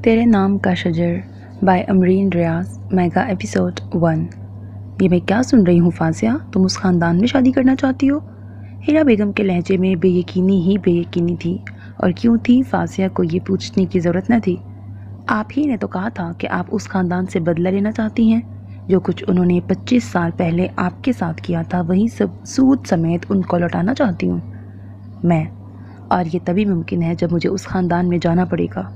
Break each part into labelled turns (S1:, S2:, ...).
S1: تیرے نام کا شجر by Amreen Riaz mega episode 1۔ یہ میں کیا سن رہی ہوں فاضیہ، تم اس خاندان میں شادی کرنا چاہتی ہو؟ ہیرا بیگم کے لہجے میں بے یقینی ہی بے یقینی تھی، اور کیوں تھی فاضیہ کو یہ پوچھنے کی ضرورت نہ تھی۔ آپ ہی نے تو کہا تھا کہ آپ اس خاندان سے بدلہ لینا چاہتی ہیں، جو کچھ انہوں نے 25 سال پہلے آپ کے ساتھ کیا تھا وہی سب سود سمیت ان کو لوٹانا چاہتی ہوں میں، اور یہ تبھی ممکن ہے جب مجھے اس خاندان میں جانا پڑے گا۔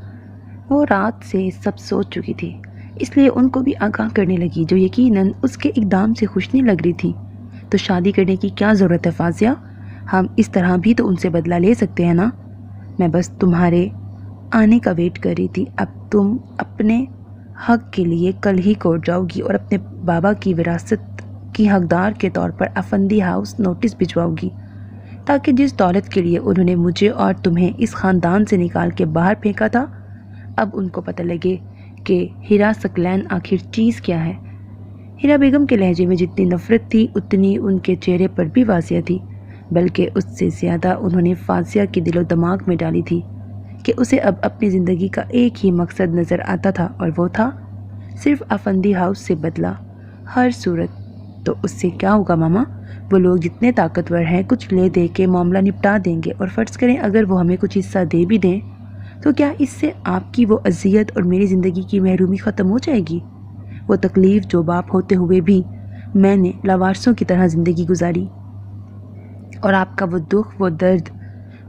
S1: وہ رات سے سب سوچ چکی تھی، اس لیے ان کو بھی آگاہ کرنے لگی، جو یقیناً اس کے اقدام سے خوش نہیں لگ رہی تھی۔ تو شادی کرنے کی کیا ضرورت ہے فاضیہ؟ ہم اس طرح بھی تو ان سے بدلہ لے سکتے ہیں نا؟ میں بس تمہارے آنے کا ویٹ کر رہی تھی۔ اب تم اپنے حق کے لیے کل ہی کورٹ جاؤ گی اور اپنے بابا کی وراثت کی حقدار کے طور پر افندی ہاؤس نوٹس بھجواؤ گی، تاکہ جس دولت کے لیے انہوں نے مجھے اور تمہیں اس خاندان سے نکال کے باہر پھینکا تھا، اب ان کو پتہ لگے کہ ہیرا ثقلین آخر چیز کیا ہے۔ ہیرا بیگم کے لہجے میں جتنی نفرت تھی اتنی ان کے چہرے پر بھی واضح تھی، بلکہ اس سے زیادہ انہوں نے فاضیہ کے دل و دماغ میں ڈالی تھی کہ اسے اب اپنی زندگی کا ایک ہی مقصد نظر آتا تھا، اور وہ تھا صرف افندی ہاؤس سے بدلہ ہر صورت۔ تو اس سے کیا ہوگا ماما؟ وہ لوگ جتنے طاقتور ہیں کچھ لے دے کے معاملہ نپٹا دیں گے، اور فرض کریں اگر وہ ہمیں کچھ حصہ دے بھی دیں تو کیا اس سے آپ کی وہ اذیت اور میری زندگی کی محرومی ختم ہو جائے گی؟ وہ تکلیف جو باپ ہوتے ہوئے بھی میں نے لاوارثوں کی طرح زندگی گزاری، اور آپ کا وہ دکھ، وہ درد،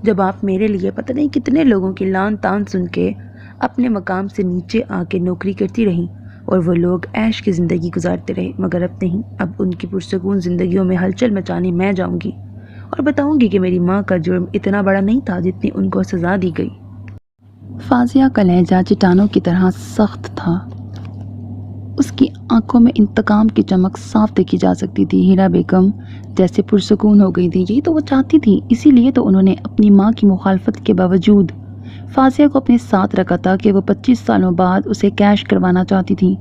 S1: جب آپ میرے لیے پتہ نہیں کتنے لوگوں کی لان تان سن کے اپنے مقام سے نیچے آ کے نوکری کرتی رہیں، اور وہ لوگ عیش کی زندگی گزارتے رہے، مگر اب نہیں۔ اب ان کی پرسکون زندگیوں میں ہلچل مچانے میں جاؤں گی، اور بتاؤں گی کہ میری ماں کا جرم اتنا بڑا نہیں تھا جتنی ان کو سزا دی گئی۔ فاضیہ کا لہجہ چٹانوں کی طرح سخت تھا، اس کی آنکھوں میں انتقام کی چمک صاف دیکھی جا سکتی تھی۔ ہیرا بیگم جیسے پرسکون ہو گئی تھی، یہی تو وہ چاہتی تھی، اسی لیے تو انہوں نے اپنی ماں کی مخالفت کے باوجود فاضیہ کو اپنے ساتھ رکھا تھا کہ وہ 25 سالوں بعد اسے کیش کروانا چاہتی تھی،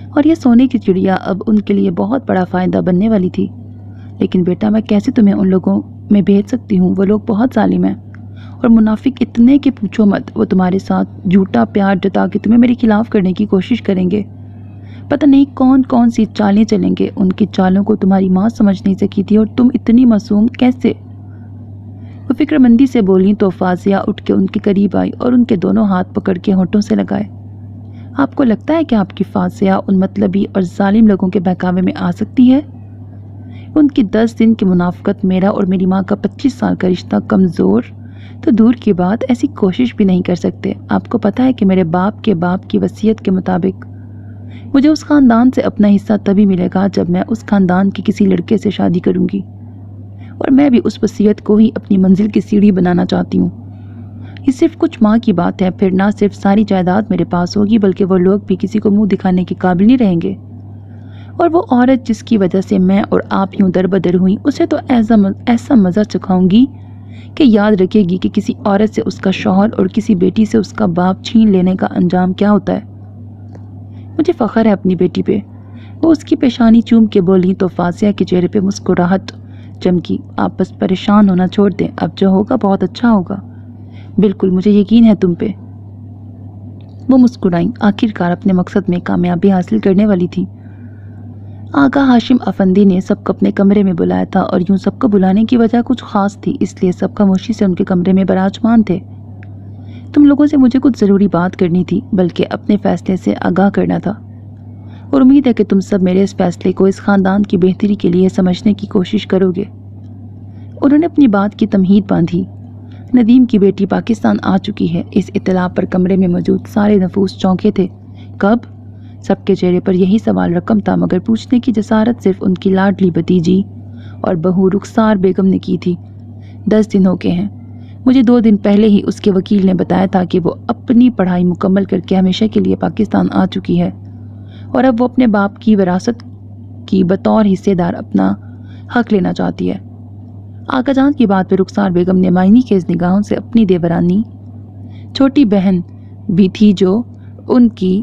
S1: اور یہ سونے کی چڑیا اب ان کے لیے بہت بڑا فائدہ بننے والی تھی۔ لیکن بیٹا، میں کیسے تمہیں ان لوگوں میں بھیج سکتی ہوں؟ وہ لوگ بہت ظالم ہیں اور منافق اتنے کہ پوچھو مت۔ وہ تمہارے ساتھ جھوٹا پیار جتا کے تمہیں میرے خلاف کرنے کی کوشش کریں گے، پتہ نہیں کون کون سی چالیں چلیں گے۔ ان کی چالوں کو تمہاری ماں سمجھ نہیں سکی تھی، اور تم اتنی معصوم کیسے؟ وہ فکر مندی سے بولی تو فاضیہ اٹھ کے ان کے قریب آئی اور ان کے دونوں ہاتھ پکڑ کے ہونٹوں سے لگائے۔ آپ کو لگتا ہے کہ آپ کی فاضیہ ان مطلبی اور ظالم لوگوں کے بہکاوے میں آ سکتی ہے؟ ان کی 10 دن کی منافقت میرا اور میری ماں کا 25 سال کا رشتہ کمزور تو دور کی بات، ایسی کوشش بھی نہیں کر سکتے۔ آپ کو پتہ ہے کہ میرے باپ کی وصیت کے مطابق مجھے اس خاندان سے اپنا حصہ تبھی ملے گا جب میں اس خاندان کے کسی لڑکے سے شادی کروں گی، اور میں بھی اس وصیت کو ہی اپنی منزل کی سیڑھی بنانا چاہتی ہوں۔ یہ صرف کچھ ماہ کی بات ہے، پھر نہ صرف ساری جائیداد میرے پاس ہوگی بلکہ وہ لوگ بھی کسی کو منہ دکھانے کے قابل نہیں رہیں گے، اور وہ عورت جس کی وجہ سے میں اور آپ یوں در بدر ہوئیں، اسے تو ایسا مزہ چکھاؤں گی کہ یاد رکھے گی کہ کسی عورت سے اس کا شوہر اور کسی بیٹی سے اس کا باپ چھین لینے کا انجام کیا ہوتا ہے۔ مجھے فخر ہے اپنی بیٹی پہ۔ وہ اس کی پیشانی چوم کے بولی تو فاضیہ کے چہرے پہ مسکراہٹ چمکی۔ آپ بس پریشان ہونا چھوڑ دیں، اب جو ہوگا بہت اچھا ہوگا۔ بالکل، مجھے یقین ہے تم پہ۔ وہ مسکرائیں، آخرکار اپنے مقصد میں کامیابی حاصل کرنے والی تھی۔ آغا ہاشم افندی نے سب کو اپنے کمرے میں بلایا تھا، اور یوں سب کو بلانے کی وجہ کچھ خاص تھی، اس لیے سب خاموشی سے ان کے کمرے میں براجمان تھے۔ تم لوگوں سے مجھے کچھ ضروری بات کرنی تھی، بلکہ اپنے فیصلے سے آگاہ کرنا تھا، اور امید ہے کہ تم سب میرے اس فیصلے کو اس خاندان کی بہتری کے لیے سمجھنے کی کوشش کرو گے۔ انہوں نے اپنی بات کی تمہید باندھی۔ ندیم کی بیٹی پاکستان آ چکی ہے۔ اس اطلاع پر کمرے میں موجود سارے نفوس چونکے تھے۔ کب؟ سب کے چہرے پر یہی سوال رقم تھا، مگر پوچھنے کی جسارت صرف ان کی لاڈلی بھتیجی اور بہو رخسار بیگم نے کی تھی۔ 10 دن ہو گئے ہیں۔ مجھے 2 دن پہلے ہی اس کے وکیل نے بتایا تھا کہ وہ اپنی پڑھائی مکمل کر کے ہمیشہ کے لیے پاکستان آ چکی ہے، اور اب وہ اپنے باپ کی وراثت کی بطور حصے دار اپنا حق لینا چاہتی ہے۔ آقا جان کی بات پہ رخسار بیگم نے معنی خیز نگاہوں سے اپنی دیورانی چھوٹی بہن بھی تھی جو ان کی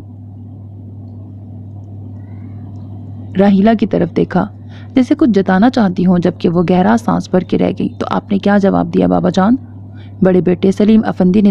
S1: راہیلہ کی طرف دیکھا، جیسے کچھ جتانا چاہتی ہوں، جبکہ وہ گہرا سانس بھر کے رہ گئی۔ تو آپ نے کیا جواب دیا بابا جان؟ بڑے بیٹے سلیم افندی نے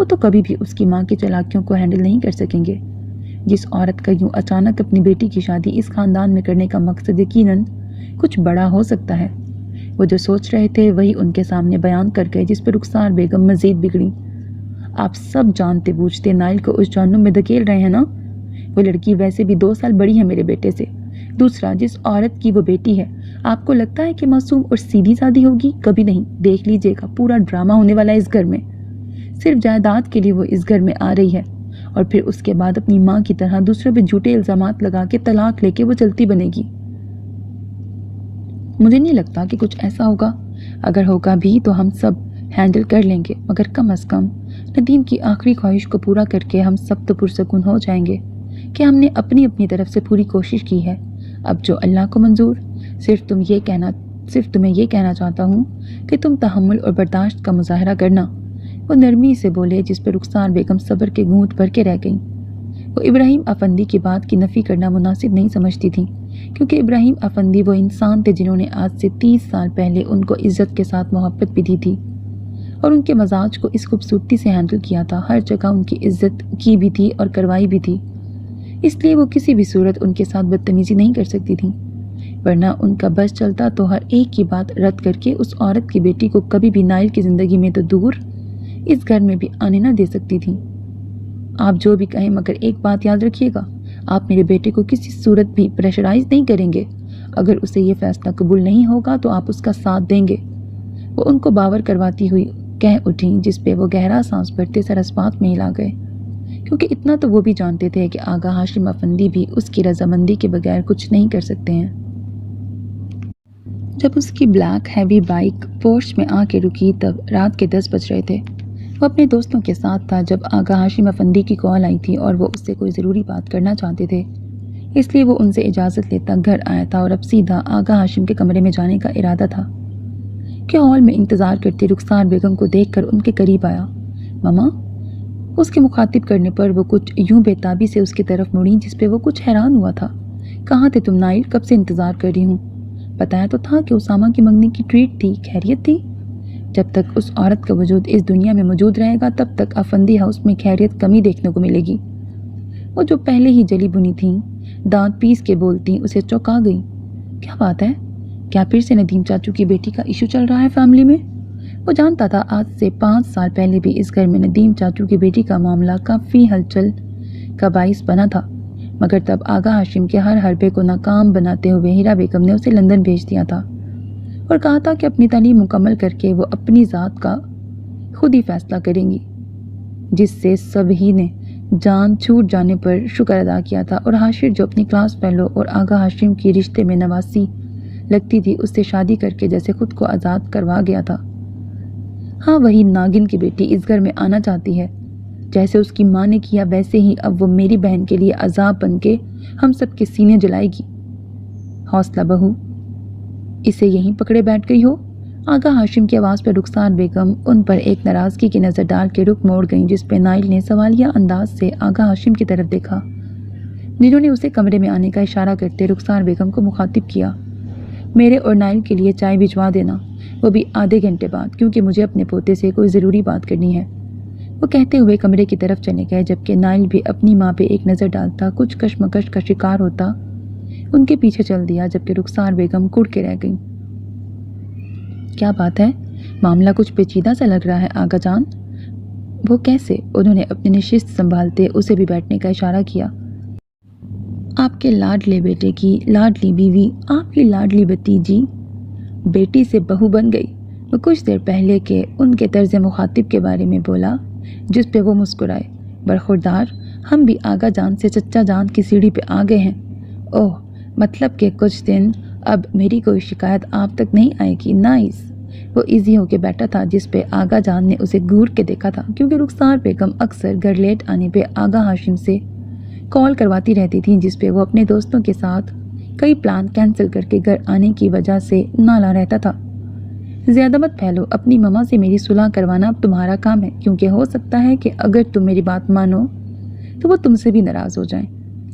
S1: وہ تو کبھی بھی اس کی ماں کی چالاکیوں کو ہینڈل نہیں کر سکیں گے۔ جس عورت کا یوں اچانک اپنی بیٹی کی شادی اس خاندان میں کرنے کا مقصد یقیناً کچھ بڑا ہو سکتا ہے۔ وہ جو سوچ رہے تھے وہی ان کے سامنے بیان کر گئے، جس پہ رخسار بیگم مزید بگڑی۔ آپ سب جانتے بوجھتے نائل کو اس جہنم میں دھکیل رہے ہیں نا؟ وہ لڑکی ویسے بھی 2 سال بڑی ہے میرے بیٹے سے۔ دوسرا، جس عورت کی وہ بیٹی ہے، آپ کو لگتا ہے کہ معصوم اور سیدھی سادھی ہوگی؟ کبھی نہیں۔ دیکھ لیجئے گا، پورا ڈرامہ ہونے والا ہے اس گھر میں۔ صرف جائیداد کے لیے وہ اس گھر میں آ رہی ہے، اور پھر اس کے بعد اپنی ماں کی طرح دوسروں پہ جھوٹے الزامات لگا کے طلاق لے کے وہ چلتی بنے گی۔ مجھے نہیں لگتا کہ کچھ ایسا ہوگا۔ اگر ہوگا بھی تو ہم سب ہینڈل کر لیں گے، مگر کم از کم ندیم کی آخری خواہش کو پورا کر کے ہم سب تو پرسکون ہو جائیں گے کہ ہم نے اپنی طرف سے پوری کوشش کی ہے۔ اب جو اللہ کو منظور۔ صرف تمہیں یہ کہنا چاہتا ہوں کہ تم تحمل اور برداشت کا مظاہرہ کرنا۔ وہ نرمی سے بولے، جس پہ رخسار بیگم صبر کے گھونٹ بھر کے رہ گئیں۔ وہ ابراہیم افندی کی بات کی نفی کرنا مناسب نہیں سمجھتی تھیں، کیونکہ ابراہیم افندی وہ انسان تھے جنہوں نے آج سے 30 سال پہلے ان کو عزت کے ساتھ محبت بھی دی تھی، اور ان کے مزاج کو اس خوبصورتی سے ہینڈل کیا تھا۔ ہر جگہ ان کی عزت کی بھی تھی اور کروائی بھی تھی، اس لیے وہ کسی بھی صورت ان کے ساتھ بدتمیزی نہیں کر سکتی تھیں، ورنہ ان کا بس چلتا تو ہر ایک کی بات رد کر کے اس عورت کی بیٹی کو کبھی بھی نائل کی زندگی میں تو دور، اس گھر میں بھی آنے نہ دے سکتی تھیں۔ آپ جو بھی کہیں، مگر ایک بات یاد رکھیے گا، آپ میرے بیٹے کو کسی صورت بھی پریشرائز نہیں کریں گے۔ اگر اسے یہ فیصلہ قبول نہیں ہوگا تو آپ اس کا ساتھ دیں گے۔ وہ ان کو باور کرواتی ہوئی کہہ اٹھیں، جس پہ وہ گہرا سانس بھرتے سر اسبات میں ہلا گئے، کیونکہ اتنا تو وہ بھی جانتے تھے کہ آغا ہاشم افندی بھی اس کی رضامندی کے بغیر کچھ نہیں کر سکتے ہیں۔ جب اس کی بلیک ہیوی بائک پورچ میں آ کے رکی تب رات کے 10 بج رہے تھے۔ وہ اپنے دوستوں کے ساتھ تھا جب آغا ہاشم افندی کی کال آئی تھی اور وہ اس سے کوئی ضروری بات کرنا چاہتے تھے، اس لیے وہ ان سے اجازت لیتا گھر آیا تھا اور اب سیدھا آغا ہاشم کے کمرے میں جانے کا ارادہ تھا کہ ہال میں انتظار کرتی رخسار بیگم کو دیکھ کر ان کے قریب آیا۔ ماما، اس کے مخاطب کرنے پر وہ کچھ یوں بے تابی سے اس کی طرف مڑی، جس پہ وہ کچھ حیران ہوا تھا۔ کہاں تھے تم نائل؟ کب سے انتظار کر رہی ہوں۔ بتایا تو تھا کہ اسامہ کی منگنی کی ٹریٹ تھی، خیریت تھی؟ جب تک اس عورت کا وجود اس دنیا میں موجود رہے گا تب تک افندی ہاؤس میں خیریت کمی دیکھنے کو ملے گی۔ وہ جو پہلے ہی جلی بنی تھیں، دانت پیس کے بولتی، اسے چونکا گئی۔ کیا بات ہے؟ کیا پھر سے ندیم چاچو کی بیٹی کا ایشو چل رہا ہے فیملی میں؟ وہ جانتا تھا آج سے 5 سال پہلے بھی اس گھر میں ندیم چاچو کی بیٹی کا معاملہ کافی ہلچل کا باعث بنا تھا، مگر تب آغا ہاشم کے ہر حربے کو ناکام بناتے ہوئے ہیرا بیگم نے اسے لندن بھیج دیا تھا اور کہا تھا کہ اپنی تعلیم مکمل کر کے وہ اپنی ذات کا خود ہی فیصلہ کریں گی، جس سے سب ہی نے جان چھوٹ جانے پر شکر ادا کیا تھا۔ اور حاشر جو اپنی کلاس فیلو اور آغا ہاشم کی رشتے میں نواسی لگتی تھی، اس سے شادی کر کے جیسے خود کو آزاد کروا گیا تھا۔ ہاں، وہی ناگن کی بیٹی اس گھر میں آنا چاہتی ہے، جیسے اس کی ماں نے کیا ویسے ہی اب وہ میری بہن کے لیے عذاب بن کے ہم سب کے سینے جلائے گی۔ حوصلہ بہو، اسے یہیں پکڑے بیٹھ گئی ہو؟ آغا ہاشم کی آواز پر رخسار بیگم ان پر ایک ناراضگی کی نظر ڈال کے رخ موڑ گئیں، جس پہ نائل نے سوالیہ انداز سے آغا ہاشم کی طرف دیکھا، جنہوں نے اسے کمرے میں آنے کا اشارہ کرتے رخسار بیگم کو مخاطب کیا۔ میرے اور نائل کے لیے چائے بھجوا دینا، وہ بھی آدھے گھنٹے بعد، کیونکہ مجھے اپنے پوتے سے کوئی ضروری بات کرنی ہے۔ وہ کہتے ہوئے کمرے کی طرف چلے گئے، جبکہ نائل بھی اپنی ماں پہ ایک نظر ڈالتا کچھ کشمکش کا شکار ہوتا ان کے پیچھے چل دیا، جبکہ رخسار بیگم کڑ کے رہ گئیں۔ کیا بات ہے؟ معاملہ کچھ پیچیدہ سا لگ رہا ہے آغا جان۔ وہ کیسے؟ انہوں نے اپنی نشست سنبھالتے اسے بھی بیٹھنے کا اشارہ کیا۔ آپ کے لاڈلے بیٹے کی لاڈلی بیوی، آپ کی لاڈلی بھتیجی بیٹی سے بہو بن گئی۔ وہ کچھ دیر پہلے کے ان کے طرز مخاطب کے بارے میں بولا، جس پہ وہ مسکرائے۔ برخوردار، ہم بھی آغا جان سے چچا جان کی سیڑھی پہ آ گئے ہیں۔ اوہ، مطلب کہ کچھ دن اب میری کوئی شکایت آپ تک نہیں آئے گی۔ نائس۔ وہ ایزی ہو کے بیٹھا تھا، جس پہ آغا جان نے اسے گھور کے دیکھا تھا، کیونکہ رخسار بیگم اکثر گھر لیٹ آنے پہ آغا ہاشم سے کال کرواتی رہتی تھیں، جس پہ وہ اپنے دوستوں کے ساتھ کئی پلان کینسل کر کے گھر آنے کی وجہ سے نالا رہتا تھا۔ زیادہ مت پھیلو، اپنی ماما سے میری صلح کروانا اب تمہارا کام ہے، کیونکہ ہو سکتا ہے کہ اگر تم میری بات مانو تو وہ تم سے بھی ناراض ہو جائیں۔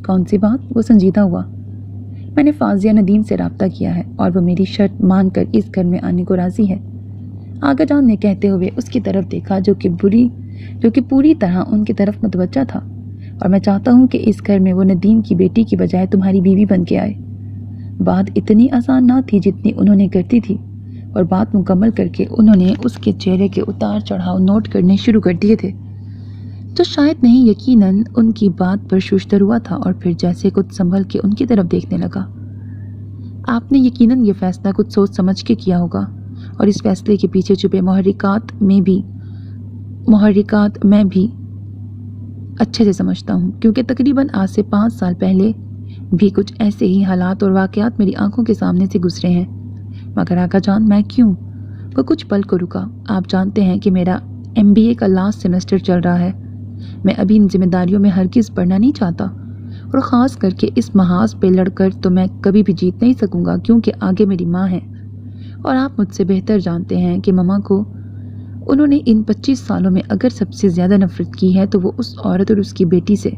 S1: کون سی بات؟ وہ سنجیدہ ہوا۔ میں نے فاضیہ ندیم سے رابطہ کیا ہے اور وہ میری شرط مان کر اس گھر میں آنے کو راضی ہے۔ آغا جان نے کہتے ہوئے اس کی طرف دیکھا، جو کہ بری جو کہ پوری طرح ان کی طرف متوجہ تھا، اور میں چاہتا ہوں کہ اس گھر میں وہ ندیم کی بیٹی کی بجائے تمہاری بیوی بن کے آئے۔ بات اتنی آسان نہ تھی جتنی انہوں نے کرتی تھی، اور بات مکمل کر کے انہوں نے اس کے چہرے کے اتار چڑھاؤ نوٹ کرنے شروع کر دیے تھے، جو شاید نہیں یقیناً ان کی بات پر ششدر ہوا تھا، اور پھر جیسے کچھ سنبھل کے ان کی طرف دیکھنے لگا۔ آپ نے یقیناً یہ فیصلہ کچھ سوچ سمجھ کے کیا ہوگا، اور اس فیصلے کے پیچھے چھپے محرکات میں بھی اچھے سے سمجھتا ہوں، کیونکہ تقریباً آج سے 5 سال پہلے بھی کچھ ایسے ہی حالات اور واقعات میری آنکھوں کے سامنے سے گزرے ہیں۔ مگر آقا جان، میں کیوں؟ وہ کچھ پل کو رکا۔ آپ جانتے ہیں کہ میرا MBA کا لاسٹ سیمسٹر چل رہا ہے۔ میں ابھی ان ذمہ داریوں میں ہرگز پڑھنا نہیں چاہتا، اور خاص کر کے اس محاذ پہ لڑ کر تو میں کبھی بھی جیت نہیں سکوں گا، کیونکہ آگے میری ماں ہے، اور آپ مجھ سے بہتر جانتے ہیں کہ ماما کو انہوں نے ان 25 سالوں میں اگر سب سے زیادہ نفرت کی ہے تو وہ اس عورت اور اس کی بیٹی سے۔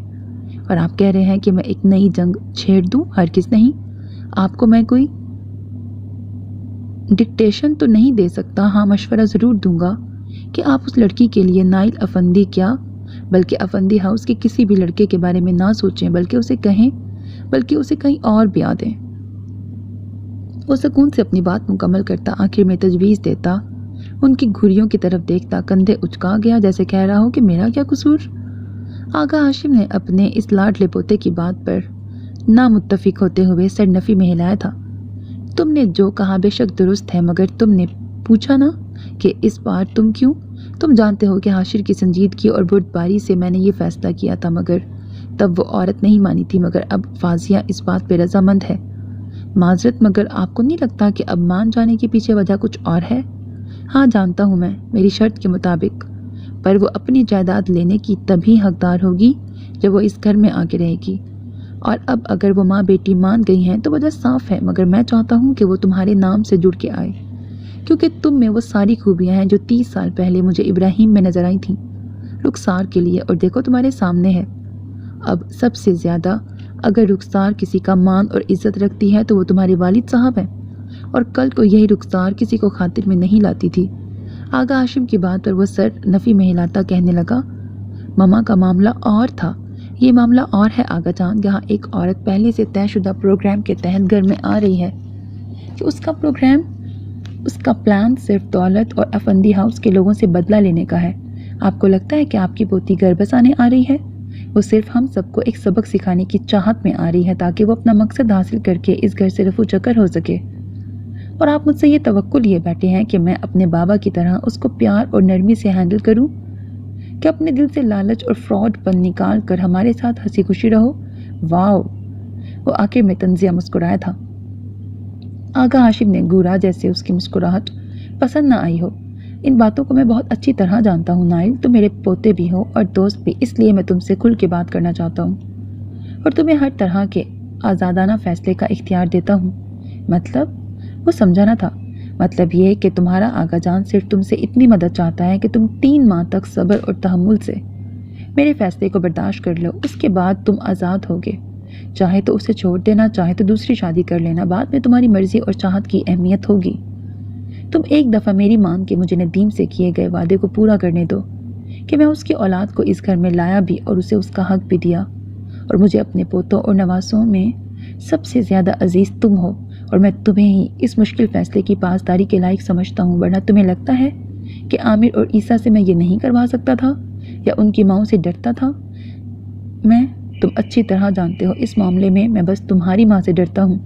S1: اور آپ کہہ رہے ہیں کہ میں ایک نئی جنگ چھیڑ دوں؟ ہرگز نہیں۔ آپ کو میں کوئی ڈکٹیشن تو نہیں دے سکتا، ہاں مشورہ ضرور دوں گا کہ آپ اس لڑکی کے لیے نائل افندی کیا بلکہ افندی ہاؤس کے کسی بھی لڑکے کے بارے میں نہ سوچیں، بلکہ اسے کہیں اور بیاہ دیں۔ وہ سکون سے اپنی بات مکمل کرتا، آخر میں تجویز دیتا، ان کی گھریوں کی طرف دیکھتا، کندھے اچکا گیا جیسے کہہ رہا ہو کہ میرا کیا قصور۔ آغا ہاشم نے اپنے اس لاڈلے پوتے کی بات پر نامتفق ہوتے ہوئے سر نفی میں ہلایا تھا۔ تم نے جو کہا بے شک درست ہے، مگر تم نے پوچھا نا کہ اس بار تم کیوں؟ تم جانتے ہو کہ حاشر کی سنجیدگی اور بردباری سے میں نے یہ فیصلہ کیا تھا، مگر تب وہ عورت نہیں مانی تھی، مگر اب فاضیہ اس بات پہ رضامند ہے۔ معذرت، مگر آپ کو نہیں لگتا کہ اب مان جانے کے پیچھے وجہ کچھ اور ہے؟ ہاں جانتا ہوں میں، میری شرط کے مطابق، پر وہ اپنی جائیداد لینے کی تبھی حقدار ہوگی جب وہ اس گھر میں آ کے رہے گی، اور اب اگر وہ ماں بیٹی مان گئی ہیں تو وجہ صاف ہے، مگر میں چاہتا ہوں کہ وہ تمہارے نام سے جڑ کے آئے، کیونکہ تم میں وہ ساری خوبیاں ہیں جو 30 سال پہلے مجھے ابراہیم میں نظر آئی تھیں رخسار کے لیے، اور دیکھو تمہارے سامنے ہے۔ اب سب سے زیادہ اگر رخسار کسی کا مان اور عزت رکھتی ہے تو وہ تمہارے والد صاحب ہیں، اور کل کو یہی رخسار کسی کو خاطر میں نہیں لاتی تھی۔ آغا ہاشم کی بات پر وہ سر نفی میں ہلاتا کہنے لگا، ماما کا معاملہ اور تھا، یہ معاملہ اور ہے آغا جان۔ یہاں ایک عورت پہلے سے طے شدہ پروگرام کے تحت گھر میں آ رہی ہے کہ اس کا پلان صرف دولت اور افندی ہاؤس کے لوگوں سے بدلہ لینے کا ہے۔ آپ کو لگتا ہے کہ آپ کی پوتی گھر بسانے آ رہی ہے؟ وہ صرف ہم سب کو ایک سبق سکھانے کی چاہت میں آ رہی ہے تاکہ وہ اپنا مقصد حاصل کر کے اس گھر سے رفو چکر ہو سکے، اور آپ مجھ سے یہ توقع لیے بیٹھے ہیں کہ میں اپنے بابا کی طرح اس کو پیار اور نرمی سے ہینڈل کروں، کہ اپنے دل سے لالچ اور فراڈ پن نکال کر ہمارے ساتھ ہنسی خوشی رہو۔ واو! وہ آخر میں طنزیہ مسکرایا تھا۔ آغا ہاشم نے گورا جیسے اس کی مسکراہٹ پسند نہ آئی ہو۔ ان باتوں کو میں بہت اچھی طرح جانتا ہوں نائل، تم میرے پوتے بھی ہو اور دوست بھی، اس لیے میں تم سے کھل کے بات کرنا چاہتا ہوں، اور تمہیں ہر طرح کے آزادانہ فیصلے کا اختیار دیتا ہوں۔ مطلب؟ وہ سمجھا نہ تھا۔ مطلب یہ کہ تمہارا آقا جان صرف تم سے اتنی مدد چاہتا ہے کہ تم 3 ماہ تک صبر اور تحمل سے میرے فیصلے کو برداشت کر لو، اس کے بعد تم آزاد ہوگے، چاہے تو اسے چھوڑ دینا، چاہے تو دوسری شادی کر لینا، بعد میں تمہاری مرضی اور چاہت کی اہمیت ہوگی۔ تم ایک دفعہ میری مان کے مجھے ندیم سے کیے گئے وعدے کو پورا کرنے دو کہ میں اس کی اولاد کو اس گھر میں لایا بھی اور اسے اس کا حق بھی دیا، اور مجھے اپنے پوتوں اور نواسوں میں سب سے زیادہ عزیز تم ہو، اور میں تمہیں ہی اس مشکل فیصلے کی پاسداری کے لائق سمجھتا ہوں، ورنہ تمہیں لگتا ہے کہ عامر اور عیسیٰ سے میں یہ نہیں کروا سکتا تھا یا ان کی ماؤں سے ڈرتا تھا؟ تم اچھی طرح جانتے ہو اس معاملے میں میں بس تمہاری ماں سے ڈرتا ہوں۔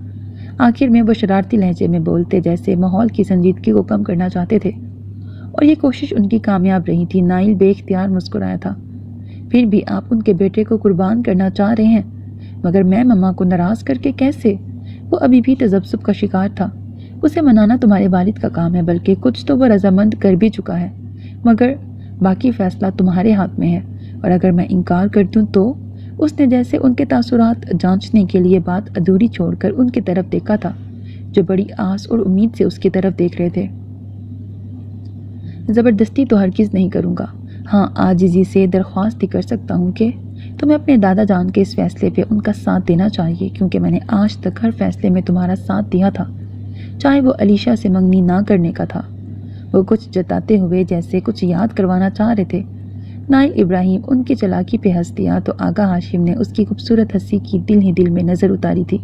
S1: آخر میں وہ شرارتی لہجے میں بولتے جیسے ماحول کی سنجیدگی کو کم کرنا چاہتے تھے، اور یہ کوشش ان کی کامیاب رہی تھی۔ نائل بے اختیار مسکرایا تھا۔ پھر بھی آپ ان کے بیٹے کو قربان کرنا چاہ رہے ہیں، مگر میں ماما کو ناراض کر کے کیسے؟ وہ ابھی بھی تذبذب کا شکار تھا۔ اسے منانا تمہارے والد کا کام ہے، بلکہ کچھ تو وہ رضامند کر بھی چکا ہے، مگر باقی فیصلہ تمہارے ہاتھ میں ہے، اور اگر میں انکار کر دوں تو؟ اس نے جیسے ان کے تاثرات جانچنے کے لیے بات ادھوری چھوڑ کر ان کی طرف دیکھا تھا جو بڑی آس اور امید سے اس کی طرف دیکھ رہے تھے۔ زبردستی تو ہرگز نہیں کروں گا، ہاں عاجزی سے درخواست ہی کر سکتا ہوں کہ تمہیں اپنے دادا جان کے اس فیصلے پہ ان کا ساتھ دینا چاہیے، کیونکہ میں نے آج تک ہر فیصلے میں تمہارا ساتھ دیا تھا، چاہے وہ علیشہ سے منگنی نہ کرنے کا تھا۔ وہ کچھ جتاتے ہوئے جیسے کچھ یاد کروانا چاہ رہے تھے، نائل ابراہیم ان کی چالاکی پہ ہنس دیا تو آغا ہاشم نے اس کی خوبصورت ہنسی کی دل ہی دل میں نظر اتاری تھی۔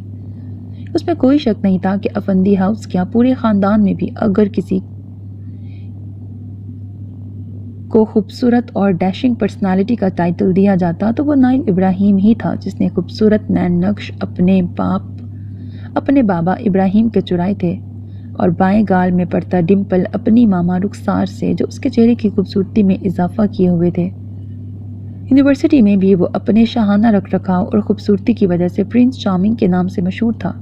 S1: اس میں کوئی شک نہیں تھا کہ افندی ہاؤس کیا پورے خاندان میں بھی اگر کسی کو خوبصورت اور ڈیشنگ پرسنالٹی کا ٹائٹل دیا جاتا تو وہ نائل ابراہیم ہی تھا، جس نے خوبصورت نین نقش اپنے بابا ابراہیم کے چرائے تھے، اور بائیں گال میں پڑتا ڈمپل اپنی ماما رخسار سے، جو اس کے چہرے کی خوبصورتی میں اضافہ کیے ہوئے تھے۔ یونیورسٹی میں بھی وہ اپنے شاہانہ رکھ رکھاؤ اور خوبصورتی کی وجہ سے پرنس چارمنگ کے نام سے مشہور تھا۔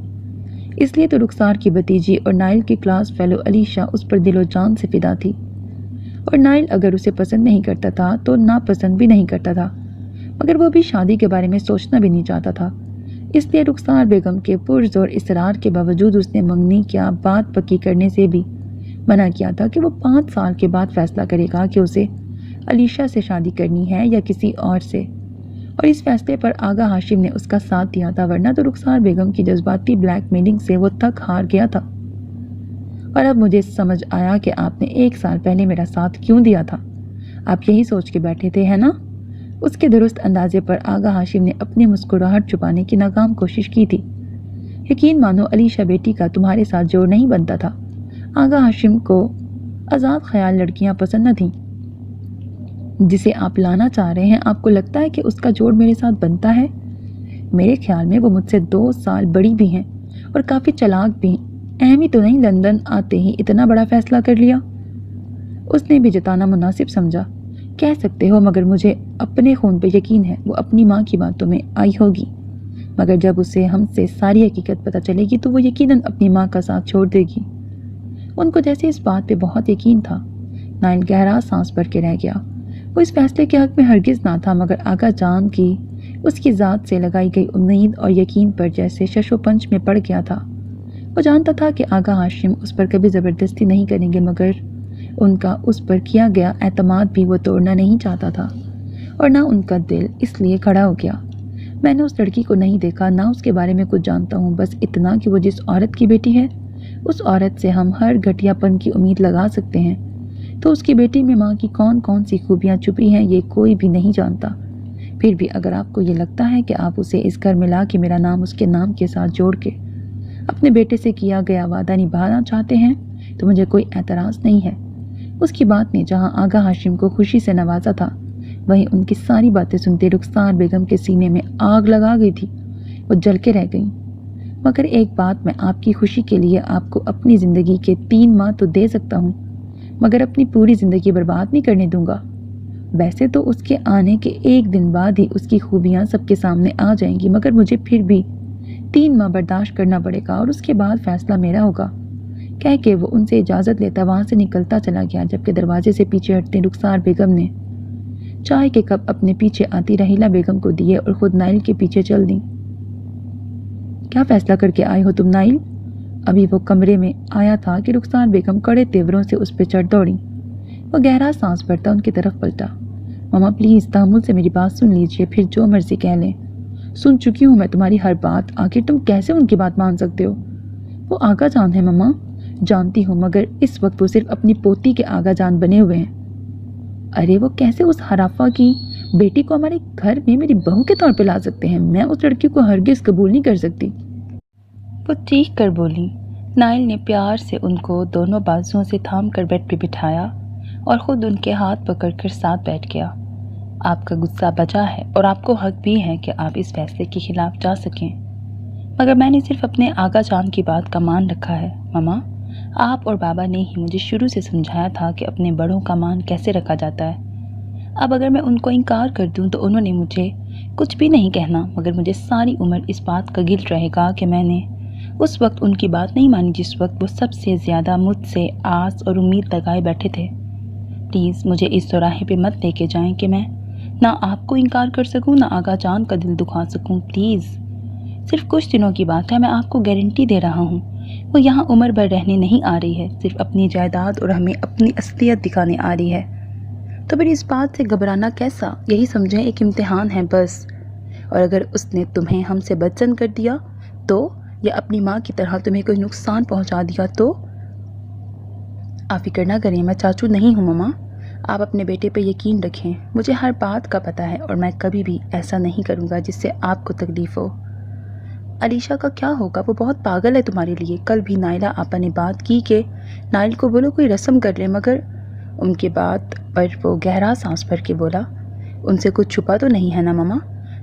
S1: اس لیے تو رخسار کی بھتیجی اور نائل کی کلاس فیلو علیشا اس پر دل و جان سے فدا تھی، اور نائل اگر اسے پسند نہیں کرتا تھا تو ناپسند بھی نہیں کرتا تھا، مگر وہ بھی شادی کے بارے میں سوچنا بھی نہیں چاہتا تھا۔ اس لیے رخسار بیگم کے پرزور اصرار کے باوجود اس نے منگنی کیا بات پکی کرنے سے بھی منع کیا تھا کہ وہ 5 سال کے بعد فیصلہ کرے گا کہ اسے علیشا سے شادی کرنی ہے یا کسی اور سے، اور اس فیصلے پر آغا ہاشم نے اس کا ساتھ دیا تھا، ورنہ تو رخسار بیگم کی جذباتی بلیک میلنگ سے وہ تک ہار گیا تھا۔ اور اب مجھے سمجھ آیا کہ آپ نے 1 سال پہلے میرا ساتھ کیوں دیا تھا، آپ یہی سوچ کے بیٹھے تھے، ہے نا؟ اس کے درست اندازے پر آغا ہاشم نے اپنی مسکراہٹ چھپانے کی ناکام کوشش کی تھی۔ یقین مانو علیشا بیٹی کا تمہارے ساتھ جوڑ نہیں بنتا تھا۔ آغا ہاشم کو آزاد خیال لڑکیاں پسند نہ تھیں۔ جسے آپ لانا چاہ رہے ہیں، آپ کو لگتا ہے کہ اس کا جوڑ میرے ساتھ بنتا ہے؟ میرے خیال میں وہ مجھ سے 2 سال بڑی بھی ہیں اور کافی چلاک بھی ہیں۔ اہم ہی تو نہیں لندن آتے ہی اتنا بڑا فیصلہ کر لیا۔ اس نے بھی جتانا مناسب سمجھا۔ کہہ سکتے ہو، مگر مجھے اپنے خون پہ یقین ہے وہ اپنی ماں کی باتوں میں آئی ہوگی، مگر جب اسے ہم سے ساری حقیقت پتہ چلے گی تو وہ یقیناً اپنی ماں کا ساتھ چھوڑ دے گی۔ ان کو جیسے اس بات پہ بہت یقین تھا۔ نائل گہرا سانس بھر کے رہ گیا۔ وہ اس فیصلے کے حق میں ہرگز نہ تھا، مگر آغا جان کی اس کی ذات سے لگائی گئی امید اور یقین پر جیسے شش و پنج میں پڑ گیا تھا۔ وہ جانتا تھا کہ آغا ہاشم اس پر کبھی زبردستی نہیں کریں گے، مگر ان کا اس پر کیا گیا اعتماد بھی وہ توڑنا نہیں چاہتا تھا، اور نہ ان کا دل اس لیے کھڑا ہو گیا۔ میں نے اس لڑکی کو نہیں دیکھا، نہ اس کے بارے میں کچھ جانتا ہوں، بس اتنا کہ وہ جس عورت کی بیٹی ہے اس عورت سے ہم ہر گھٹیا پن کی امید لگا سکتے ہیں، تو اس کی بیٹی میں ماں کی کون کون سی خوبیاں چھپی ہیں یہ کوئی بھی نہیں جانتا۔ پھر بھی اگر آپ کو یہ لگتا ہے کہ آپ اسے اس گھر میں لا کے میرا نام اس کے نام کے ساتھ جوڑ کے اپنے بیٹے سے کیا گیا وعدہ نبھانا چاہتے ہیں تو مجھے کوئی اعتراض نہیں ہے۔ اس کی بات نے جہاں آغا ہاشم کو خوشی سے نوازا تھا، وہیں ان کی ساری باتیں سنتے رخسار بیگم کے سینے میں آگ لگا گئی تھی۔ وہ جل کے رہ گئیں۔ مگر ایک بات، میں آپ کی خوشی کے لیے آپ کو اپنی زندگی کے 3 ماہ تو دے سکتا ہوں، مگر اپنی پوری زندگی برباد نہیں کرنے دوں گا۔ ویسے تو اس کے آنے کے 1 دن بعد ہی اس کی خوبیاں سب کے سامنے آ جائیں گی، مگر مجھے پھر بھی 3 ماہ برداشت کرنا پڑے گا، اور اس کے بعد فیصلہ میرا ہوگا۔ کہہ کے وہ ان سے اجازت لیتا وہاں سے نکلتا چلا گیا، جبکہ دروازے سے پیچھے ہٹتے رخسار بیگم نے چائے کے کپ اپنے پیچھے آتی رحیلہ بیگم کو دیے اور خود نائل کے پیچھے چل دیں۔ کیا فیصلہ کر کے آئے ہو تم نائل؟ ابھی وہ کمرے میں آیا تھا کہ رخسار بیگم کڑے تیوروں سے اس پہ چڑھ دوڑی۔ وہ گہرا سانس بھرتا ان کی طرف پلٹا۔ ماما پلیز تحمل سے میری بات سن لیجئے، پھر جو مرضی کہہ لیں۔ سن چکی ہوں میں تمہاری ہر بات، آخر تم کیسے ان کی بات مان سکتے ہو؟ وہ آغا جان ہے ماما، جانتی ہوں، مگر اس وقت وہ صرف اپنی پوتی کے آغا جان بنے ہوئے ہیں۔ ارے وہ کیسے اس حرافہ کی بیٹی کو ہمارے گھر میں میری بہو کے طور پہ لا سکتے ہیں؟ میں اس لڑکی کو ہرگز قبول نہیں کر سکتی۔ وہ چیخ کر بولی۔ نائل نے پیار سے ان کو دونوں بازوؤں سے تھام کر بیڈ پہ بٹھایا اور خود ان کے ہاتھ پکڑ کر ساتھ بیٹھ گیا۔ آپ کا غصہ بچا ہے اور آپ کو حق بھی ہے کہ آپ اس فیصلے کے خلاف جا سکیں، مگر میں نے صرف اپنے آغا جان کی بات کا مان رکھا ہے۔ ماما، آپ اور بابا نے ہی مجھے شروع سے سمجھایا تھا کہ اپنے بڑوں کا مان کیسے رکھا جاتا ہے۔ اب اگر میں ان کو انکار کر دوں تو انہوں نے مجھے کچھ بھی نہیں کہنا، مگر مجھے ساری عمر اس بات کا گلٹ رہے گا کہ میں نے اس وقت ان کی بات نہیں مانی جس وقت وہ سب سے زیادہ مجھ سے آس اور امید لگائے بیٹھے تھے۔ پلیز مجھے اس چوراہے پہ مت لے کے جائیں کہ میں نہ آپ کو انکار کر سکوں نہ آغا جان کا دل دکھا سکوں، پلیز۔ صرف کچھ دنوں کی بات ہے، میں آپ کو گارنٹی دے رہا ہوں۔ وہ یہاں عمر بھر رہنے نہیں آ رہی ہے، صرف اپنی جائیداد اور ہمیں اپنی اصلیت دکھانے آ رہی ہے۔ تو پھر اس بات سے گھبرانا کیسا؟ یہی سمجھیں ایک امتحان ہے بس، اور اگر اس نے تمہیں ہم سے بدزن کر دیا تو، یا اپنی ماں کی طرح تمہیں کوئی نقصان پہنچا دیا تو؟ آپ فکر نہ کریں، میں چاچو نہیں ہوں ماما، آپ اپنے بیٹے پہ یقین رکھیں، مجھے ہر بات کا پتہ ہے اور میں کبھی بھی ایسا نہیں کروں گا جس سے آپ کو تکلیف ہو۔ علیشا کا کیا ہوگا؟ وہ بہت پاگل ہے تمہارے لیے۔ کل بھی نائلہ آپا نے بات کی کہ نائل کو بولو کوئی رسم کر لے، مگر ان کی بات پر وہ گہرا سانس بھر کے بولا، ان سے کچھ چھپا تو نہیں ہے نا ماما؟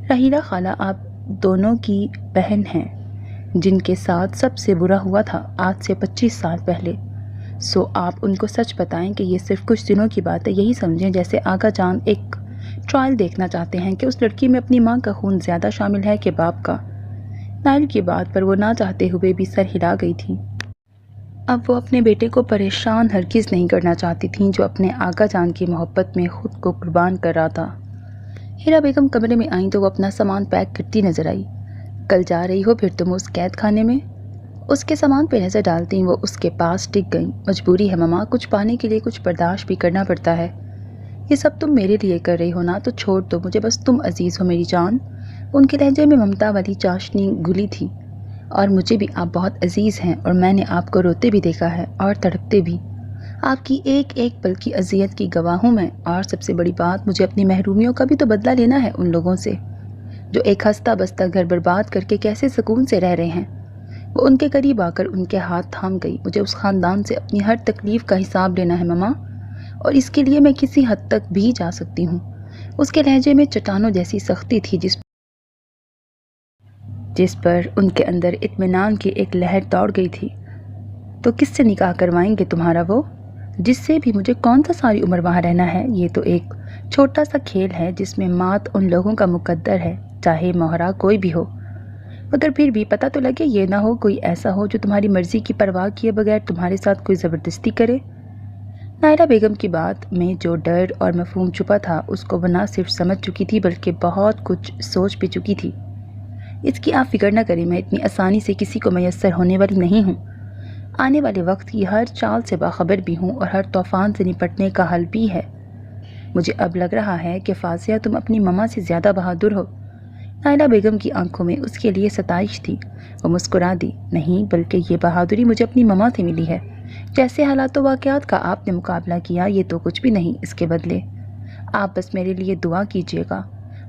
S1: راحیلہ خالہ آپ دونوں کی بہن ہیں جن کے ساتھ سب سے برا ہوا تھا آج سے 25 سال پہلے، سو آپ ان کو سچ بتائیں کہ یہ صرف کچھ دنوں کی بات ہے۔ یہی سمجھیں جیسے آقا جان ایک ٹرائل دیکھنا چاہتے ہیں کہ اس لڑکی میں اپنی ماں کا خون زیادہ شامل ہے کہ باپ کا۔ نائل کی بات پر وہ نہ چاہتے ہوئے بھی سر ہلا گئی تھی۔ اب وہ اپنے بیٹے کو پریشان ہرگز نہیں کرنا چاہتی تھیں جو اپنے آقا جان کی محبت میں خود کو قربان کر رہا تھا۔ ہیرا بیگم کمرے میں آئیں تو وہ اپنا سامان پیک کرتی نظر آئی۔ کل جا رہی ہو پھر تم اس قید خانے میں؟ اس کے سامان پہ نظر ڈالتی وہ اس کے پاس ٹک گئیں۔ مجبوری ہے ماما، کچھ پانے کے لیے کچھ برداشت بھی کرنا پڑتا ہے۔ یہ سب تم میرے لیے کر رہی ہو نا، تو چھوڑ دو مجھے، بس تم عزیز ہو میری جان۔ ان کے لہجے میں ممتا والی چاشنی گھلی تھی۔ اور مجھے بھی آپ بہت عزیز ہیں، اور میں نے آپ کو روتے بھی دیکھا ہے اور تڑپتے بھی۔ آپ کی ایک ایک پل کی اذیت کی گواہ ہوں میں، اور سب سے بڑی بات مجھے اپنی محرومیوں کا بھی تو بدلہ لینا ہے ان لوگوں سے جو ایک ہستہ بستہ گھر برباد کر کے کیسے سکون سے رہ رہے ہیں۔ وہ ان کے قریب آ کر ان کے ہاتھ تھام گئی۔ مجھے اس خاندان سے اپنی ہر تکلیف کا حساب لینا ہے ماما، اور اس کے لیے میں کسی حد تک بھی جا سکتی ہوں۔ اس کے لہجے میں چٹانوں جیسی سختی تھی جس پر ان کے اندر اطمینان کی ایک لہر دوڑ گئی تھی۔ تو کس سے نکاح کروائیں گے تمہارا وہ؟ جس سے بھی مجھے کون سا ساری عمر وہاں رہنا ہے؟ یہ تو ایک چھوٹا سا کھیل ہے جس میں مات ان لوگوں کا مقدر ہے، چاہے مہرا کوئی بھی ہو، مگر پھر بھی پتہ تو لگے یہ نہ ہو کوئی ایسا ہو جو تمہاری مرضی کی پرواہ کیے بغیر تمہارے ساتھ کوئی زبردستی کرے۔ نائلہ بیگم کی بات میں جو ڈر اور مفہوم چھپا تھا اس کو وہ نہ صرف سمجھ چکی تھی بلکہ بہت کچھ سوچ بھی چکی تھی۔ اس کی آپ فکر نہ کریں، میں اتنی آسانی سے کسی کو میسر ہونے والی نہیں ہوں۔ آنے والے وقت کی ہر چال سے باخبر بھی ہوں اور ہر طوفان سے نپٹنے کا حل بھی ہے۔ مجھے اب لگ رہا ہے کہ فاضیہ تم اپنی ماما سے زیادہ بہادر ہو۔ نائلہ بیگم کی آنکھوں میں اس کے لیے ستائش تھی۔ وہ مسکرا دی، نہیں بلکہ یہ بہادری مجھے اپنی ماما سے ملی ہے۔ جیسے حالات و واقعات کا آپ نے مقابلہ کیا یہ تو کچھ بھی نہیں اس کے بدلے۔ آپ بس میرے لیے دعا کیجیے گا،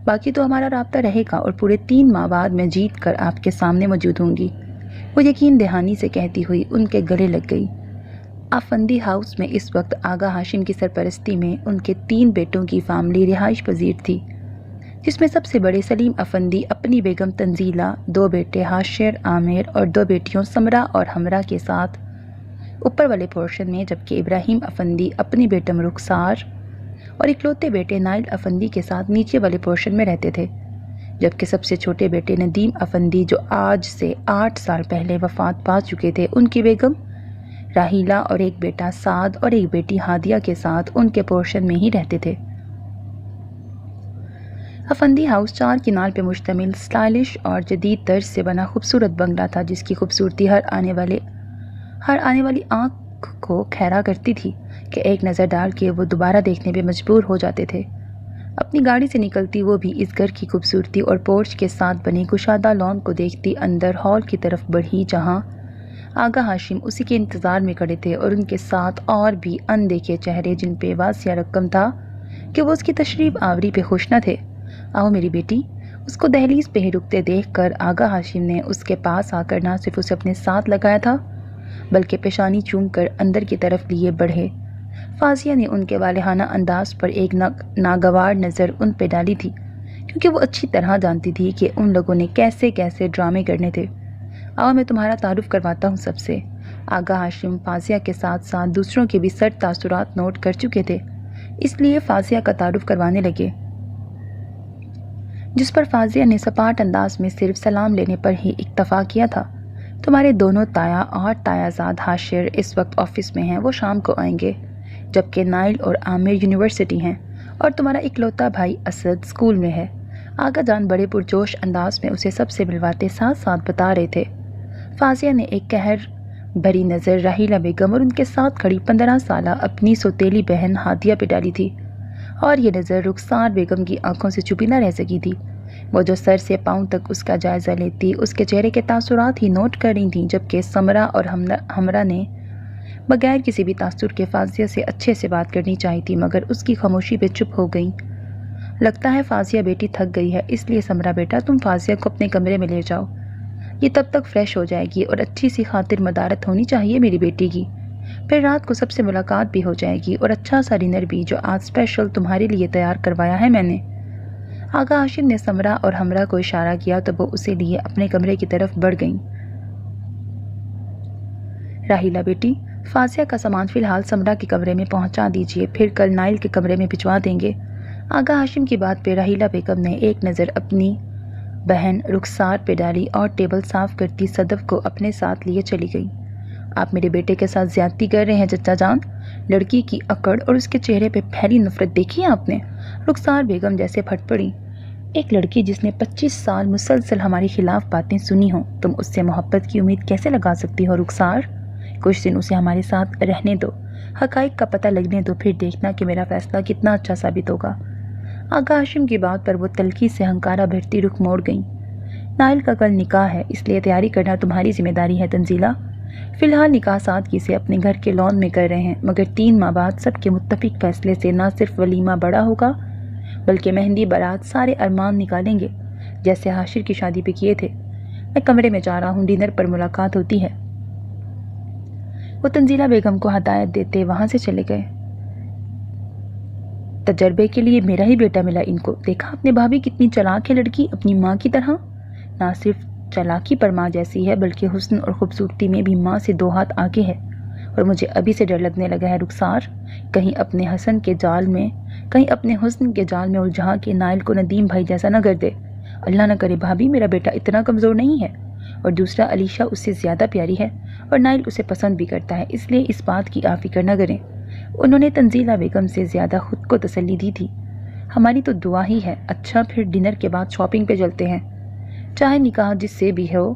S1: باقی تو ہمارا رابطہ رہے گا، اور پورے 3 ماہ بعد میں جیت کر آپ کے سامنے موجود ہوں گی، وہ یقین دہانی سے کہتی ہوئی ان کے گلے لگ گئی۔ افندی ہاؤس میں اس وقت آغا ہاشم کی سرپرستی میں ان کے 3 بیٹوں کی فیملی رہائش پذیر تھی، جس میں سب سے بڑے سلیم افندی اپنی بیگم تنزیلہ، 2 بیٹے ہاشر، عامر اور 2 بیٹیوں سمرہ اور ہمرہ کے ساتھ اوپر والے پورشن میں، جبکہ ابراہیم افندی اپنی بیٹم رخسار اور اکلوتے بیٹے نائل افندی کے ساتھ نیچے والے پورشن میں رہتے تھے، جبکہ سب سے چھوٹے بیٹے ندیم افندی جو آج سے 8 سال پہلے وفات پا چکے تھے، ان کی بیگم راحیلہ اور ایک بیٹا سعد اور ایک بیٹی ہادیہ کے ساتھ ان کے پورشن میں ہی رہتے تھے۔ افندی ہاؤس 4 کنال پہ مشتمل سٹائلش اور جدید طرز سے بنا خوبصورت بنگلہ تھا جس کی خوبصورتی ہر آنے والی آنکھ کو کھیرا کرتی تھی کہ ایک نظر ڈال کے وہ دوبارہ دیکھنے پہ مجبور ہو جاتے تھے۔ اپنی گاڑی سے نکلتی وہ بھی اس گھر کی خوبصورتی اور پورچ کے ساتھ بنی کشادہ لان کو دیکھتی اندر ہال کی طرف بڑھی جہاں آغا ہاشم اسی کے انتظار میں کھڑے تھے، اور ان کے ساتھ اور بھی اندیکھے چہرے جن پہ واضح رقم تھا کہ وہ اس کی تشریف آوری پہ خوش نہ تھے۔ آؤ میری بیٹی۔ اس کو دہلیز پہ ہی رکتے دیکھ کر آغا ہاشم نے اس کے پاس آ کر نہ صرف اسے اپنے ساتھ لگایا تھا بلکہ پیشانی چوم کر اندر کی طرف لیے بڑھے۔ فاضیہ نے ان کے والہانہ انداز پر ایک ناگوار نظر ان پہ ڈالی تھی کیونکہ وہ اچھی طرح جانتی تھی کہ ان لوگوں نے کیسے کیسے ڈرامے کرنے تھے۔ آؤ میں تمہارا تعارف کرواتا ہوں سب سے۔ آغا ہاشم فاضیہ کے ساتھ ساتھ دوسروں کے بھی سر تاثرات نوٹ کر چکے تھے، اس لیے فاضیہ کا تعارف کروانے لگے، جس پر فاضیہ نے سپاٹ انداز میں صرف سلام لینے پر ہی اکتفا کیا تھا۔ تمہارے دونوں تایا اور تایا زاد ہاشر اس وقت آفس میں ہیں، وہ شام کو آئیں گے، جبکہ نائل اور عامر یونیورسٹی ہیں، اور تمہارا اکلوتا بھائی اسد اسکول میں ہے۔ آغا جان بڑے پرجوش انداز میں اسے سب سے ملواتے ساتھ ساتھ بتا رہے تھے۔ فاضیہ نے ایک قہر بھری نظر راحیلہ بیگم اور ان کے ساتھ کھڑی 15 سالہ اپنی سوتیلی بہن ہادیہ پہ ڈالی تھی، اور یہ نظر رخسار بیگم کی آنکھوں سے چھپی نہ رہ سکی تھی۔ وہ جو سر سے پاؤں تک اس کا جائزہ لیتی اس کے چہرے کے تاثرات ہی نوٹ کر رہی تھیں، جبکہ سمرہ اور ہمرہ نے بغیر کسی بھی تاثر کے فاضیہ سے اچھے سے بات کرنی چاہی تھی، مگر اس کی خاموشی پہ چپ ہو گئی۔ لگتا ہے فاضیہ بیٹی تھک گئی ہے، اس لیے سمرا بیٹا تم فاضیہ کو اپنے کمرے میں لے جاؤ، یہ تب تک فریش ہو جائے گی اور اچھی سی خاطر مدارت ہونی چاہیے میری بیٹی کی۔ پھر رات کو سب سے ملاقات بھی ہو جائے گی اور اچھا سا ڈنر بھی، جو آج اسپیشل تمہارے لیے تیار کروایا ہے میں نے۔ آغا ہاشم نے سمرا اور ہمرا کو اشارہ کیا تو وہ اسے لیے اپنے کمرے کی طرف بڑھ گئیں۔ راحیلہ بیٹی، فاضیہ کا سامان فی الحال سمرا کے کمرے میں پہنچا دیجیے، پھر کل نائل کے کمرے میں بھجوا دیں گے۔ آغا ہاشم کی بات پہ راحیلہ بیگم نے ایک نظر اپنی بہن رخسار پہ ڈالی اور ٹیبل صاف کرتی صدف کو اپنے ساتھ لیے چلی گئی۔ آپ میرے بیٹے کے ساتھ زیادتی کر رہے ہیں چچا جان؟ لڑکی کی اکڑ اور اس کے چہرے پہ پھیلی نفرت دیکھی ہے آپ نے؟ رخسار بیگم جیسے پھٹ پڑی۔ ایک لڑکی جس نے 25 سال مسلسل ہماری خلاف باتیں سنی ہوں، تم اس سے محبت کی امید کیسے لگا سکتی ہو رخسار؟ کچھ دن اسے ہمارے ساتھ رہنے دو، حقائق کا پتہ لگنے دو، پھر دیکھنا کہ میرا فیصلہ کتنا اچھا ثابت ہوگا۔ آغا ہاشم کی بات پر وہ تلخی سے ہنکارہ بھرتی رخ موڑ گئیں۔ نائل کا کل نکاح ہے، اس لیے تیاری کرنا تمہاری ذمہ داری ہے تنزیلہ۔ فی الحال نکاح سادگی سے اپنے گھر کے لان میں کر رہے ہیں، مگر 3 ماہ بعد سب کے متفق فیصلے سے نہ صرف ولیمہ بڑا ہوگا بلکہ مہندی بارات سارے ارمان نکالیں گے جیسے حاشر کی شادی پہ کیے تھے۔ میں کمرے میں جا رہا ہوں، ڈنر پر ملاقات ہوتی ہے۔ وہ تنزیلہ بیگم کو ہدایت دیتے وہاں سے چلے گئے۔ تجربے کے لیے میرا ہی بیٹا ملا ان کو۔ دیکھا اپنے بھابھی کتنی چلاک ہے لڑکی، اپنی ماں کی طرح۔ نہ صرف چالاکی پر ماں جیسی ہے بلکہ حسن اور خوبصورتی میں بھی ماں سے 2 ہاتھ آگے ہے۔ اور مجھے ابھی سے ڈر لگنے لگا ہے رخسار، کہیں اپنے حسن کے جال میں الجھا کے نائل کو ندیم بھائی جیسا نہ کر دے۔ اللہ نہ کرے بھابھی، میرا بیٹا اتنا کمزور نہیں ہے، اور دوسرا علیشہ اس سے زیادہ پیاری ہے اور نائل اسے پسند بھی کرتا ہے، اس لیے اس بات کی آپ فکر نہ کریں۔ انہوں نے تنزیلہ بیگم سے زیادہ خود کو تسلی دی تھی۔ ہماری تو دعا ہی ہے۔ اچھا پھر ڈنر کے بعد شاپنگ پہ چلتے ہیں، چاہے نکاح جس سے بھی ہو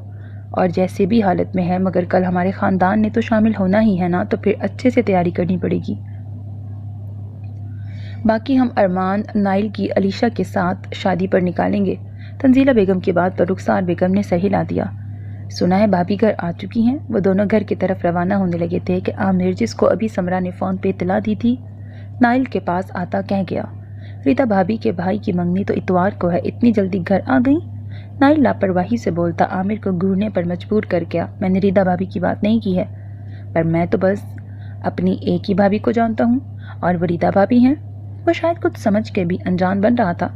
S1: اور جیسے بھی حالت میں ہے، مگر کل ہمارے خاندان نے تو شامل ہونا ہی ہے نا، تو پھر اچھے سے تیاری کرنی پڑے گی۔ باقی ہم ارمان نائل کی علیشہ کے ساتھ شادی پر نکالیں گے۔ تنزیلہ بیگم کی بات پر رخسار بیگم نے سر ہلا دیا۔ سنا ہے بھابھی گھر آ چکی ہیں؟ وہ دونوں گھر کی طرف روانہ ہونے لگے تھے کہ عامر، جس کو ابھی سمرا نے فون پہ اطلاع دی تھی، نائل کے پاس آتا کہہ گیا، ریتا بھابھی کے بھائی کی منگنی تو اتوار کو ہے، اتنی جلدی گھر آ گئیں؟ نائل لاپرواہی سے بولتا عامر کو گھورنے پر مجبور کر گیا۔ میں نے ریتا بھابھی کی بات نہیں کی ہے، پر میں تو بس اپنی ایک ہی بھابھی کو جانتا ہوں اور وہ ریتا بھابھی ہیں۔ وہ شاید کچھ سمجھ کے بھی انجان بن رہا تھا۔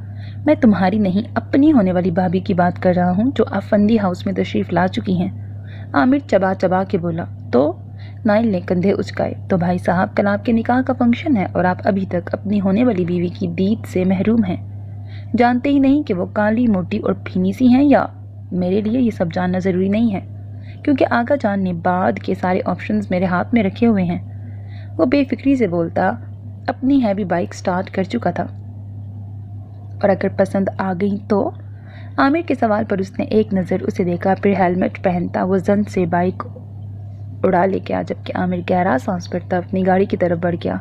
S1: میں تمہاری نہیں، اپنی ہونے والی بھابھی کی بات کر رہا ہوں جو افندی ہاؤس میں تشریف لا چکی ہیں۔ عامر چبا چبا کے بولا۔ تو نائل نے کندھے اچکائے۔ تو بھائی صاحب، کل آپ کے نکاح کا فنکشن ہے اور آپ ابھی تک اپنی ہونے والی بیوی کی دید سے محروم ہیں، جانتے ہی نہیں کہ وہ کالی موٹی اور بھینی سی ہیں یا؟ میرے لیے یہ سب جاننا ضروری نہیں ہے، کیونکہ آغا جان نے بعد کے سارے آپشنز میرے ہاتھ میں رکھے ہوئے ہیں۔ وہ بے فکری سے بولتا اپنی ہیوی بائک سٹارٹ کر چکا تھا۔ اور اگر پسند آ گئی تو؟ عامر کے سوال پر اس نے ایک نظر اسے دیکھا، پھر ہیلمٹ پہنتا وہ زن سے بائک اڑا لے گیا، جبکہ عامر گہرا سانس بھرتا اپنی گاڑی کی طرف بڑھ گیا۔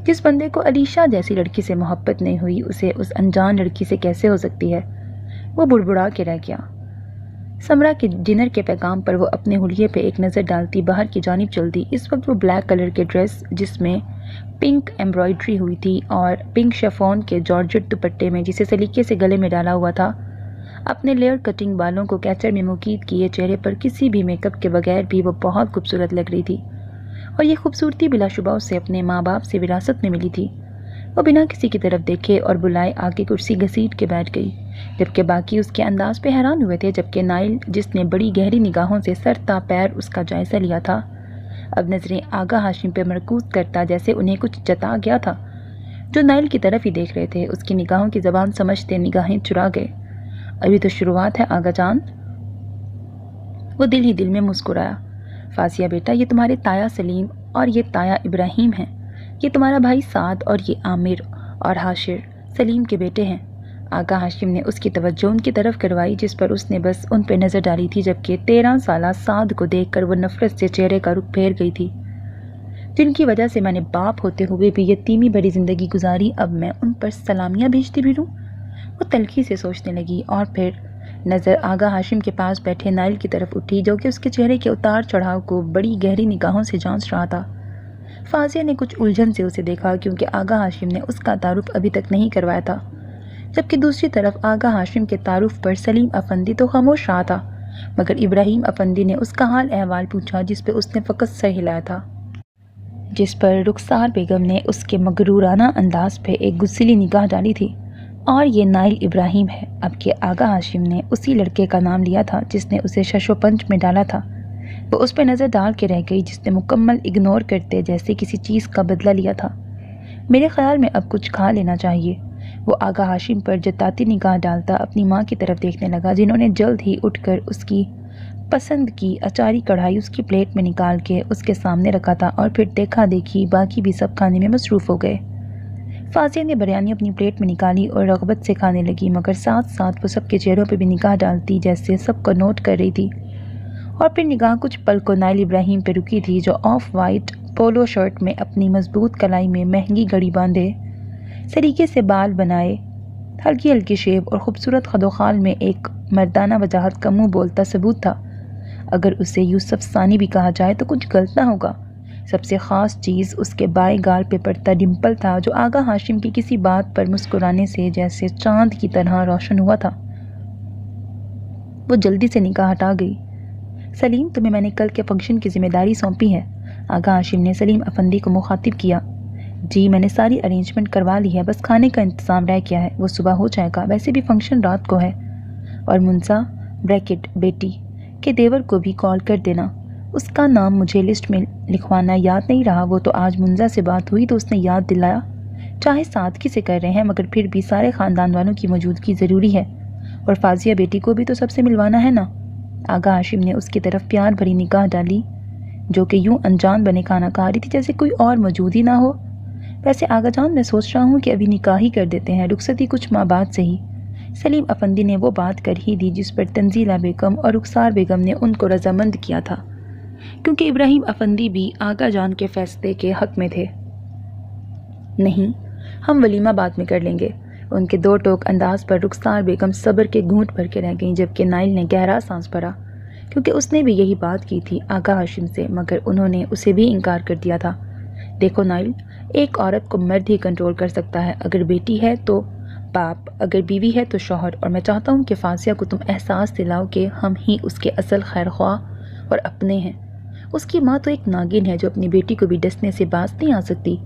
S1: جس بندے کو علیشہ جیسی لڑکی سے محبت نہیں ہوئی، اسے اس انجان لڑکی سے کیسے ہو سکتی ہے؟ وہ بڑبڑا کے رہ گیا۔ سمرا کے ڈنر کے پیغام پر وہ اپنے حلیے پہ ایک نظر ڈالتی باہر کی جانب چلتی۔ اس وقت وہ بلیک کلر کے ڈریس جس میں پنک ایمبرائڈری ہوئی تھی اور پنک شفون کے جارجٹ دوپٹے میں جسے سلیقے سے گلے میں ڈالا ہوا تھا، اپنے لیئر کٹنگ بالوں کو کیچر میں مقید کیے چہرے پر کسی بھی میک اپ کے بغیر بھی وہ بہت خوبصورت لگ رہی تھی، اور یہ خوبصورتی بلا شبہ اسے اپنے ماں باپ سے وراثت میں ملی تھی۔ وہ بنا کسی کی طرف دیکھے اور بلائے آگے کرسی گھسیٹ کے بیٹھ گئی، جبکہ باقی اس کے انداز پہ حیران ہوئے تھے، جبکہ نائل، جس نے بڑی گہری نگاہوں سے سر تا پیر اس کا جائزہ لیا تھا، اب نظریں آغا ہاشم پہ مرکوز کرتا جیسے انہیں کچھ جتا گیا تھا۔ جو نائل کی طرف ہی دیکھ رہے تھے، اس کی نگاہوں کی زبان سمجھتے نگاہیں چرا گئے۔ ابھی تو شروعات ہے آغا جان۔ وہ دل ہی دل میں مسکرایا۔ فاضیہ بیٹا، یہ تمہارے تایا سلیم اور یہ تایا ابراہیم ہیں، یہ تمہارا بھائی سعد اور یہ عامر اور حاشر سلیم کے بیٹے ہیں۔ آغا ہاشم نے اس کی توجہ ان کی طرف کروائی، جس پر اس نے بس ان پہ نظر ڈالی تھی، جبکہ 13 سالہ سعد کو دیکھ کر وہ نفرت سے چہرے کا رخ پھیر گئی تھی۔ جن کی وجہ سے میں نے باپ ہوتے ہوئے بھی یتیمی بھری زندگی گزاری، اب میں ان پر سلامیاں بھیجتی پھروں؟ وہ تلخی سے سوچنے لگی اور پھر نظر آغا ہاشم کے پاس بیٹھے نائل کی طرف اٹھی، جو کہ اس کے چہرے کے اتار چڑھاؤ کو بڑی گہری نگاہوں سے جانچ رہا تھا۔ فاضیہ نے کچھ الجھن سے اسے دیکھا، کیونکہ آغا ہاشم نے اس کا تعارف ابھی تک نہیں کروایا تھا، جبکہ دوسری طرف آغا ہاشم کے تعارف پر سلیم افندی تو خاموش رہا تھا، مگر ابراہیم افندی نے اس کا حال احوال پوچھا، جس پہ اس نے فقط سر ہلایا تھا، جس پر رخسار بیگم نے اس کے مغرورانہ انداز پہ ایک غصیلی نگاہ ڈالی تھی۔ اور یہ نائل ابراہیم ہے، اب کہ آغا ہاشم نے اسی لڑکے کا نام لیا تھا جس نے اسے شش و پنج میں ڈالا تھا۔ وہ اس پہ نظر ڈال کے رہ گئی، جس نے مکمل اگنور کرتے جیسے کسی چیز کا بدلہ لیا تھا۔ میرے خیال میں اب کچھ کھا لینا چاہیے، وہ آغا ہاشم پر جتاتی نگاہ ڈالتا اپنی ماں کی طرف دیکھنے لگا، جنہوں نے جلد ہی اٹھ کر اس کی پسند کی اچاری کڑھائی اس کی پلیٹ میں نکال کے اس کے سامنے رکھا تھا، اور پھر دیکھا دیکھی باقی بھی سب کھانے میں مصروف ہو گئے۔ فاضیہ نے بریانی اپنی پلیٹ میں نکالی اور رغبت سے کھانے لگی، مگر ساتھ ساتھ وہ سب کے چہروں پہ بھی نگاہ ڈالتی جیسے سب کو نوٹ کر رہی تھی، اور پھر نگاہ کچھ پل کو نائل ابراہیم پہ رکی تھی، جو آف وائٹ پولو شرٹ میں اپنی مضبوط کلائی میں مہنگی گھڑی باندھے، سلیقے سے بال بنائے، ہلکی ہلکی شیو اور خوبصورت خد و خال میں ایک مردانہ وجاہت کا منہ بولتا ثبوت تھا۔ اگر اسے یوسف ثانی بھی کہا جائے تو کچھ غلط نہ ہوگا۔ سب سے خاص چیز اس کے بائیں گال پہ پڑتا ڈمپل تھا، جو آغا ہاشم کی کسی بات پر مسکرانے سے جیسے چاند کی طرح روشن ہوا تھا۔ وہ جلدی سے نگاہ ہٹا گئی۔ سلیم، تمہیں میں نے کل کے فنکشن کی ذمہ داری سونپی ہے، آغا ہاشم نے سلیم افندی کو مخاطب کیا۔ جی، میں نے ساری ارینجمنٹ کروا لی ہے، بس کھانے کا انتظام رہ گیا ہے، وہ صبح ہو جائے گا، ویسے بھی فنکشن رات کو ہے۔ اور منسا بیٹی کے دیور کو بھی کال کر دینا، اس کا نام مجھے لسٹ میں لکھوانا یاد نہیں رہا، وہ تو آج منزا سے بات ہوئی تو اس نے یاد دلایا، چاہے سادگی سے کر رہے ہیں مگر پھر بھی سارے خاندان والوں کی موجودگی ضروری ہے، اور فاضیہ بیٹی کو بھی تو سب سے ملوانا ہے نا۔ آغا ہاشم نے اس کی طرف پیار بھری نگاہ ڈالی، جو کہ یوں انجان بنے کھانا کھا رہی تھی جیسے کوئی اور موجود ہی نہ ہو۔ ویسے آغا جان، میں سوچ رہا ہوں کہ ابھی نکاح ہی کر دیتے ہیں، رخصتی کچھ ماہ بعد سے ہی۔ سلیم افندی نے وہ بات کر ہی دی جس پر تنزیلہ بیگم اور رخسار بیگم نے ان کو رضامند کیا تھا، کیونکہ ابراہیم افندی بھی آغا جان کے فیصلے کے حق میں تھے۔ نہیں، ہم ولیمہ بعد میں کر لیں گے۔ ان کے دو ٹوک انداز پر رخسار بیگم صبر کے گھونٹ بھر کے رہ گئیں، جبکہ نائل نے گہرا سانس بھرا، کیونکہ اس نے بھی یہی بات کی تھی آغا ہاشم سے، مگر انہوں نے اسے بھی انکار کر دیا تھا۔ دیکھو نائل، ایک عورت کو مرد ہی کنٹرول کر سکتا ہے، اگر بیٹی ہے تو باپ، اگر بیوی ہے تو شوہر، اور میں چاہتا ہوں کہ فاضیہ کو تم احساس دلاؤ کہ ہم ہی اس کے اصل خیر خواہ اور اپنے ہیں۔ اس کی ماں تو ایک ناگن ہے جو اپنی بیٹی کو بھی ڈسنے سے باز نہیں آ سکتی۔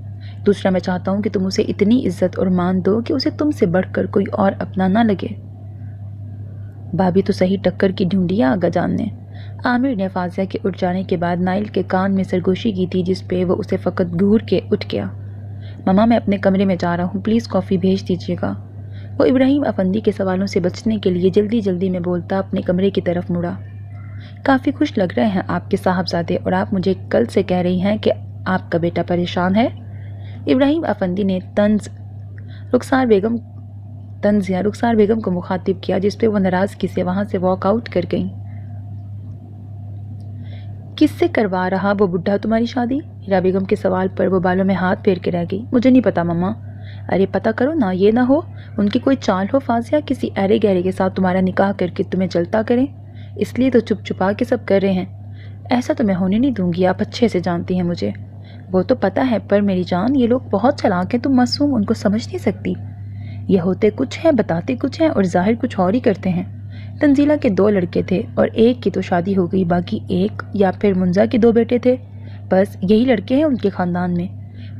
S1: دوسرا، میں چاہتا ہوں کہ تم اسے اتنی عزت اور مان دو کہ اسے تم سے بڑھ کر کوئی اور اپنا نہ لگے۔ بھابھی تو صحیح ٹکر کی ڈھونڈی ہے آغا جان نے۔ عامر نے فاضیہ کے اٹھ جانے کے بعد نائل کے کان میں سرگوشی کی تھی، جس پہ وہ اسے فقط گھور کے اٹھ گیا۔ ماما، میں اپنے کمرے میں جا رہا ہوں، پلیز کافی بھیج دیجیے گا۔ وہ ابراہیم افندی کے سوالوں سے بچنے کے لیے جلدی جلدی میں بولتا اپنے کمرے کی طرف مڑا۔ کافی خوش لگ رہے ہیں آپ کے صاحبزادے، اور آپ مجھے کل سے کہہ رہی ہیں کہ آپ کا بیٹا پریشان ہے۔ ابراہیم افندی نے رخسار بیگم کو مخاطب کیا، جس پہ وہ ناراضگی سے وہاں سے واک آؤٹ کر گئیں۔ کس سے کروا رہا وہ بڈھا تمہاری شادی؟ ہیرا بیگم کے سوال پر وہ بالوں میں ہاتھ پھیر کے رہ گئی۔ مجھے نہیں پتا مما۔ ارے پتہ کرو نا، یہ نہ ہو ان کی کوئی چال ہو فاضیہ، کسی ایرے گہرے کے ساتھ تمہارا نکاح کر کے تمہیں جلتا کریں، اس لیے تو چپ چھپا کے سب کر رہے ہیں۔ ایسا تو میں ہونے نہیں دوں گی، آپ اچھے سے جانتی ہیں مجھے۔ وہ تو پتہ ہے، پر میری جان یہ لوگ بہت چلاک ہیں، تم معصوم ان کو سمجھ نہیں سکتی۔ یہ ہوتے کچھ ہیں، بتاتے کچھ ہیں اور ظاہر کچھ اور ہی کرتے ہیں۔ تنزیلہ کے 2 لڑکے تھے اور ایک کی تو شادی ہو گئی، باقی ایک یا پھر منزا کے 2 بیٹے تھے، بس یہی لڑکے ہیں ان کے خاندان میں۔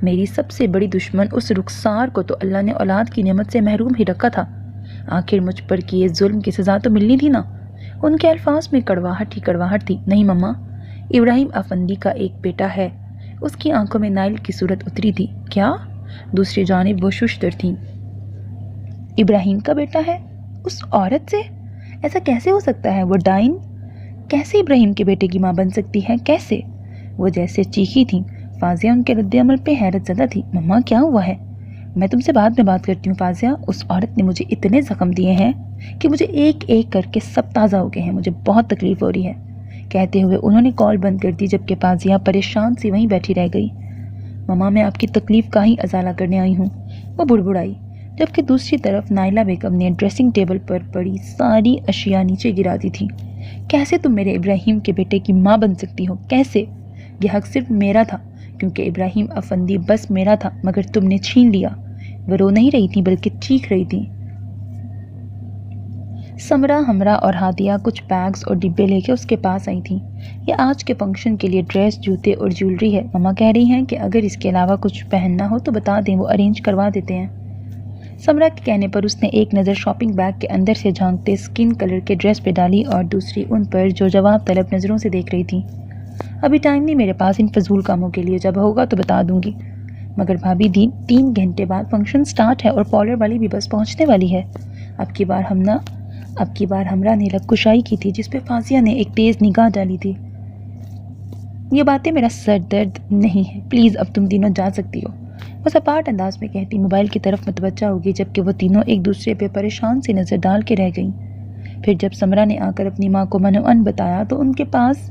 S1: میری سب سے بڑی دشمن اس رخسار کو تو اللہ نے اولاد کی نعمت سے محروم ہی رکھا تھا، آخر مجھ پر کیے ظلم کی سزا تو ملنی تھی نا۔ ان کے الفاظ میں کڑواہٹ ہی کڑواہٹ تھی۔ نہیں مما، ابراہیم افندی کا ایک بیٹا ہے۔ اس کی آنکھوں میں نائل کی صورت اتری تھی۔ کیا؟ دوسری جانب وہ ششدر تھیں۔ ابراہیم کا بیٹا ہے؟ اس عورت سے؟ ایسا کیسے ہو سکتا ہے؟ وہ ڈائن کیسے ابراہیم کے بیٹے کی ماں بن سکتی ہے؟ کیسے؟ وہ جیسے چیخی تھیں۔ فاضیہ ان کے رد عمل پہ حیرت زدہ تھی۔ مما کیا ہوا ہے؟ میں تم سے بعد میں بات کرتی ہوں فاضیہ، اس عورت نے مجھے اتنے زخم دیے ہیں کہ مجھے ایک ایک کر کے سب تازہ ہو گئے ہیں، مجھے بہت تکلیف ہو رہی ہے۔ کہتے ہوئے انہوں نے کال بند کر دی، جبکہ فاضیہ پریشان سی وہیں بیٹھی رہ گئی۔ مما میں آپ کی تکلیف کا ہی ازالہ کرنے آئی ہوں، وہ بڑبڑائی۔ جبکہ دوسری طرف نائلہ بیگم نے ڈریسنگ ٹیبل پر پڑی ساری اشیاء نیچے گرا دی تھی۔ کیسے تم میرے ابراہیم کے بیٹے کی ماں بن سکتی ہو؟ کیسے؟ یہ حق صرف میرا تھا کیونکہ ابراہیم افندی بس میرا تھا، مگر تم نے چھین لیا۔ وہ رو نہیں رہی تھی بلکہ چیخ رہی تھی۔ سمرہ، ہمرا اور ہادیہ کچھ بیگز اور ڈبے لے کے اس کے پاس آئی تھیں۔ یہ آج کے فنکشن کے لیے ڈریس، جوتے اور جیولری ہے۔ ماما کہہ رہی ہیں کہ اگر اس کے علاوہ کچھ پہننا ہو تو بتا دیں، وہ ارینج کروا دیتے ہیں۔ سمرہ کے کہنے پر اس نے ایک نظر شاپنگ بیگ کے اندر سے جھانکتے اسکن کلر کے ڈریس پہ ڈالی اور دوسری ان پر جو جواب طلب نظروں سے دیکھ رہی تھی۔ ابھی ٹائم نہیں میرے پاس ان فضول کاموں کے لیے، جب ہوگا تو بتا دوں گی۔ مگر بھابھی 3 گھنٹے بعد فنکشن سٹارٹ ہے اور پارلر والی بھی بس پہنچنے والی ہے۔ اب کی بار ہمرا نے لب کشائی کی تھی جس پہ فاضیہ نے ایک تیز نگاہ ڈالی تھی۔ یہ باتیں میرا سر درد نہیں ہے، پلیز اب تم تینوں جا سکتی ہو، وہ سپاٹ انداز میں کہتی موبائل کی طرف متوجہ ہوگی، جبکہ وہ تینوں ایک دوسرے پہ پریشان سی نظر ڈال کے رہ گئیں۔ پھر جب سمرہ نے آ کر اپنی ماں کو منوعن بتایا تو ان کے پاس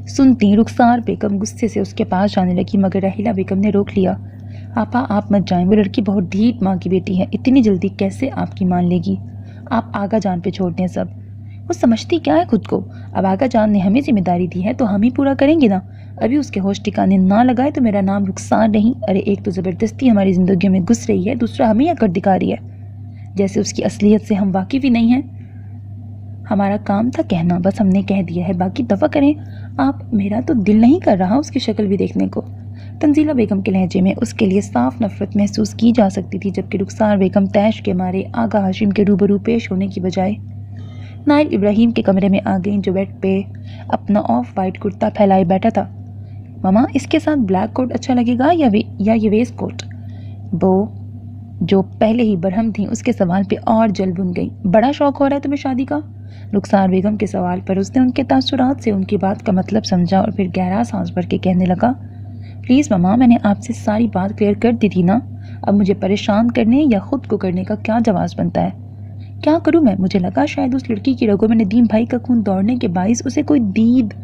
S1: سنتی رخسار بیگم غصے سے اس کے پاس جانے لگی، مگر رحیلہ بیگم نے روک لیا۔ آپا آپ مت جائیں، وہ لڑکی بہت ڈھیٹ ماں کی بیٹی ہے، اتنی جلدی کیسے آپ کی مان لے گی؟ آپ آغا جان پہ چھوڑ دیں سب، وہ سمجھتی کیا ہے خود کو؟ اب آغا جان نے ہمیں ذمہ داری دی ہے تو ہم ہی پورا کریں گے نا۔ ابھی اس کے ہوش ٹھکانے نہ لگائے تو میرا نام رخسار نہیں۔ ارے ایک تو زبردستی ہماری زندگیوں میں گھس رہی ہے، دوسرا ہمیں اکڑ دکھا رہی ہے، جیسے اس کی اصلیت سے ہم واقف ہی نہیں ہیں۔ ہمارا کام تھا کہنا، بس ہم نے کہہ دیا ہے، باقی دفع کریں آپ۔ میرا تو دل نہیں کر رہا اس کی شکل بھی دیکھنے کو۔ تنزیلہ بیگم کے لہجے میں اس کے لیے صاف نفرت محسوس کی جا سکتی تھی، جبکہ رخسار بیگم طیش کے مارے آغا ہاشم کے روبرو پیش ہونے کی بجائے نائل ابراہیم کے کمرے میں آ گئیں، جو بیڈ پہ اپنا آف وائٹ کرتا پھیلائے بیٹھا تھا۔ ماما اس کے ساتھ بلیک کوٹ اچھا لگے گا یا یہ ویسٹ کوٹ؟ وہ جو پہلے ہی برہم تھیں اس کے سوال پہ اور جل بن گئی۔ بڑا شوق ہو رہا ہے تمہیں شادی کا؟ رخسار بیگم کے سوال پر اس نے ان کے تاثرات سے ان کی بات کا مطلب سمجھا اور پھر گہرا سانس بھر کے کہنے لگا، پلیز ماما میں نے آپ سے ساری بات کلیئر کر دی تھی نا، اب مجھے پریشان کرنے یا خود کو کرنے کا کیا جواز بنتا ہے؟ کیا کروں میں؟ مجھے لگا شاید اس لڑکی کی رگوں میں ندیم بھائی کا خون دوڑنے کے باعث اسے کوئی دید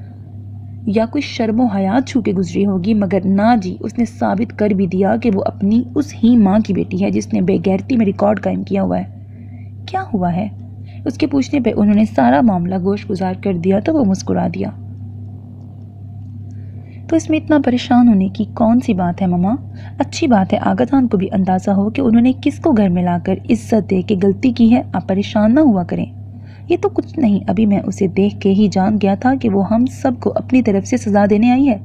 S1: یا کوئی شرم و حیات چھو کے گزری ہوگی، مگر نہ جی، اس نے ثابت کر بھی دیا کہ وہ اپنی اس ہی ماں کی بیٹی ہے جس نے بے غیرتی میں ریکارڈ قائم کیا ہوا ہے۔ کیا ہوا ہے؟ اس کے پوچھنے پہ انہوں نے سارا معاملہ گوش گزار کر دیا تو وہ مسکرا دیا۔ تو اس میں اتنا پریشان ہونے کی کون سی بات ہے ماما؟ اچھی بات ہے آغا جان کو بھی اندازہ ہو کہ انہوں نے کس کو گھر میں لا کر عزت دے کے غلطی کی ہے، آپ پریشان نہ ہوا کریں۔ یہ تو کچھ نہیں، ابھی میں اسے دیکھ کے ہی جان گیا تھا کہ وہ ہم سب کو اپنی طرف سے سزا دینے آئی ہے،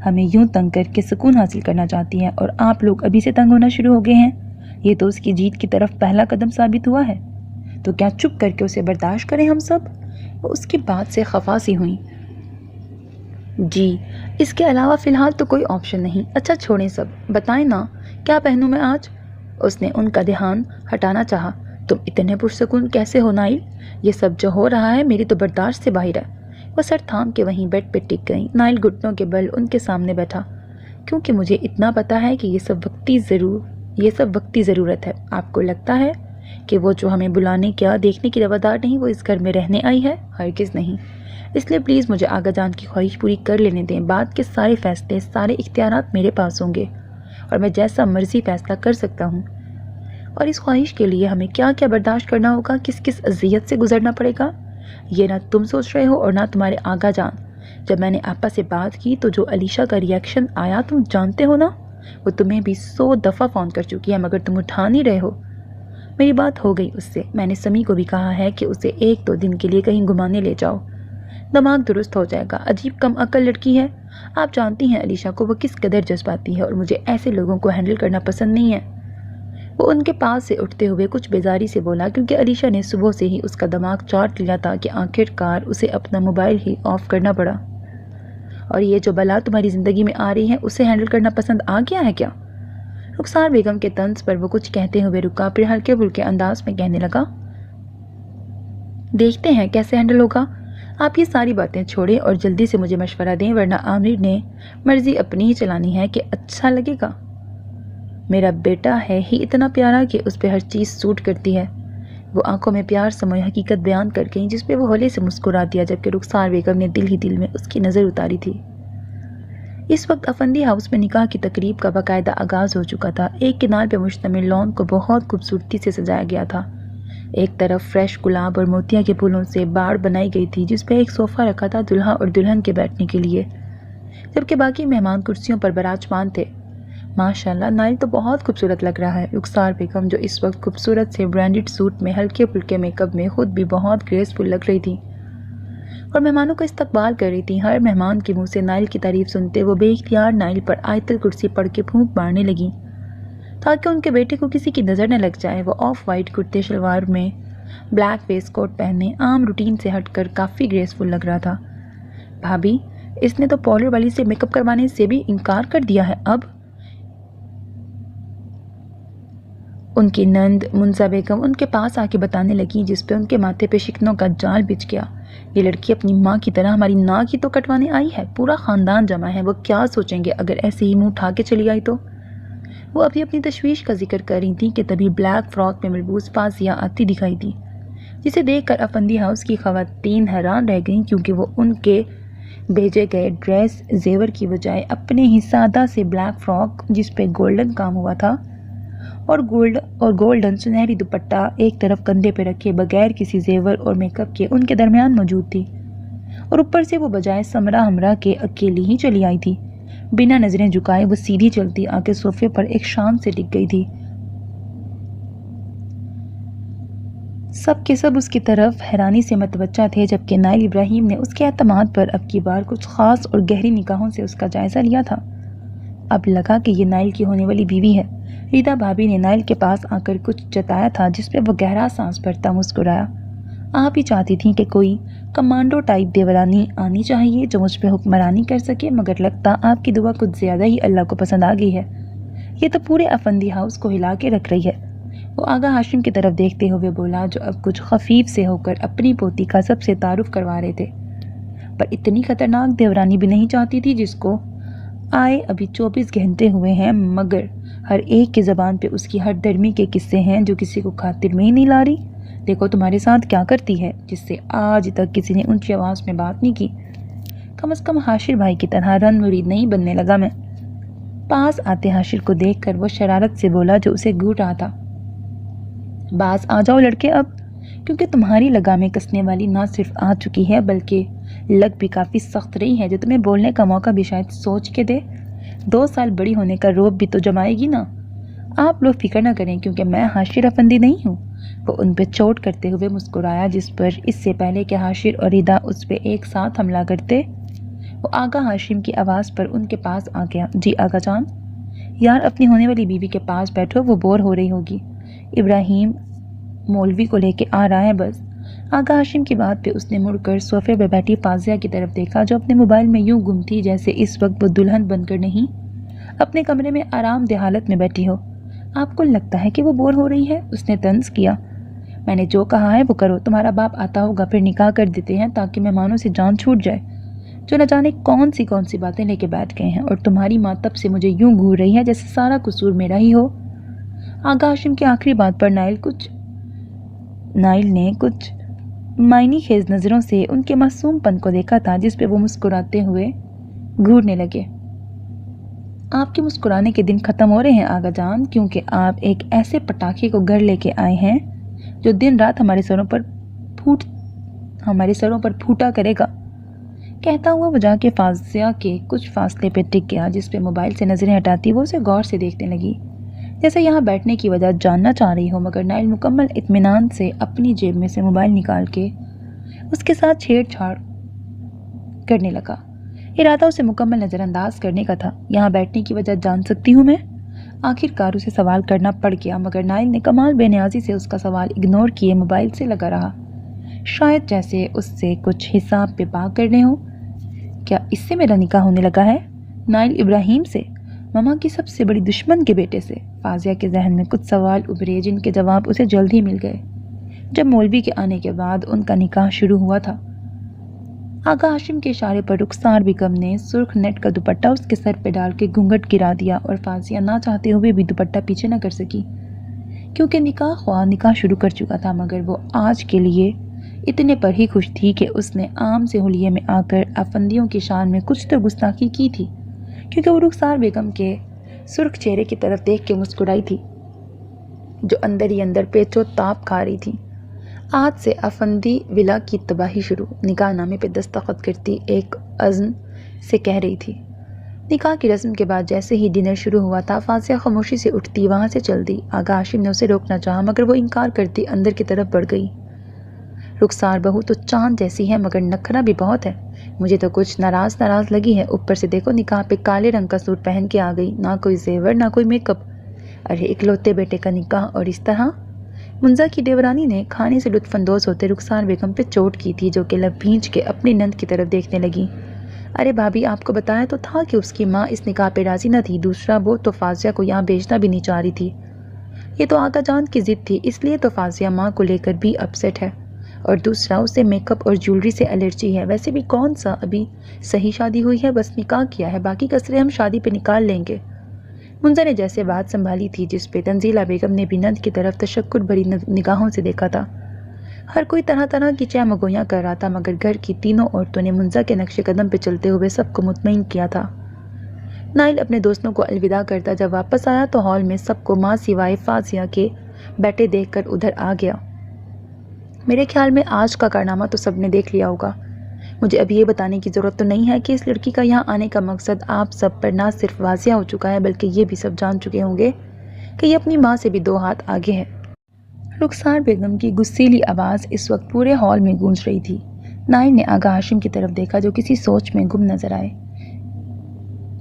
S1: ہمیں یوں تنگ کر کے سکون حاصل کرنا چاہتی ہے، اور آپ لوگ ابھی سے تنگ ہونا شروع ہو گئے ہیں۔ یہ تو اس کی جیت کی طرف پہلا قدم ثابت ہوا ہے، تو کیا چپ کر کے اسے برداشت کریں ہم سب؟ وہ اس کی بات سے خفا سی ہوئیں۔ جی اس کے علاوہ فی الحال تو کوئی آپشن نہیں۔ اچھا چھوڑیں سب، بتائیں نا کیا پہنوں میں آج؟ اس نے ان کا دھیان ہٹانا چاہا۔ تم اتنے پرسکون کیسے ہو نائل؟ یہ سب جو ہو رہا ہے میری تو برداشت سے باہر ہے۔ وہ سر تھام کے وہیں بیڈ پہ ٹک گئیں۔ نائل گھٹنوں کے بل ان کے سامنے بیٹھا۔ کیونکہ مجھے اتنا پتا ہے کہ یہ سب وقتی ضرورت ہے۔ آپ کو لگتا ہے کہ وہ جو ہمیں بلانے کیا دیکھنے کی روادار نہیں، وہ اس گھر میں رہنے آئی ہے؟ ہرگز نہیں۔ اس لیے پلیز مجھے آغا جان کی خواہش پوری کر لینے دیں۔ بعد کے سارے فیصلے، سارے اختیارات میرے پاس ہوں گے اور میں جیسا مرضی فیصلہ کر سکتا ہوں، اور اس خواہش کے لیے ہمیں کیا کیا برداشت کرنا ہوگا، کس کس اذیت سے گزرنا پڑے گا، یہ نہ تم سوچ رہے ہو اور نہ تمہارے آغا جان۔ جب میں نے آپا سے بات کی تو جو علیشہ کا ریئیکشن آیا تم جانتے ہو نا، وہ تمہیں بھی 100 دفعہ فون کر چکی ہے مگر تم اٹھا نہیں رہے ہو۔ میری بات ہو گئی اس سے، میں نے سمی کو بھی کہا ہے کہ اسے 1-2 دن کے لیے کہیں گھمانے لے جاؤ، دماغ درست ہو جائے گا۔ عجیب کم عقل لڑکی ہے، آپ جانتی ہیں علیشہ کو وہ کس قدر جذباتی ہے، اور مجھے ایسے لوگوں کو ہینڈل کرنا پسند نہیں ہے۔ وہ ان کے پاس سے اٹھتے ہوئے کچھ بیزاری سے بولا، کیونکہ علیشہ نے صبح سے ہی اس کا دماغ چاٹ لیا تھا کہ آخر کار اسے اپنا موبائل ہی آف کرنا پڑا۔ اور یہ جو بلا تمہاری زندگی میں آ رہی ہے اسے ہینڈل کرنا پسند آ گیا ہے کیا؟ رخسار بیگم کے طنز پر وہ کچھ کہتے ہوئے رکا، پھر ہلکے پھلکے انداز میں کہنے لگا، دیکھتے ہیں کیسے ہینڈل ہوگا۔ آپ یہ ساری باتیں چھوڑیں اور جلدی سے مجھے مشورہ دیں، ورنہ عامر نے مرضی اپنی ہی چلانی ہے کہ اچھا لگے گا۔ میرا بیٹا ہے ہی اتنا پیارا کہ اس پہ ہر چیز سوٹ کرتی ہے۔ وہ آنکھوں میں پیار سموئے حقیقت بیان کر گئیں، جس پہ وہ ہولے سے مسکرا دیا، جبکہ رخسار بیگم نے دل ہی دل میں اس کی نظر اتاری تھی۔ اس وقت افندی ہاؤس میں نکاح کی تقریب کا باقاعدہ آغاز ہو چکا تھا۔ ایک کنال پہ مشتمل لان کو بہت خوبصورتی سے سجایا گیا تھا۔ ایک طرف فریش گلاب اور موتیا کے پھولوں سے باڑ بنائی گئی تھی جس پہ ایک صوفہ رکھا تھا دلہا اور دلہن کے بیٹھنے کے لیے، جبکہ باقی مہمان کرسیوں پر براجمان تھے۔ ماشاءاللہ نائل تو بہت خوبصورت لگ رہا ہے۔ رخسار بیگم جو اس وقت خوبصورت سے برانڈڈ سوٹ میں ہلکے پھلکے میک اپ میں خود بھی بہت گریسفل لگ رہی تھی اور مہمانوں کا استقبال کر رہی تھی۔ ہر مہمان کے منہ سے نائل کی تعریف سنتے وہ بے اختیار نائل پر آیت الکرسی پڑھ کے پھونک مارنے لگیں تاکہ ان کے بیٹے کو کسی کی نظر نہ لگ جائے۔ وہ آف وائٹ کرتے شلوار میں بلیک ویسٹ کوٹ پہنے عام روٹین سے ہٹ کر کافی گریسفل لگ رہا تھا۔ بھابی، اس نے تو پارلر والی سے میک اپ کروانے سے بھی انکار کر دیا ہے اب؟ ان کی نند منزا بیگم ان کے پاس آ کے بتانے لگی، جس پہ ان کے ماتھے پہ شکنوں کا جال بچھ گیا۔ یہ لڑکی اپنی ماں کی طرح ہماری ناک ہی تو کٹوانے آئی ہے، پورا خاندان جمع ہے، وہ کیا سوچیں گے اگر ایسے ہی منہ اٹھا کے چلی آئی تو؟ وہ ابھی اپنی تشویش کا ذکر کر رہی تھی کہ تبھی بلیک فراک میں ملبوس فازیہ آتی دکھائی دی، جسے دیکھ کر افندی ہاؤس کی خواتین حیران رہ گئیں کیونکہ وہ ان کے بھیجے گئے ڈریس زیور کی بجائے اپنے ہی سادہ سے بلیک فراک جس پہ گولڈن کام ہوا تھا اور گولڈن سنہری دوپٹہ ایک طرف کندھے پہ رکھے بغیر کسی زیور اور میک اپ کے ان کے درمیان موجود تھی، اور اوپر سے وہ بجائے سمرا ہمرا کے اکیلی ہی چلی آئی تھی۔ بنا نظریں جھکائے وہ سیدھی چلتی آ کے صوفے پر ایک شان سے ٹک گئی تھی۔ سب کے سب اس کی طرف حیرانی سے متوجہ تھے، جبکہ نائل ابراہیم نے اس کے اعتماد پر اب کی بار کچھ خاص اور گہری نگاہوں سے اس کا جائزہ لیا تھا۔ اب لگا کہ یہ نائل کی ہونے والی بیوی ہے۔ ریتا بھابی نے نائل کے پاس آ کر کچھ جتایا تھا جس پہ وہ گہرا سانس بھرتا مسکرایا۔ آپ ہی چاہتی تھیں کہ کوئی کمانڈو ٹائپ دیورانی آنی چاہیے جو مجھ پہ حکمرانی کر سکے، مگر لگتا آپ کی دعا کچھ زیادہ ہی اللہ کو پسند آ گئی ہے۔ یہ تو پورے افندی ہاؤس کو ہلا کے رکھ رہی ہے۔ وہ آغا ہاشم کی طرف دیکھتے ہوئے بولا، جو اب کچھ خفیف سے ہو کر اپنی پوتی کا سب سے تعارف کروا رہے تھے۔ پر اتنی خطرناک دیورانی بھی نہیں چاہتی تھی جس کو آئے ابھی 24 گھنٹے ہوئے ہیں، مگر ہر ایک کی زبان پہ اس کی ہر درمی کے قصے ہیں جو کسی کو خاطر میں ہی نہیں لا رہی۔ دیکھو تمہارے ساتھ کیا کرتی ہے، جس سے آج تک کسی نے اونچی آواز میں بات نہیں کی۔ کم از کم حاشر بھائی کی طرح رن مرید نہیں بننے لگا میں۔ پاس آتے حاشر کو دیکھ کر وہ شرارت سے بولا جو اسے گھوٹ رہا تھا، باز آ جاؤ لڑکے اب، کیونکہ تمہاری لگامیں کسنے والی نہ صرف آ چکی ہے بلکہ لگ بھی کافی سخت رہی ہے، جو تمہیں بولنے کا موقع بھی شاید سوچ کے دے۔ 2 سال بڑی ہونے کا روب بھی تو جمائے گی نا۔ آپ لوگ فکر نہ کریں کیونکہ میں حاشر افندی نہیں ہوں۔ وہ ان پہ چوٹ کرتے ہوئے مسکرایا، جس پر اس سے پہلے کہ حاشر اور ردا اس پہ ایک ساتھ حملہ کرتے، وہ آغا ہاشم کی آواز پر ان کے پاس آ گیا۔ جی آغا جان، یار اپنی ہونے والی بیوی کے پاس بیٹھو، وہ بور ہو رہی ہوگی۔ ابراہیم مولوی کو لے کے آ رہا ہے بس۔ آغا ہاشم کی بات پہ اس نے مڑ کر صوفے پہ بیٹھی فازیہ کی طرف دیکھا جو اپنے موبائل میں یوں گم تھی جیسے اس وقت وہ دلہن بن کر نہیں، اپنے کمرے میں آرام دہ حالت میں بیٹھی ہو۔ آپ کو لگتا ہے کہ وہ بور ہو رہی ہے؟ اس نے طنز کیا۔ میں نے جو کہا ہے وہ کرو، تمہارا باپ آتا ہوگا پھر نکاح کر دیتے ہیں تاکہ مہمانوں سے جان چھوٹ جائے، جو نہ جانے کون سی باتیں لے کے بیٹھ گئے ہیں، اور تمہاری ماں تب سے مجھے یوں گھور رہی ہے جیسے سارا قصور میرا ہی ہو۔ آغا ہاشم کی آخری بات پر نائل نے کچھ معنی خیز نظروں سے ان کے معصوم پن کو دیکھا تھا، جس پہ وہ مسکراتے ہوئے گھورنے لگے۔ آپ کے مسکرانے کے دن ختم ہو رہے ہیں آغا جان، کیونکہ آپ ایک ایسے پٹاخے کو گھر لے کے آئے ہیں جو دن رات ہمارے سروں پر پھوٹا کرے گا۔ کہتا ہوا وہ جا کے فازیہ کے کچھ فاصلے پہ ٹک گیا، جس پہ موبائل سے نظریں ہٹاتی وہ اسے غور سے دیکھنے لگی، جیسے یہاں بیٹھنے کی وجہ جاننا چاہ رہی ہو، مگر نائل مکمل اطمینان سے اپنی جیب میں سے موبائل نکال کے اس کے ساتھ چھیڑ چھاڑ کرنے لگا۔ ارادہ اسے مکمل نظر انداز کرنے کا تھا۔ یہاں بیٹھنے کی وجہ جان سکتی ہوں میں؟ آخر کار اسے سوال کرنا پڑ گیا، مگر نائل نے کمال بے نیازی سے اس کا سوال اگنور کیے موبائل سے لگا رہا، شاید جیسے اس سے کچھ حساب پہ بات کرنے ہو۔ کیا اس سے میرا نکاح ہونے لگا ہے؟ نائل ابراہیم سے، ماما کی سب سے بڑی دشمن کے بیٹے سے؟ فازیہ کے ذہن میں کچھ سوال ابھرے جن کے جواب اسے جلد ہی مل گئے جب مولوی کے آنے کے بعد ان کا نکاح شروع ہوا تھا۔ آغا ہاشم کے اشارے پر رخسار بیگم نے سرخ نیٹ کا دوپٹہ اس کے سر پہ ڈال کے گھونگھٹ گرا دیا، اور فازیہ نہ چاہتے ہوئے بھی دوپٹہ پیچھے نہ کر سکی کیونکہ نکاح شروع کر چکا تھا، مگر وہ آج کے لیے اتنے پر ہی خوش تھی کہ اس نے عام سے حلیے میں آ کر افندیوں کی شان میں کچھ تو گستاخی کی تھی کیونکہ وہ رخسار بیگم کے سرخ چہرے کی طرف دیکھ کے مسکرائی تھی جو اندر ہی اندر پیچو تاپ کھا رہی تھی۔ آج سے افندی ولا کی تباہی شروع، نکاح نامے پہ دستخط کرتی ایک عزم سے کہہ رہی تھی۔ نکاح کی رسم کے بعد جیسے ہی ڈنر شروع ہوا تھا، فاضیہ خاموشی سے اٹھتی وہاں سے چل دی۔ آغا ہاشم نے اسے روکنا چاہا مگر وہ انکار کرتی اندر کی طرف بڑھ گئی۔ رخسار بہو تو چاند جیسی ہے مگر نخرا بھی بہت ہے، مجھے تو کچھ ناراض لگی ہے۔ اوپر سے دیکھو نکاح پہ کالے رنگ کا سوٹ پہن کے آ گئی، نہ کوئی زیور نہ کوئی میک اپ۔ ارے اکلوتے بیٹے کا نکاح اور اس طرح؟ منزا کی دیورانی نے کھانے سے لطف اندوز ہوتے رخسار بیگم پہ چوٹ کی تھی جو کہ لب بھینچ کے اپنی نند کی طرف دیکھنے لگی۔ ارے بھابھی آپ کو بتایا تو تھا کہ اس کی ماں اس نکاح پہ راضی نہ تھی، دوسرا وہ تو فاضیہ کو یہاں بھیجنا بھی نہیں چاہ رہی تھی۔ یہ تو آقا جان کی ضد تھی، اس لیے تو فاضیہ ماں کو لے کر بھی اپسیٹ ہے، اور دوسرا اسے میک اپ اور جیولری سے الرجی ہے۔ ویسے بھی کون سا ابھی صحیح شادی ہوئی ہے، بس نکاح کیا ہے، باقی کسرے ہم شادی پہ نکال لیں گے۔ منزا نے جیسے بات سنبھالی تھی جس پہ تنزیلہ بیگم نے بھی نند کی طرف تشکر بھری نگاہوں سے دیکھا تھا۔ ہر کوئی طرح طرح کی چہ مگویاں کر رہا تھا مگر گھر کی تینوں عورتوں نے منزا کے نقش قدم پہ چلتے ہوئے سب کو مطمئن کیا تھا۔ نائل اپنے دوستوں کو الوداع کرتا جب واپس آیا تو ہال میں سب کو ماں سوائے فاضیہ کے بیٹھے دیکھ کر ادھر آ گیا۔ میرے خیال میں آج کا کارنامہ تو سب نے دیکھ لیا ہوگا، مجھے ابھی یہ بتانے کی ضرورت تو نہیں ہے کہ اس لڑکی کا یہاں آنے کا مقصد آپ سب پر نہ صرف واضح ہو چکا ہے بلکہ یہ بھی سب جان چکے ہوں گے کہ یہ اپنی ماں سے بھی 2 ہاتھ آگے ہے۔ رخسار بیگم کی غصیلی آواز اس وقت پورے ہال میں گونج رہی تھی۔ نائل نے آغا ہاشم کی طرف دیکھا جو کسی سوچ میں گم نظر آئے۔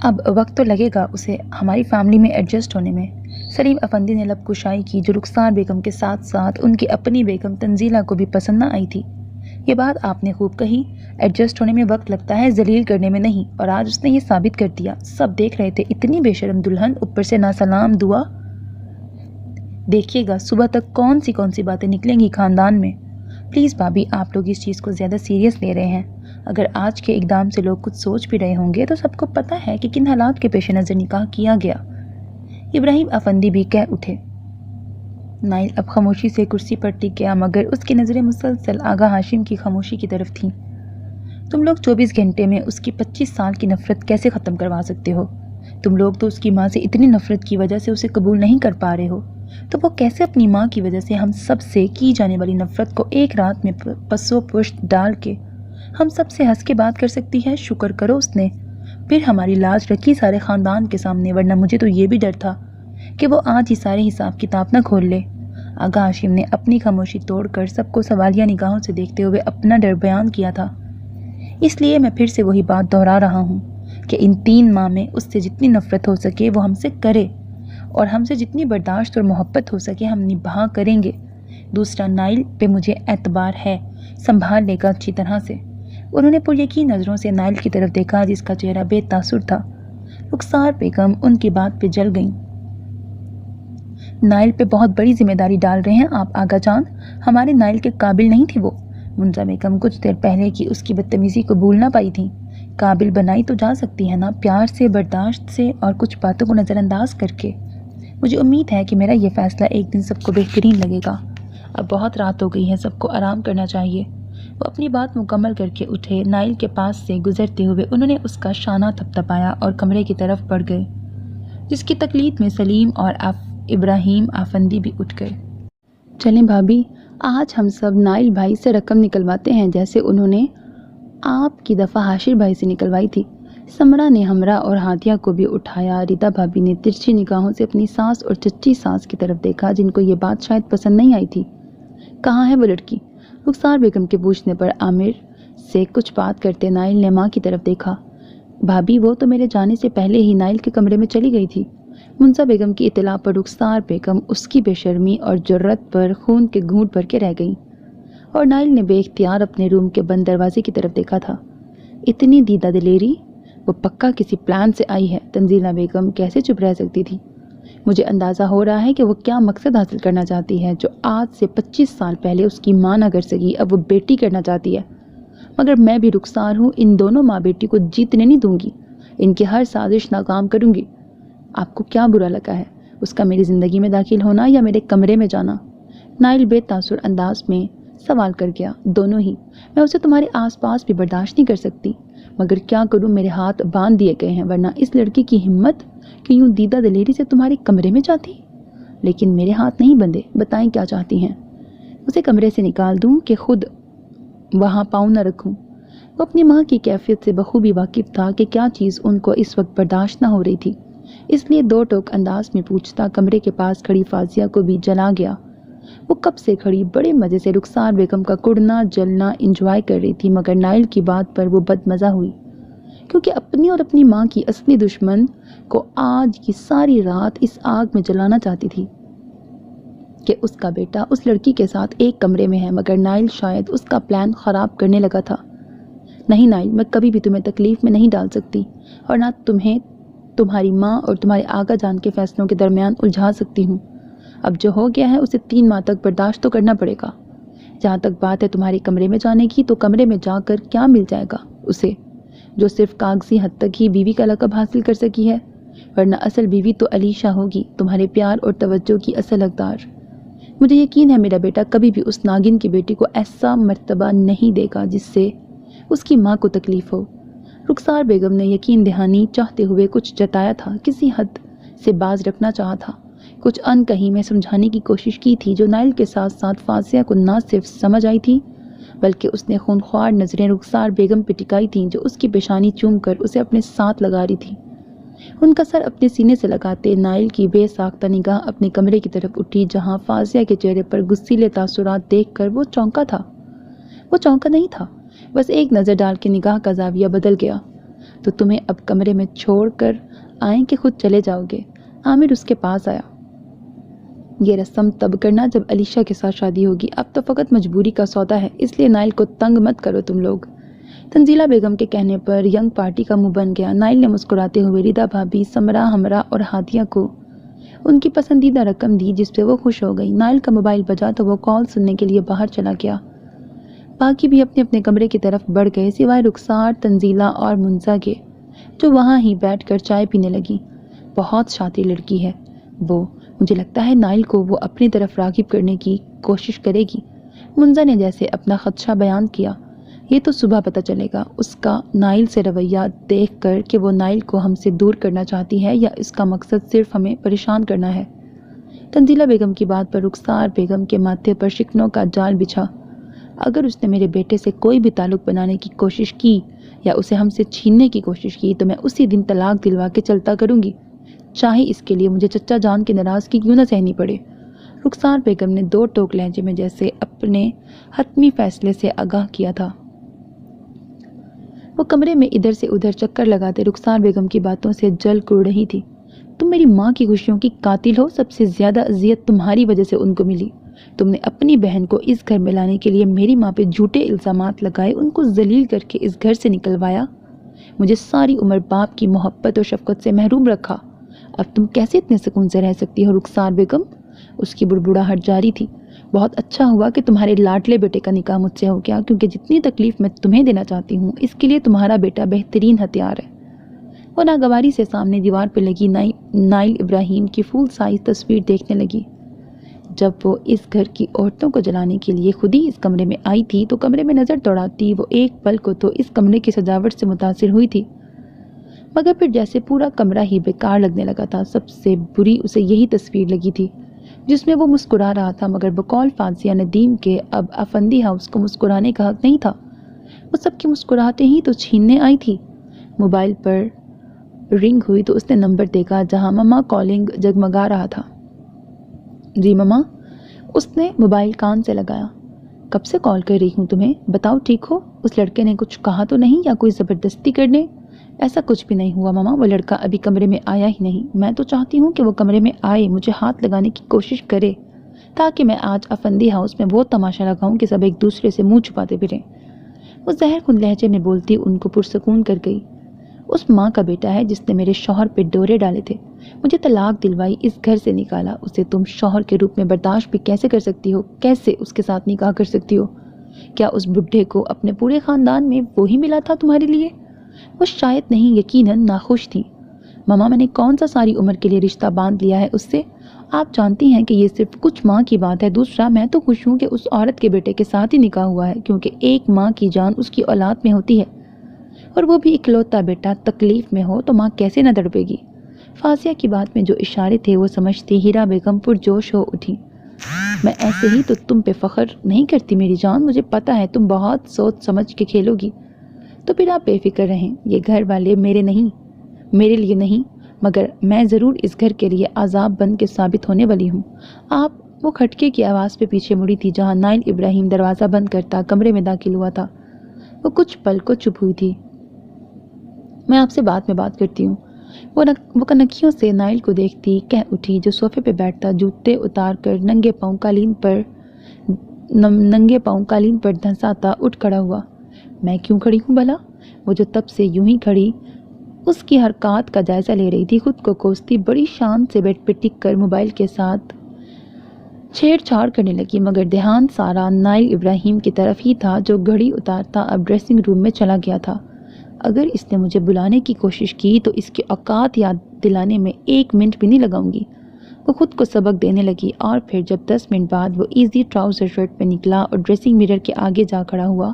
S1: اب وقت تو لگے گا اسے ہماری فیملی میں ایڈجسٹ ہونے میں۔ سلیم افندی نے لب کشائی کی جو رخسار بیگم کے ساتھ ساتھ ان کی اپنی بیگم تنزیلہ کو بھی پسند نہ آئی تھی۔ یہ بات آپ نے خوب کہی، ایڈجسٹ ہونے میں وقت لگتا ہے، ذلیل کرنے میں نہیں، اور آج اس نے یہ ثابت کر دیا۔ سب دیکھ رہے تھے، اتنی بے شرم دلہن، اوپر سے نہ سلام دعا۔ دیکھیے گا صبح تک کون سی باتیں نکلیں گی خاندان میں۔ پلیز بھابھی آپ لوگ اس چیز کو زیادہ سیریس لے رہے ہیں، اگر آج کے اقدام سے لوگ کچھ سوچ بھی رہے ہوں گے تو سب کو پتہ ہے کہ کن حالات کے پیش نظر نکاح کیا گیا۔ ابراہیم افندی بھی کہہ اٹھے۔ نائل اب خاموشی سے کرسی پر ٹک گیا مگر اس کی نظریں مسلسل آغا ہاشم کی خاموشی کی طرف تھیں۔ تم لوگ 24 گھنٹے میں اس کی 25 سال کی نفرت کیسے ختم کروا سکتے ہو؟ تم لوگ تو اس کی ماں سے اتنی نفرت کی وجہ سے اسے قبول نہیں کر پا رہے ہو، تو وہ کیسے اپنی ماں کی وجہ سے ہم سب سے کی جانے والی نفرت کو ایک رات میں پسو پشت ڈال کے ہم سب سے ہنس کے بات کر سکتی ہے؟ شکر کرو اس نے پھر ہماری لاج رکھی سارے خاندان کے سامنے، ورنہ مجھے تو یہ بھی ڈر تھا کہ وہ آج ہی سارے حساب کتاب نہ کھول لے۔ آغا ہاشم نے اپنی خاموشی توڑ کر سب کو سوالیہ نگاہوں سے دیکھتے ہوئے اپنا ڈر بیان کیا تھا۔ اس لیے میں پھر سے وہی بات دہرا رہا ہوں کہ ان 3 ماہ میں اس سے جتنی نفرت ہو سکے وہ ہم سے کرے، اور ہم سے جتنی برداشت اور محبت ہو سکے ہم نبھا کریں گے۔ دوسرا، نائل پہ مجھے اعتبار ہے، سنبھال لے گا اچھی طرح سے۔ انہوں نے پر یقین نظروں سے نائل کی طرف دیکھا جس کا چہرہ بے تاثر تھا۔ رخسار بیگم ان کی بات پہ جل گئیں۔ نائل پہ بہت بڑی ذمہ داری ڈال رہے ہیں آپ آغا جان، ہمارے نائل کے قابل نہیں تھی وہ۔ منزا بیگم کچھ دیر پہلے کی اس کی بدتمیزی کو بھول نہ پائی تھی۔ قابل بنائی تو جا سکتی ہے نا، پیار سے، برداشت سے اور کچھ باتوں کو نظر انداز کر کے۔ مجھے امید ہے کہ میرا یہ فیصلہ ایک دن سب کو بہترین لگے گا۔ اب بہت رات ہو گئی ہے، سب کو آرام کرنا چاہیے۔ وہ اپنی بات مکمل کر کے اٹھے۔ نائل کے پاس سے گزرتے ہوئے انہوں نے اس کا شانہ تھپتھپایا اور کمرے کی طرف بڑھ گئے، جس کی تقلید میں سلیم اور ابراہیم آفندی بھی اٹھ گئے۔ چلیں بھابھی، آج ہم سب نائل بھائی سے رقم نکلواتے ہیں جیسے انہوں نے آپ کی دفعہ حاشر بھائی سے نکلوائی تھی۔ سمرا نے ہمرا اور ہادیہ کو بھی اٹھایا۔ ردا بھابھی نے ترچھی نگاہوں سے اپنی ساس اور چچی ساس کی طرف دیکھا جن کو یہ بات شاید پسند نہیں آئی تھی۔ کہاں ہے وہ لڑکی؟ رخسار بیگم کے پوچھنے پر عامر سے کچھ بات کرتے نائل نے ماں کی طرف دیکھا۔ بھابھی وہ تو میرے جانے سے پہلے ہی نائل کے کمرے میں چلی گئی تھی۔ منزا بیگم کی اطلاع پر رخسار بیگم اس کی بے شرمی اور جرأت پر خون کے گھونٹ بھر کے رہ گئیں، اور نائل نے بے اختیار اپنے روم کے بند دروازے کی طرف دیکھا تھا۔ اتنی دیدہ دلیری، وہ پکا کسی پلان سے آئی ہے۔ تنزیلہ بیگم کیسے چپ رہ سکتی تھی؟ مجھے اندازہ ہو رہا ہے کہ وہ کیا مقصد حاصل کرنا چاہتی ہے جو آج سے 25 سال پہلے اس کی ماں نہ کر سکی، اب وہ بیٹی کرنا چاہتی ہے۔ مگر میں بھی رخسار ہوں، ان دونوں ماں بیٹی کو جیتنے نہیں دوں گی، ان کی ہر سازش ناکام کروں گی۔ آپ کو کیا برا لگا ہے، اس کا میری زندگی میں داخل ہونا یا میرے کمرے میں جانا؟ نائل بے تاثر انداز میں سوال کر گیا۔ دونوں ہی۔ میں اسے تمہارے آس پاس بھی برداشت نہیں کر سکتی، مگر کیا کروں، میرے ہاتھ باندھ دیے گئے ہیں، ورنہ اس لڑکی کی ہمت کہ یوں دیدہ دلیری سے تمہارے کمرے میں جاتی۔ لیکن میرے ہاتھ نہیں بندھے، بتائیں کیا چاہتی ہیں؟ اسے کمرے سے نکال دوں کہ خود وہاں پاؤں نہ رکھوں؟ وہ اپنی ماں کی کیفیت سے بخوبی واقف تھا کہ کیا چیز ان کو اس وقت برداشت نہ ہو رہی تھی، اس لیے دو ٹوک انداز میں پوچھتا کمرے کے پاس کھڑی فاضیہ کو بھی جلا گیا۔ وہ کب سے کھڑی بڑے مزے سے رخسار بیگم کا کڑنا جلنا انجوائے کر رہی تھی، مگر نائل کی بات پر وہ بد مزہ ہوئی، کیونکہ اپنی اور اپنی ماں کی اصلی دشمن کو آج کی ساری رات اس آگ میں جلانا چاہتی تھی کہ اس کا بیٹا اس لڑکی کے ساتھ ایک کمرے میں ہے، مگر نائل شاید اس کا پلان خراب کرنے لگا تھا۔ نہیں نائل، میں کبھی بھی تمہیں تکلیف میں نہیں ڈال سکتی، اور نہ تمہیں تمہاری ماں اور تمہارے آقا جان کے فیصلوں کے درمیان الجھا سکتی ہوں۔ اب جو ہو گیا ہے اسے 3 ماہ تک برداشت تو کرنا پڑے گا۔ جہاں تک بات ہے تمہارے کمرے میں جانے کی، تو کمرے میں جا کر کیا مل جائے گا اسے، جو صرف کاغذی حد تک ہی بیوی کا لقب حاصل کر سکی ہے، ورنہ اصل بیوی تو علیشہ ہوگی، تمہارے پیار اور توجہ کی اصل حقدار۔ مجھے یقین ہے میرا بیٹا کبھی بھی اس ناگن کی بیٹی کو ایسا مرتبہ نہیں دے گا جس سے اس کی ماں کو تکلیف ہو۔ رخسار بیگم نے یقین دہانی چاہتے ہوئے کچھ جتایا تھا، کسی حد سے باز رکھنا چاہا تھا، کچھ ان کہیں میں سمجھانے کی کوشش کی تھی، جو نائل کے ساتھ ساتھ فاضیہ کو نہ صرف سمجھ آئی تھی بلکہ اس نے خونخوار نظریں رخسار بیگم پہ ٹکائی تھیں، جو اس کی پیشانی چوم کر اسے اپنے ساتھ لگا رہی تھی۔ ان کا سر اپنے سینے سے لگاتے نائل کی بے ساختہ نگاہ اپنے کمرے کی طرف اٹھی، جہاں فاضیہ کے چہرے پر غصیلے تاثرات دیکھ کر وہ چونکا تھا۔ وہ چونکا نہیں تھا، بس ایک نظر ڈال کے نگاہ کا زاویہ بدل گیا۔ تو تمہیں اب کمرے میں چھوڑ کر آئیں کہ خود چلے جاؤ گے؟ عامر اس کے پاس آیا۔ یہ رسم تب کرنا جب علیشہ کے ساتھ شادی ہوگی، اب تو فقط مجبوری کا سودا ہے، اس لیے نائل کو تنگ مت کرو تم لوگ۔ تنزیلہ بیگم کے کہنے پر ینگ پارٹی کا منہ بن گیا۔ نائل نے مسکراتے ہوئے ردا بھابی، سمرا، ہمرا اور ہادیہ کو ان کی پسندیدہ رقم دی، جس پہ وہ خوش ہو گئی۔ نائل کا موبائل بجا تو وہ کال سننے کے لیے باہر چلا گیا۔ باقی بھی اپنے اپنے کمرے کی طرف بڑھ گئے، سوائے رخسار، تنزیلہ اور منزا کے، جو وہاں ہی بیٹھ کر چائے پینے لگی۔ بہت شاطر لڑکی ہے وہ، مجھے لگتا ہے نائل کو وہ اپنی طرف راغب کرنے کی کوشش کرے گی۔ منزا نے جیسے اپنا خدشہ بیان کیا۔ یہ تو صبح پتہ چلے گا اس کا نائل سے رویہ دیکھ کر کہ وہ نائل کو ہم سے دور کرنا چاہتی ہے یا اس کا مقصد صرف ہمیں پریشان کرنا ہے۔ تنزیلہ بیگم کی بات پر رخسار بیگم کے ماتھے پر شکنوں کا جال بچھا۔ اگر اس نے میرے بیٹے سے کوئی بھی تعلق بنانے کی کوشش کی یا اسے ہم سے چھیننے کی کوشش کی تو میں اسی دن طلاق دلوا کے چلتا کروں گی، چاہے اس کے لیے مجھے چچا جان کی ناراضگی کیوں نہ سہنی پڑے۔ رخسار بیگم نے 2 ٹوک لہجے میں جیسے اپنے حتمی فیصلے سے آگاہ کیا تھا۔ وہ کمرے میں ادھر سے ادھر چکر لگاتے رخسار بیگم کی باتوں سے جل کڑ رہی تھی۔ تم میری ماں کی خوشیوں کی قاتل ہو، سب سے زیادہ اذیت تمہاری وجہ سے ان کو ملی۔ تم نے اپنی بہن کو اس گھر میں لانے کے لیے میری ماں پہ جھوٹے الزامات لگائے، ان کو ذلیل کر کے اس گھر سے نکلوایا، مجھے ساری عمر باپ کی محبت اور شفقت سے محروم رکھا۔ اب تم کیسے اتنے سکون سے رہ سکتی ہو رخسار بیگم؟ اس کی بڑبڑاہٹ جاری تھی۔ بہت اچھا ہوا کہ تمہارے لاڈلے بیٹے کا نکاح مجھ سے ہو گیا، کیونکہ جتنی تکلیف میں تمہیں دینا چاہتی ہوں اس کے لیے تمہارا بیٹا بہترین ہتھیار ہے۔ وہ ناگواری سے سامنے دیوار پہ لگی نائل ابراہیم کی فل سائز تصویر دیکھنے لگی۔ جب وہ اس گھر کی عورتوں کو جلانے کے لیے خود ہی اس کمرے میں آئی تھی تو کمرے میں نظر دوڑاتی وہ ایک پل کو تو اس کمرے کی سجاوٹ سے متاثر ہوئی تھی، مگر پھر جیسے پورا کمرہ ہی بیکار لگنے لگا تھا۔ سب سے بری اسے یہی تصویر لگی تھی جس میں وہ مسکرا رہا تھا، مگر بقول فاضیہ ندیم کے اب افندی ہاؤس کو مسکرانے کا حق نہیں تھا۔ وہ سب کی مسکراہٹیں ہی تو چھیننے آئی تھی۔ موبائل پر رنگ ہوئی تو اس نے نمبر دیکھا جہاں مما کالنگ جگمگا رہا تھا۔ جی مما، اس نے موبائل کان سے لگایا۔ کب سے کال کر رہی ہوں تمہیں، بتاؤ ٹھیک ہو؟ اس لڑکے نے کچھ کہا تو نہیں یا کوئی زبردستی کرنے؟ ایسا کچھ بھی نہیں ہوا مما، وہ لڑکا ابھی کمرے میں آیا ہی نہیں۔ میں تو چاہتی ہوں کہ وہ کمرے میں آئے، مجھے ہاتھ لگانے کی کوشش کرے، تاکہ میں آج افندی ہاؤس میں وہ تماشا لگاؤں کہ سب ایک دوسرے سے منہ چھپاتے پھریں۔ وہ زہر خون لہجے میں بولتی ان کو پرسکون کر گئی۔ اس ماں کا بیٹا ہے جس نے میرے شوہر پہ ڈورے ڈالے تھے، مجھے طلاق دلوائی، اس گھر سے نکالا، اسے تم شوہر کے روپ میں برداشت بھی کیسے کر سکتی ہو؟ کیسے اس کے ساتھ نکاح کر سکتی ہو؟ کیا اس بڈھے کو اپنے پورے خاندان میں وہی ملا تھا تمہارے لیے؟ وہ شاید نہیں، یقیناً ناخوش تھی۔ ماما، میں نے کون سا ساری عمر کے لیے رشتہ باندھ لیا ہے اس سے؟ آپ جانتی ہیں کہ یہ صرف کچھ ماں کی بات ہے. دوسرا، میں تو خوش ہوں کہ اس عورت کے بیٹے کے ساتھ ہی نکاح ہوا ہے، کیونکہ ایک ماں کی جان اس کی اولاد میں ہوتی ہے، اور وہ بھی اکلوتا بیٹا تکلیف میں ہو تو ماں کیسے نہ تڑپے گی. فاضیہ کی بات میں جو اشارے تھے وہ سمجھتی ہیرا بیگم پرجوش ہو اٹھی. میں ایسے ہی تو تم پہ فخر نہیں کرتی میری جان، مجھے پتا ہے تم بہت سوچ سمجھ کے کھیلو گی. تو پھر آپ بے فکر رہیں، یہ گھر والے میرے لیے نہیں، مگر میں ضرور اس گھر کے لیے عذاب بن کے ثابت ہونے والی ہوں. وہ کھٹکے کی آواز پہ پیچھے مڑی تھی جہاں نائل ابراہیم دروازہ بند کرتا کمرے میں داخل ہوا تھا. وہ کچھ پل کو چپ ہوئی تھی. میں آپ سے بعد میں بات کرتی ہوں. وہ کنکھیوں سے نائل کو دیکھتی کہہ اٹھی، جو صوفے پہ بیٹھتا جوتے اتار کر ننگے پاؤں قالین پر دھنساتا اٹھ کھڑا ہوا. میں کیوں کھڑی ہوں بھلا؟ وہ جو تب سے یوں ہی کھڑی اس کی حرکات کا جائزہ لے رہی تھی. خود کو کوستی بڑی شان سے بیڈ پہ ٹک کر موبائل کے ساتھ چھیڑ چھاڑ کرنے لگی، مگر دھیان سارا نائل ابراہیم کی طرف ہی تھا جو گھڑی اتارتا اب ڈریسنگ روم میں چلا گیا تھا. اگر اس نے مجھے بلانے کی کوشش کی تو اس کے اوقات یاد دلانے میں 1 منٹ بھی نہیں لگاؤں گی. وہ خود کو سبق دینے لگی. اور پھر جب 10 منٹ بعد وہ ایزی ٹراؤزر شرٹ پہ نکلا اور ڈریسنگ مرر کے آگے جا کھڑا ہوا،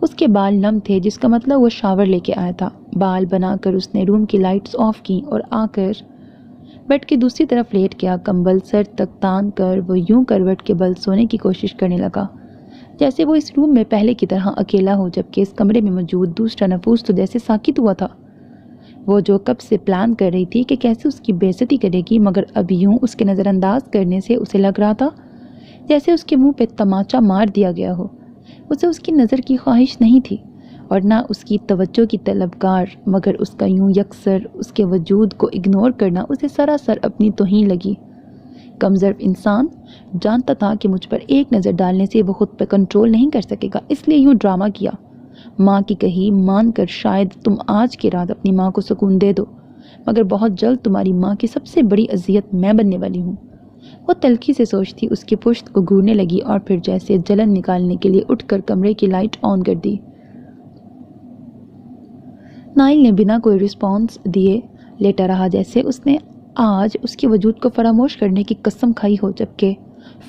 S1: اس کے بال نم تھے، جس کا مطلب وہ شاور لے کے آیا تھا. بال بنا کر اس نے روم کی لائٹس آف کی اور آ کر بیڈ کی دوسری طرف لیٹ گیا. کمبل سر تک تان کر وہ یوں کروٹ کے بل سونے کی کوشش کرنے لگا جیسے وہ اس روم میں پہلے کی طرح اکیلا ہو، جبکہ اس کمرے میں موجود دوسرا نفوس تو جیسے ساکت ہوا تھا. وہ جو کب سے پلان کر رہی تھی کہ کیسے اس کی بے عزتی کرے گی، مگر اب یوں اس کے نظر انداز کرنے سے اسے لگ رہا تھا جیسے اس کے منہ پہ تماچا مار دیا گیا ہو. اسے اس کی نظر کی خواہش نہیں تھی اور نہ اس کی توجہ کی طلبگار، مگر اس کا یوں یکسر اس کے وجود کو اگنور کرنا اسے سراسر اپنی توہین لگی. کمزور انسان جانتا تھا کہ مجھ پر ایک نظر ڈالنے سے وہ خود پہ کنٹرول نہیں کر سکے گا، اس لیے یوں ڈرامہ کیا. ماں کی کہی مان کر شاید تم آج کی رات اپنی ماں کو سکون دے دو، مگر بہت جلد تمہاری ماں کی سب سے بڑی اذیت میں بننے والی ہوں. وہ تلخی سے سوچتی اس کی پشت کو گھورنے لگی اور پھر جیسے جلن نکالنے کے لیے اٹھ کر کمرے کی لائٹ آن کر دی. نائل نے بنا کوئی رسپانس دیے لیٹا رہا، جیسے اس نے آج اس کے وجود کو فراموش کرنے کی قسم کھائی ہو. جبکہ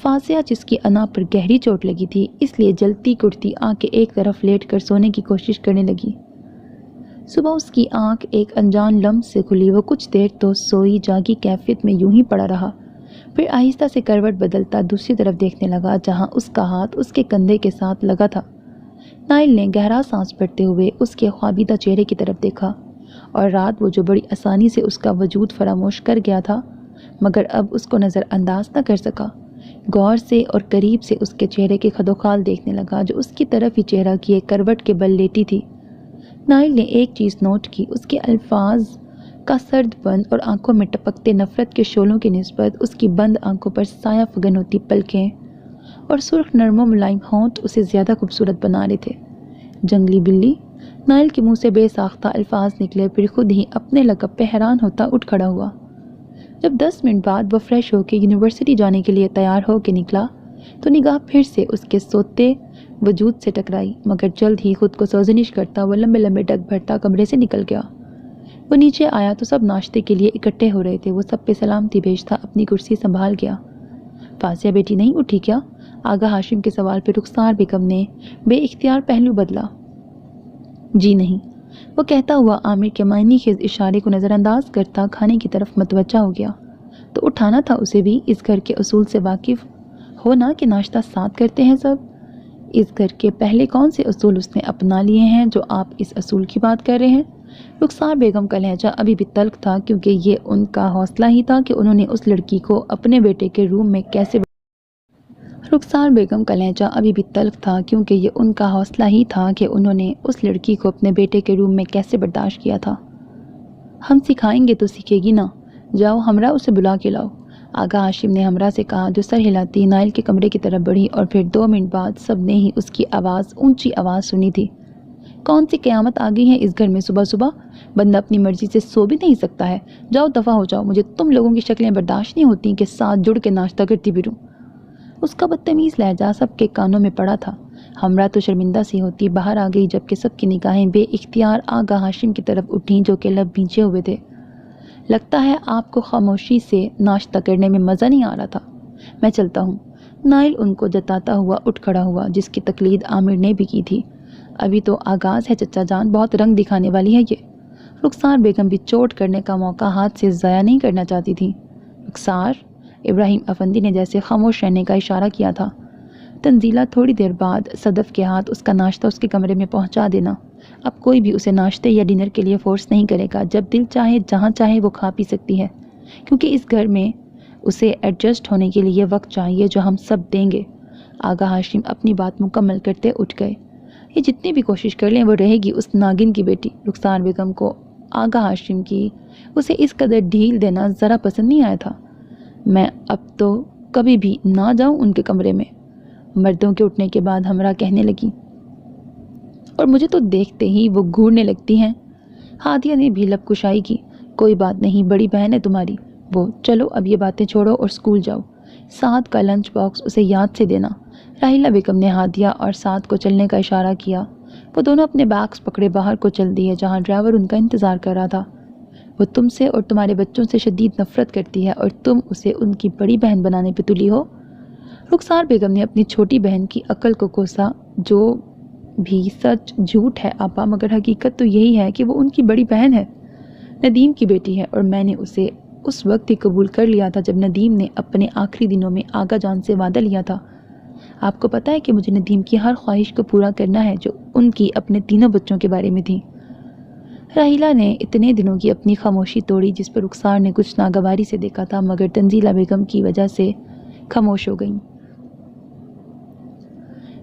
S1: فاضیہ جس کی انا پر گہری چوٹ لگی تھی، اس لیے جلتی کڑتی آنکھ کے ایک طرف لیٹ کر سونے کی کوشش کرنے لگی. صبح اس کی آنکھ ایک انجان لمس سے کھلی. وہ کچھ دیر تو سوئی جاگی کیفیت میں یوں ہی پڑا رہا، پھر آہستہ سے کروٹ بدلتا دوسری طرف دیکھنے لگا جہاں اس کا ہاتھ اس کے کندھے کے ساتھ لگا تھا. نائل نے گہرا سانس بھرتے ہوئے اس کے خوابیدہ چہرے کی طرف دیکھا، اور رات وہ جو بڑی آسانی سے اس کا وجود فراموش کر گیا تھا، مگر اب اس کو نظر انداز نہ کر سکا. غور سے اور قریب سے اس کے چہرے کے خدوخال دیکھنے لگا جو اس کی طرف ہی چہرہ کیے کروٹ کے بل لیٹی تھی. نائل نے ایک چیز نوٹ کی، اس کے الفاظ کا سرد بند اور آنکھوں میں ٹپکتے نفرت کے شعلوں کی نسبت اس کی بند آنکھوں پر سایہ فگن ہوتی پلکیں اور سرخ نرم و ملائم ہونٹ اسے زیادہ خوبصورت بنا رہے تھے. جنگلی بلی. نائل کے منہ سے بے ساختہ الفاظ نکلے، پھر خود ہی اپنے لقب پہ حیران ہوتا اٹھ کھڑا ہوا. جب 10 منٹ بعد وہ فریش ہو کے یونیورسٹی جانے کے لیے تیار ہو کے نکلا تو نگاہ پھر سے اس کے سوتے وجود سے ٹکرائی، مگر جلد ہی خود کو سرزنش کرتا وہ لمبے لمبے ڈگ بھرتا کمرے سے نکل گیا. وہ نیچے آیا تو سب ناشتے کے لیے اکٹھے ہو رہے تھے. وہ سب پہ سلامتی بھیجتا اپنی کرسی سنبھال گیا. فاضیہ بیٹی نہیں اٹھی کیا؟ آغا ہاشم کے سوال پہ رخسار بیگم نے بے اختیار پہلو بدلا. جی نہیں، وہ کہتا ہوا عامر کے معنی خیز اشارے کو نظر انداز کرتا کھانے کی طرف متوجہ ہو گیا. تو اٹھانا تھا اسے بھی. اس گھر کے اصول سے واقف ہو نا کہ ناشتہ ساتھ کرتے ہیں سب. اس گھر کے پہلے کون سے اصول اس نے اپنا لیے ہیں جو آپ اس اصول کی بات کر رہے ہیں؟ رخسار بیگم کا لہجہ ابھی بھی تلخ تھا، کیونکہ یہ ان کا حوصلہ ہی تھا کہ انہوں نے اس لڑکی کو اپنے بیٹے کے روم میں کیسے رخسار بیگم کا لہجہ ابھی بھی تلخ تھا کیونکہ یہ ان کا حوصلہ ہی تھا کہ انہوں نے اس لڑکی کو اپنے بیٹے کے روم میں کیسے برداشت کیا تھا. ہم سکھائیں گے تو سیکھے گی نا. جاؤ ہمراہ اسے بلا کے لاؤ. آغا ہاشم نے ہمراہ سے کہا جو سر ہلاتی نائل کے کمرے کی طرف بڑھی، اور پھر 2 منٹ بعد سب نے ہی اس کی آواز اونچی آواز سنی تھی. کون سی قیامت آ گئی ہے اس گھر میں صبح صبح؟ بندہ اپنی مرضی سے سو بھی نہیں سکتا ہے. جاؤ دفع ہو جاؤ. مجھے تم لوگوں کی شکلیں برداشت نہیں ہوتی کہ ساتھ جڑ کے ناشتہ کرتی پھروں. اس کا بدتمیز لہجہ سب کے کانوں میں پڑا تھا. ہمراہ تو شرمندہ سی ہوتی باہر آ گئی، جبکہ سب کی نگاہیں بے اختیار آغا ہاشم کی طرف اٹھیں جو کہ لب بھینچے ہوئے تھے. لگتا ہے آپ کو خاموشی سے ناشتہ کرنے میں مزہ نہیں آ رہا تھا، میں چلتا ہوں۔ نائل ان کو جتاتا ہوا اٹھ کھڑا ہوا، جس کی تقلید عامر نے بھی کی تھی۔ ابھی تو آغاز ہے چچا جان، بہت رنگ دکھانے والی ہے یہ۔ رخسار بیگم بھی چوٹ کرنے کا موقع ہاتھ سے ضائع نہیں کرنا چاہتی تھی۔ رخسار، ابراہیم افندی نے جیسے خاموش رہنے کا اشارہ کیا تھا۔ تنزیلہ، تھوڑی دیر بعد صدف کے ہاتھ اس کا ناشتہ اس کے کمرے میں پہنچا دینا۔ اب کوئی بھی اسے ناشتے یا ڈنر کے لیے فورس نہیں کرے گا، جب دل چاہے جہاں چاہے وہ کھا پی سکتی ہے، کیونکہ اس گھر میں اسے ایڈجسٹ ہونے کے لیے وقت چاہیے جو ہم سب دیں گے۔ آغا ہاشم اپنی بات مکمل کرتے اٹھ گئے۔ یہ جتنی بھی کوشش کر لیں وہ رہے گی اس ناگن کی بیٹی۔ رخسار بیگم کو آغا ہاشم کی اسے اس قدر ڈھیل دینا ذرا پسند نہیں آیا تھا۔ میں اب تو کبھی بھی نہ جاؤں ان کے کمرے میں، مردوں کے اٹھنے کے بعد ہمراہ کہنے لگی، اور مجھے تو دیکھتے ہی وہ گھورنے لگتی ہیں۔ ہادیہ نے بھی لب کشائی کی، کوئی بات نہیں، بڑی بہن ہے تمہاری وہ، چلو اب یہ باتیں چھوڑو اور اسکول جاؤ۔ سعد کا لنچ باکس اسے یاد سے دینا۔ راحیلہ بیگم نے ہادیہ اور سعد کو چلنے کا اشارہ کیا۔ وہ دونوں اپنے بیگز پکڑے باہر کو چل دیے، جہاں ڈرائیور ان کا انتظار کر رہا تھا۔ وہ تم سے اور تمہارے بچوں سے شدید نفرت کرتی ہے، اور تم اسے ان کی بڑی بہن بنانے پہ تلی ہو۔ رخسار بیگم نے اپنی چھوٹی بہن کی عقل کو کوسا، جو بھی سچ جھوٹ ہے آپا، مگر حقیقت تو یہی ہے کہ وہ ان کی بڑی بہن ہے، ندیم کی بیٹی ہے، اور میں نے اسے اس وقت ہی قبول کر لیا تھا جب ندیم نے اپنے آخری دنوں میں آغا جان سے وعدہ لیا تھا۔ آپ کو پتہ ہے کہ مجھے ندیم کی ہر خواہش کو پورا کرنا ہے جو ان کی اپنے تینوں بچوں کے بارے میں تھی۔ راحیلہ نے اتنے دنوں کی اپنی خاموشی توڑی، جس پر رخسار نے کچھ ناگواری سے دیکھا تھا، مگر تنزیلہ بیگم کی وجہ سے خاموش ہو گئیں۔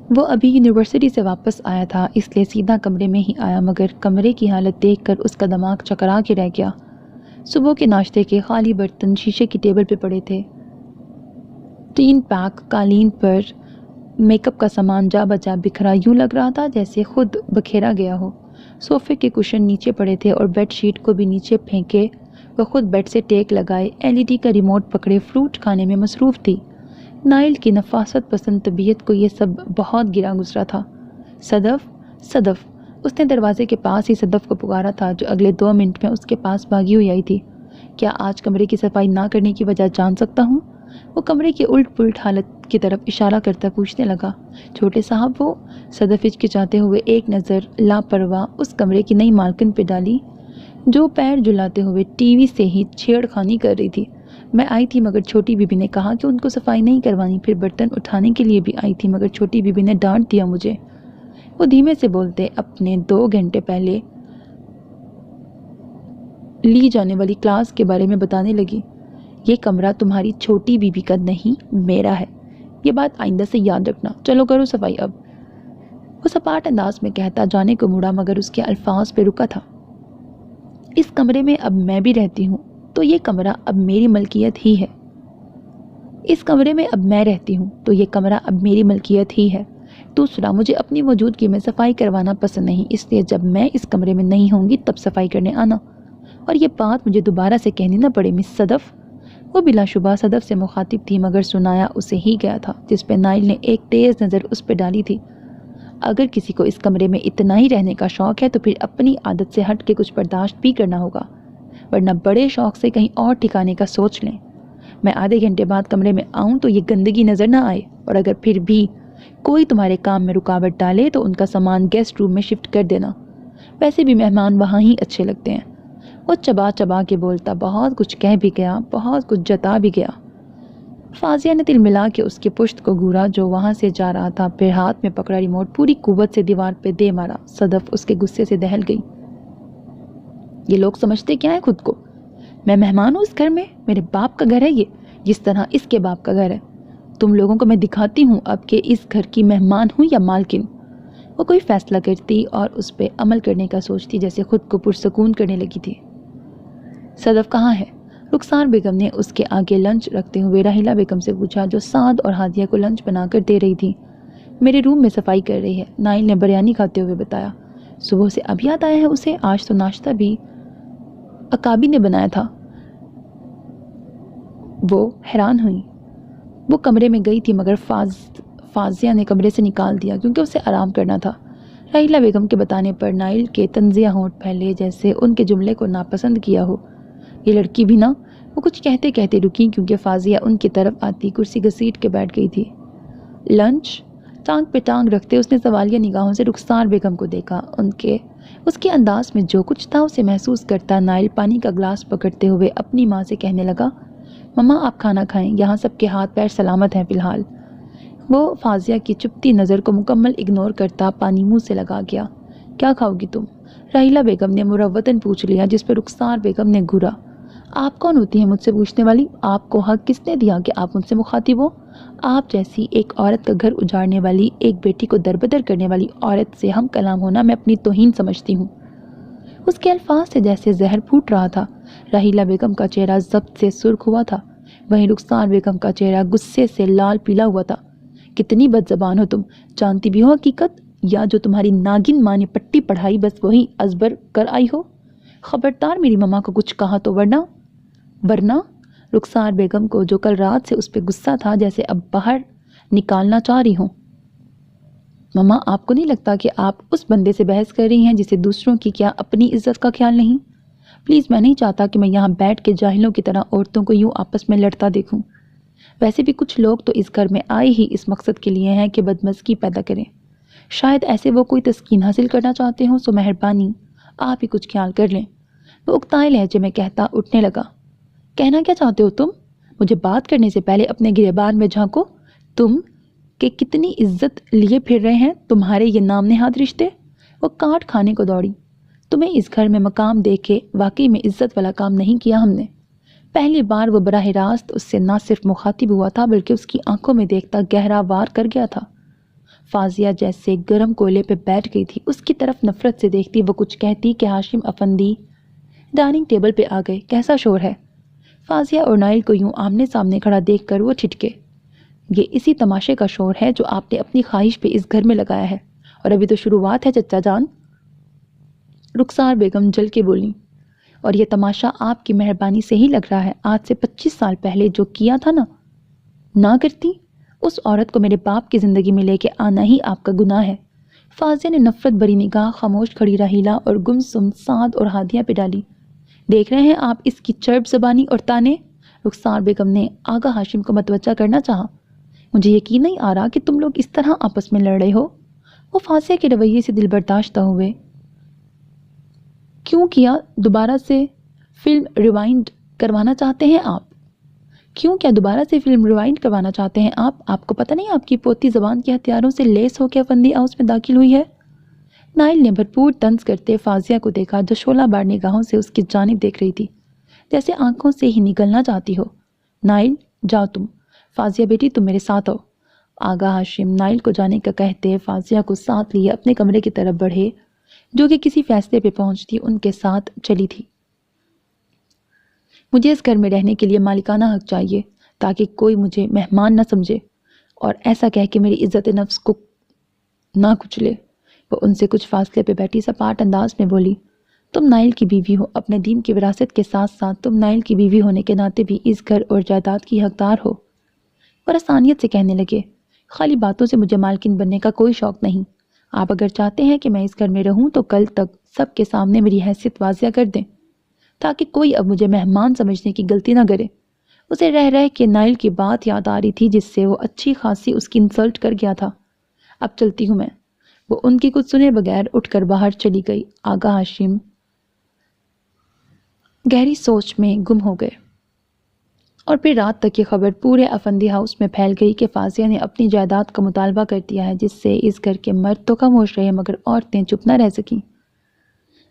S1: وہ ابھی یونیورسٹی سے واپس آیا تھا، اس لیے سیدھا کمرے میں ہی آیا، مگر کمرے کی حالت دیکھ کر اس کا دماغ چکرا کے رہ گیا۔ صبح کے ناشتے کے خالی برتن شیشے کی ٹیبل پہ پڑے تھے، تین پیک قالین پر میک اپ کا سامان جا بجا بکھرا، یوں لگ رہا تھا جیسے خود بکھیرا گیا ہو۔ صوفے کے کشن نیچے پڑے تھے اور بیڈ شیٹ کو بھی نیچے پھینکے وہ خود بیڈ سے ٹیک لگائے LED کا ریموٹ پکڑے فروٹ کھانے میں مصروف تھی۔ نائل کی نفاست پسند طبیعت کو یہ سب بہت گرا گزرا تھا۔ صدف، صدف، اس نے دروازے کے پاس ہی صدف کو پکارا تھا، جو اگلے 2 منٹ میں اس کے پاس بھاگی ہوئی آئی تھی۔ کیا آج کمرے کی صفائی نہ کرنے کی وجہ جان سکتا ہوں؟ وہ کمرے کی الٹ پلٹ حالت کی طرف اشارہ کرتا پوچھنے لگا۔ چھوٹے صاحب، وہ صدف ہچکچاتے ہوئے ایک نظر لاپرواہ اس کمرے کی نئی مالکن پہ ڈالی، جو پیر جلاتے ہوئے ٹی وی سے ہی چھیڑ خانی کر رہی تھی۔ میں آئی تھی مگر چھوٹی بی بی نے کہا کہ ان کو صفائی نہیں کروانی، پھر برتن اٹھانے کے لیے بھی آئی تھی مگر چھوٹی بی بی نے ڈانٹ دیا مجھے۔ وہ دھیمے سے بولتے اپنے 2 گھنٹے پہلے لی جانے والی کلاس کے بارے میں بتانے لگی۔ یہ کمرہ تمہاری چھوٹی بی بی کا نہیں، میرا ہے، یہ بات آئندہ سے یاد رکھنا۔ چلو کرو صفائی اب۔ وہ سپاٹ انداز میں کہتا جانے کو مڑا، مگر اس کے الفاظ پہ رکا تھا۔ اس کمرے میں اب میں بھی رہتی ہوں، تو یہ کمرہ اب میری ملکیت ہی ہے۔ اس کمرے میں اب میں رہتی ہوں تو یہ کمرہ اب میری ملکیت ہی ہے۔ دوسرا، مجھے اپنی موجودگی میں صفائی کروانا پسند نہیں، اس لیے جب میں اس کمرے میں نہیں ہوں گی تب صفائی کرنے آنا، اور یہ بات مجھے دوبارہ سے کہنی نہ پڑے مس صدف۔ وہ بلا شبہ صدف سے مخاطب تھی، مگر سنایا اسے ہی گیا تھا، جس پہ نائل نے ایک تیز نظر اس پہ ڈالی تھی۔ اگر کسی کو اس کمرے میں اتنا ہی رہنے کا شوق ہے تو پھر اپنی عادت سے ہٹ کے کچھ برداشت بھی کرنا ہوگا، ورنہ بڑے شوق سے کہیں اور ٹھکانے کا سوچ لیں۔ میں آدھے گھنٹے بعد کمرے میں آؤں تو یہ گندگی نظر نہ آئے، اور اگر پھر بھی کوئی تمہارے کام میں رکاوٹ ڈالے تو ان کا سامان گیسٹ روم میں شفٹ کر دینا، ویسے بھی مہمان وہاں ہی اچھے لگتے ہیں۔ وہ چبا چبا کے بولتا، بہت کچھ کہہ بھی گیا، بہت کچھ جتا بھی گیا۔ فاضیہ نے تل ملا کے اس کے پشت کو گھورا جو وہاں سے جا رہا تھا، پھر ہاتھ میں پکڑا ریموٹ پوری قوت سے دیوار پہ دے مارا۔ صدف اس کے غصے سے دہل گئی۔ یہ لوگ سمجھتے کیا ہے خود کو؟ میں مہمان ہوں اس گھر میں، میرے باپ کا گھر ہے یہ، جس طرح اس کے باپ کا گھر ہے۔ تم لوگوں کو میں دکھاتی ہوں اب کہ اس گھر کی مہمان ہوں یا مالکن۔ وہ کوئی فیصلہ کرتی اور اس پہ عمل کرنے کا سوچتی، جیسے خود کو پرسکون کرنے لگی تھی۔ صدف کہاں ہے؟ رخسار بیگم نے اس کے آگے لنچ رکھتے ہوئے راحیلہ بیگم سے پوچھا، جو سعد اور ہادیہ کو لنچ بنا کر دے رہی تھی۔ میرے روم میں صفائی کر رہی ہے، نائل نے بریانی کھاتے ہوئے بتایا۔ صبح سے اب یاد آیا ہے اسے؟ آج تو ناشتہ بھی اکابی نے بنایا تھا۔ وہ حیران ہوئی۔ وہ کمرے میں گئی تھی مگر فاضیہ نے کمرے سے نکال دیا کیونکہ اسے آرام کرنا تھا۔ راحیلہ بیگم کے بتانے پر نائل کے تنزیہ ہونٹ پھیلے، جیسے ان کے جملے کو ناپسند کیا ہو۔ یہ لڑکی بھی نا۔ وہ کچھ کہتے کہتے رکی کیونکہ فاضیہ ان کی طرف آتی کرسی گھسیٹ کے بیٹھ گئی تھی۔ لنچ؟ ٹانگ پہ ٹانگ رکھتے اس نے سوالیہ نگاہوں سے رخسار بیگم کو دیکھا۔ اس کے انداز میں جو کچھ تھا اسے محسوس کرتا نائل پانی کا گلاس پکڑتے ہوئے اپنی ماں سے کہنے لگا، مما آپ کھانا کھائیں، یہاں سب کے ہاتھ پیر سلامت ہیں فی الحال۔ وہ فاضیہ کی چپتی نظر کو مکمل اگنور کرتا پانی منہ سے لگا گیا۔ کیا کھاؤ گی تم؟ راحیلہ بیگم نے مروتاً پوچھ لیا، جس پر رخسار بیگم نے گھورا۔ آپ کون ہوتی ہیں مجھ سے پوچھنے والی؟ آپ کو حق کس نے دیا کہ آپ مجھ سے مخاطب ہو؟ آپ جیسی ایک عورت کا گھر اجاڑنے والی، ایک بیٹی کو دربدر کرنے والی عورت سے ہم کلام ہونا میں اپنی توہین سمجھتی ہوں۔ اس کے الفاظ سے جیسے زہر پھوٹ رہا تھا۔ راحیلہ بیگم کا چہرہ ضبط سے سرخ ہوا تھا، وہیں رخسار بیگم کا چہرہ غصے سے لال پیلا ہوا تھا۔ کتنی بد زبان ہو تم، جانتی بھی ہو حقیقت، یا جو تمہاری ناگن ماں نے پٹی پڑھائی بس وہی ازبر کر آئی ہو؟ خبردار میری ماما کو کچھ کہا تو ورنہ رخسار بیگم کو جو کل رات سے اس پہ غصہ تھا جیسے اب باہر نکالنا چاہ رہی ہوں۔ ماما آپ کو نہیں لگتا کہ آپ اس بندے سے بحث کر رہی ہیں جسے دوسروں کی کیا اپنی عزت کا خیال نہیں؟ پلیز میں نہیں چاہتا کہ میں یہاں بیٹھ کے جاہلوں کی طرح عورتوں کو یوں آپس میں لڑتا دیکھوں۔ ویسے بھی کچھ لوگ تو اس گھر میں آئے ہی اس مقصد کے لیے ہیں کہ بدمزگی پیدا کریں۔ شاید ایسے وہ کوئی تسکین حاصل کرنا چاہتے ہوں، سو مہربانی آپ ہی کچھ خیال کر لیں۔ وہ اکتائے لہجے میں کہتا اٹھنے لگا۔ کہنا کیا چاہتے ہو تم؟ مجھے بات کرنے سے پہلے اپنے گریبان میں جھانکو۔ تم کہ کتنی عزت لیے پھر رہے ہیں تمہارے یہ نام نہاد رشتے؟ وہ کاٹ کھانے کو دوڑی۔ تمہیں اس گھر میں مقام دے کے واقعی میں عزت والا کام نہیں کیا ہم نے۔ پہلی بار وہ براہ راست اس سے نہ صرف مخاطب ہوا تھا بلکہ اس کی آنکھوں میں دیکھتا گہرا وار کر گیا تھا۔ فاضیہ جیسے گرم کوئلے پہ بیٹھ گئی تھی، اس کی طرف نفرت سے دیکھتی وہ کچھ کہتی کہ ہاشم افندی ڈائننگ ٹیبل پہ آ گئے، کیسا شور ہے؟ فاضیہ اور نائل کو یوں آمنے سامنے کھڑا دیکھ کر وہ ٹھٹکے۔ یہ اسی تماشے کا شور ہے جو آپ نے اپنی خواہش پہ اس گھر میں لگایا ہے، اور ابھی تو شروعات ہے چچا جان۔ رخسار بیگم جل کے بولی، اور یہ تماشا آپ کی مہربانی سے ہی لگ رہا ہے۔ آج سے 25 سال پہلے جو کیا تھا نہ کرتی، اس عورت کو میرے باپ کی زندگی میں لے کے آنا ہی آپ کا گناہ ہے۔ فاضیہ نے نفرت بھری نگاہ خاموش کھڑی راحیلہ اور گمسم سعد اور ہادیہ پہ ڈالی۔ دیکھ رہے ہیں آپ اس کی چرب زبانی اور تانے؟ رخسار بیگم نے آغا ہاشم کو متوجہ کرنا چاہا۔ مجھے یقین نہیں آ رہا کہ تم لوگ اس طرح آپس میں لڑ رہے ہو۔ وہ فاضیہ کے رویے سے دل برداشتہ ہوئے۔ کیوں کیا دوبارہ سے فلم ریوائنڈ کروانا چاہتے ہیں آپ؟ آپ کو پتہ نہیں آپ کی پوتی زبان کے ہتھیاروں سے لیس ہو کے افندی ہاؤس میں داخل ہوئی ہے؟ نائل نے بھرپور طنز کرتے فاضیہ کو دیکھا جو شعلہ بار نگاہوں سے اس کی جانب دیکھ رہی تھی، جیسے آنکھوں سے ہی نگلنا چاہتی ہو۔ نائل جاؤ تم، فاضیہ بیٹی تم میرے ساتھ آؤ۔ آغا ہاشم نائل کو جانے کا کہتے فاضیہ کو ساتھ لیے اپنے کمرے کی طرف بڑھے، جو کہ کسی فیصلے پہ پہنچتی ان کے ساتھ چلی تھی۔ مجھے اس گھر میں رہنے کے لیے مالکانہ حق چاہیے تاکہ کوئی مجھے مہمان نہ سمجھے، اور ایسا کہہ کے میری عزت نفس کو نہ کچلے۔ وہ ان سے کچھ فاصلے پہ بیٹھی سپاٹ انداز میں بولی، تم نائل کی بیوی ہو، اپنے دین کی وراثت کے ساتھ ساتھ تم نائل کی بیوی ہونے کے ناطے بھی اس گھر اور جائیداد کی حقدار ہو۔ اور آسانیت سے کہنے لگے، خالی باتوں سے مجھے مالکن بننے کا کوئی شوق نہیں۔ آپ اگر چاہتے ہیں کہ میں اس گھر میں رہوں تو کل تک سب کے سامنے میری حیثیت واضح کر دیں تاکہ کوئی اب مجھے مہمان سمجھنے کی غلطی نہ کرے۔ اسے رہ رہ کے نائل کی بات یاد آ رہی تھی جس سے وہ اچھی خاصی اس کی انسلٹ کر گیا تھا۔ اب چلتی ہوں میں۔ وہ ان کی کچھ سنے بغیر اٹھ کر باہر چلی گئی۔ آغا ہاشم گہری سوچ میں گم ہو گئے، اور پھر رات تک یہ خبر پورے افندی ہاؤس میں پھیل گئی کہ فاضیہ نے اپنی جائیداد کا مطالبہ کر دیا ہے، جس سے اس گھر کے مرد تو خاموش رہے مگر عورتیں چپ نہ رہ سکیں۔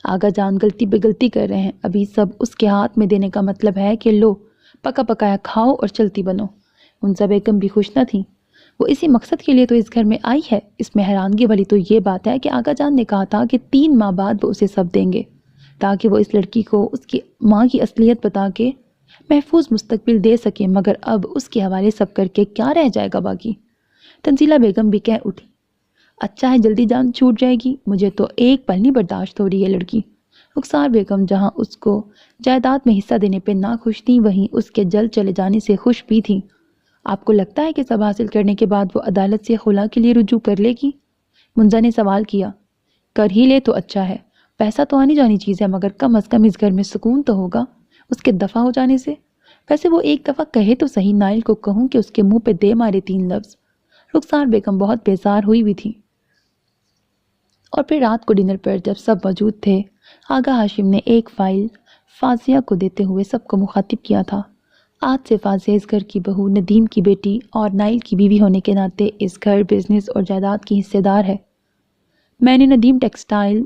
S1: آغا جان غلطی پہ غلطی کر رہے ہیں، ابھی سب اس کے ہاتھ میں دینے کا مطلب ہے کہ لو پکا پکایا کھاؤ اور چلتی بنو۔ منزہ بیگم بھی خوش نہ تھی، وہ اسی مقصد کے لیے تو اس گھر میں آئی ہے۔ اس میں حیرانگی والی تو یہ بات ہے کہ آغا جان نے کہا تھا کہ 3 ماہ بعد وہ اسے سب دیں گے تاکہ وہ اس لڑکی کو اس کی ماں کی اصلیت بتا کے محفوظ مستقبل دے سکیں، مگر اب اس کے حوالے سب کر کے کیا رہ جائے گا باقی؟ تنزیلہ بیگم بھی کہہ اٹھی، اچھا ہے جلدی جان چھوٹ جائے گی، مجھے تو ایک پل نہیں برداشت ہو رہی ہے لڑکی۔ رخسار بیگم جہاں اس کو جائیداد میں حصہ دینے پہ ناخوش تھیں، وہیں اس کے جلد چلے جانے سے خوش بھی تھیں۔ آپ کو لگتا ہے کہ سب حاصل کرنے کے بعد وہ عدالت سے خلا کے لیے رجوع کر لے گی؟ منزہ نے سوال کیا۔ کر ہی لے تو اچھا ہے، پیسہ تو آنی جانی چیز ہے مگر کم از کم اس گھر میں سکون تو ہوگا۔ اس کے دفع ہو جانے سے؟ ویسے وہ ایک دفعہ کہے تو صحیح، نائل کو کہوں کہ اس کے منہ پہ دے مارے 3 لفظ۔ رخسار بیگم بہت بیزار ہوئی تھی۔ اور پھر رات کو ڈنر پر جب سب موجود تھے، آغا ہاشم نے ایک فائل فاضیہ کو دیتے ہوئے سب کو مخاطب کیا تھا۔ آج سے فاضیہ اس گھر کی بہو، ندیم کی بیٹی اور نائل کی بیوی ہونے کے ناطے اس گھر، بزنس اور جائیداد کی حصے دار ہے۔ میں نے ندیم ٹیکسٹائل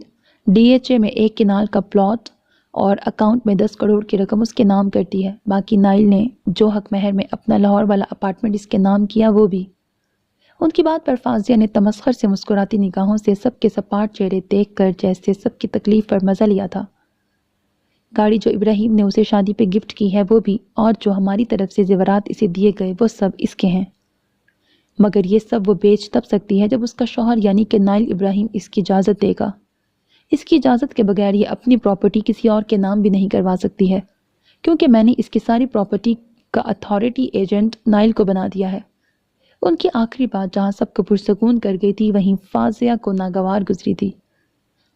S1: DHA میں 1 کنال کا پلاٹ اور اکاؤنٹ میں 10 کروڑ کی رقم اس کے نام کر دی ہے۔ باقی نائل نے جو حق مہر میں اپنا لاہور والا اپارٹمنٹ اس کے نام کیا وہ بھی۔ ان کی بات پر فاضیہ نے تمسخر سے مسکراتی نگاہوں سے سب کے سپاٹ چہرے دیکھ کر جیسے سب کی تکلیف پر مزہ لیا تھا۔ گاڑی جو ابراہیم نے اسے شادی پہ گفٹ کی ہے وہ بھی، اور جو ہماری طرف سے زیورات اسے دیے گئے وہ سب اس کے ہیں، مگر یہ سب وہ بیچ تب سکتی ہے جب اس کا شوہر یعنی کہ نائل ابراہیم اس کی اجازت دے گا۔ اس کی اجازت کے بغیر یہ اپنی پراپرٹی کسی اور کے نام بھی نہیں کروا سکتی ہے، کیونکہ میں نے اس کی ساری پراپرٹی کا اتھارٹی ایجنٹ نائل کو بنا دیا ہے۔ ان کی آخری بات جہاں سب کو پرسکون کر گئی تھی وہیں فاضیہ کو ناگوار گزری تھی۔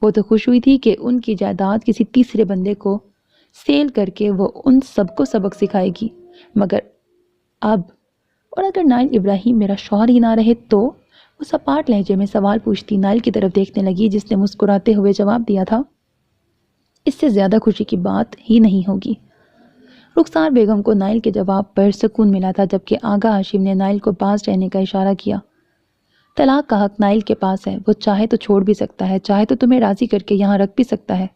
S1: وہ تو خوش ہوئی تھی کہ ان کی جائیداد کسی تیسرے بندے کو سیل کر کے وہ ان سب کو سبق سکھائے گی، مگر اب، اور اگر نائل ابراہیم میرا شوہر ہی نہ رہے تو؟ وہ سپاٹ لہجے میں سوال پوچھتی نائل کی طرف دیکھنے لگی، جس نے مسکراتے ہوئے جواب دیا تھا، اس سے زیادہ خوشی کی بات ہی نہیں ہوگی۔ رخسار بیگم کو نائل کے جواب پر سکون ملا تھا، جبکہ آغا ہاشم نے نائل کو پاس رہنے کا اشارہ کیا۔ طلاق کا حق نائل کے پاس ہے، وہ چاہے تو چھوڑ بھی سکتا ہے، چاہے تو تمہیں راضی کر کے یہاں رکھ بھی سکتا ہے۔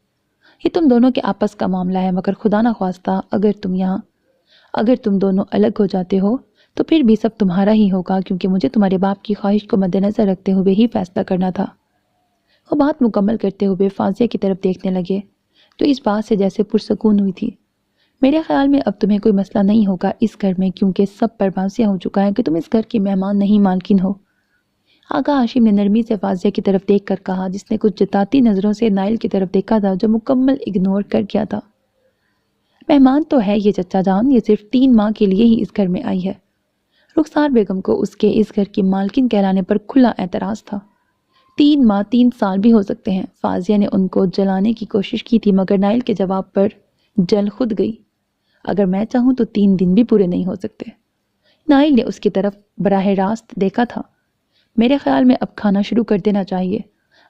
S1: یہ تم دونوں کے آپس کا معاملہ ہے، مگر خدا نہ خواستہ اگر تم دونوں الگ ہو جاتے ہو تو پھر بھی سب تمہارا ہی ہوگا، کیونکہ مجھے تمہارے باپ کی خواہش کو مد نظر رکھتے ہوئے ہی فیصلہ کرنا تھا۔ وہ بات مکمل کرتے ہوئے فاضیہ کی طرف دیکھنے لگے، جو اس بات سے جیسے پرسکون ہوئی تھی۔ میرے خیال میں اب تمہیں کوئی مسئلہ نہیں ہوگا اس گھر میں، کیونکہ سب پر واضح ہو چکا ہے کہ تم اس گھر کی مہمان نہیں مالکن ہو۔ آغا ہاشم نے نرمی سے فاضیہ کی طرف دیکھ کر کہا، جس نے کچھ جتاتی نظروں سے نائل کی طرف دیکھا تھا جو مکمل اگنور کر گیا تھا۔ مہمان تو ہے یہ چچا جان، یہ صرف 3 ماہ کے لیے ہی اس گھر میں آئی ہے۔ رخسار بیگم کو اس کے اس گھر کی مالکن کہلانے پر کھلا اعتراض تھا۔ 3 ماہ 3 سال بھی ہو سکتے ہیں۔ فاضیہ نے ان کو جلانے کی کوشش کی تھی، مگر نائل کے جواب پر جل خود گئی۔ اگر میں چاہوں تو 3 دن بھی پورے نہیں ہو سکتے۔ نائل نے اس کی طرف براہ راست دیکھا تھا۔ میرے خیال میں اب کھانا شروع کر دینا چاہیے۔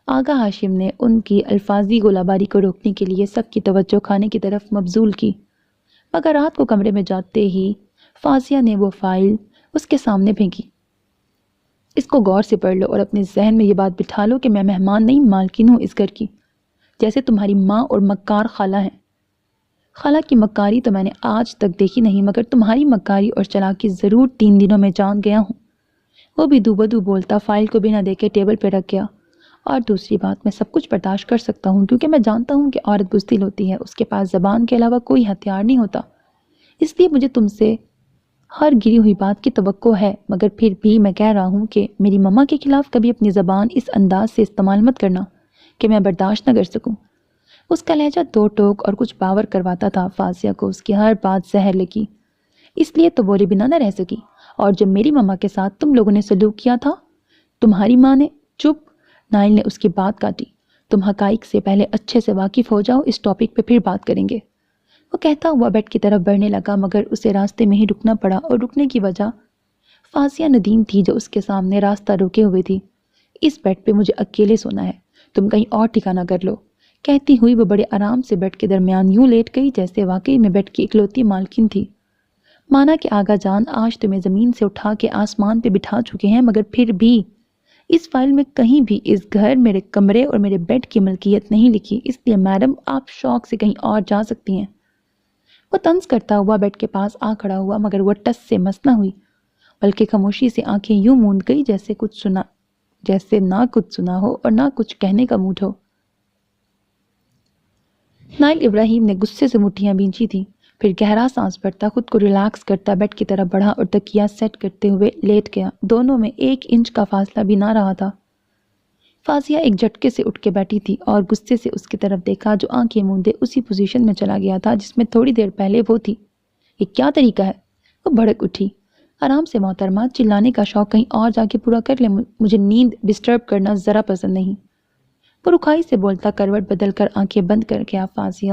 S1: آغا ہاشم نے ان کی الفاظی گولہ باری کو روکنے کے لیے سب کی توجہ کھانے کی طرف مبذول کی، مگر رات کو کمرے میں جاتے ہی فاضیہ نے وہ فائل اس کے سامنے پھینکی۔ اس کو غور سے پڑھ لو اور اپنے ذہن میں یہ بات بٹھا لو کہ میں مہمان نہیں مالکن ہوں اس گھر کی، جیسے تمہاری ماں اور مکار خالہ ہیں۔ خالہ کی مکاری تو میں نے آج تک دیکھی نہیں، مگر تمہاری مکاری اور چلاکی ضرور 3 دنوں میں جان گیا ہوں۔ وہ بھی دو بدو بولتا فائل کو بنا دیکھے ٹیبل پہ رکھ گیا۔ اور دوسری بات، میں سب کچھ برداشت کر سکتا ہوں، کیونکہ میں جانتا ہوں کہ عورت بزدل ہوتی ہے، اس کے پاس زبان کے علاوہ کوئی ہتھیار نہیں ہوتا۔ اس لیے مجھے تم سے ہر گری ہوئی بات کی توقع ہے، مگر پھر بھی میں کہہ رہا ہوں کہ میری ماما کے خلاف کبھی اپنی زبان اس انداز سے استعمال مت کرنا کہ میں برداشت نہ کر سکوں۔ اس کا لہجہ 2 ٹوک اور کچھ باور کرواتا تھا۔ فاضیہ کو اس کی ہر بات زہر لگی، اس لیے تو بولے بنا نہ رہ سکی۔ اور جب میری ماما کے ساتھ تم لوگوں نے سلوک کیا تھا، تمہاری ماں نے… چپ! نائل نے اس کی بات کاٹی۔ تم حقائق سے پہلے اچھے سے واقف ہو جاؤ، اس ٹاپک پہ پھر بات کریں گے۔ وہ کہتا ہوا بیڈ کی طرف بڑھنے لگا، مگر اسے راستے میں ہی رکنا پڑا، اور رکنے کی وجہ فاضیہ ندیم تھی جو اس کے سامنے راستہ روکے ہوئے تھی۔ اس بیڈ پہ مجھے اکیلے سونا ہے، تم کہیں اور ٹھکانہ کر لو۔ کہتی ہوئی وہ بڑے آرام سے بیڈ کے درمیان یوں لیٹ گئی جیسے واقعی میں بیڈ کی اکلوتی مالکن تھی۔ مانا کہ آغا جان آج تمہیں زمین سے اٹھا کے آسمان پہ بٹھا چکے ہیں، مگر پھر بھی اس فائل میں کہیں بھی اس گھر، میرے کمرے اور میرے بیڈ کی ملکیت نہیں لکھی، اس لیے میڈم آپ شوق سے کہیں اور جا سکتی ہیں۔ وہ طنز کرتا ہوا بیڈ کے پاس آ کھڑا ہوا، مگر وہ ٹس سے مس نہ ہوئی، بلکہ خاموشی سے آنکھیں یوں موند گئی جیسے نہ کچھ سنا ہو اور نہ کچھ کہنے کا موڈ ہو۔ نائل ابراہیم نے غصے سے مٹھیاں بھینچی تھی، پھر گہرا سانس بھرتا خود کو ریلیکس کرتا بیڈ کی طرف بڑھا اور تکیہ سیٹ کرتے ہوئے لیٹ گیا۔ دونوں میں 1 انچ کا فاصلہ بھی نہ رہا تھا۔ فاضیہ ایک جھٹکے سے اٹھ کے بیٹھی تھی اور غصے سے اس کی طرف دیکھا، جو آنکھیں موندے اسی پوزیشن میں چلا گیا تھا جس میں تھوڑی دیر پہلے وہ تھی۔ یہ کیا طریقہ ہے؟ وہ بھڑک اٹھی۔ آرام سے محترمہ، چلانے کا شوق کہیں اور جا کے پورا کر لے، مجھے نیند ڈسٹرب کرنا ذرا پسند نہیں۔ وہ رکھائی سے بولتا کروٹ بدل کر آنکھیں بند کر گیا۔ فاضیہ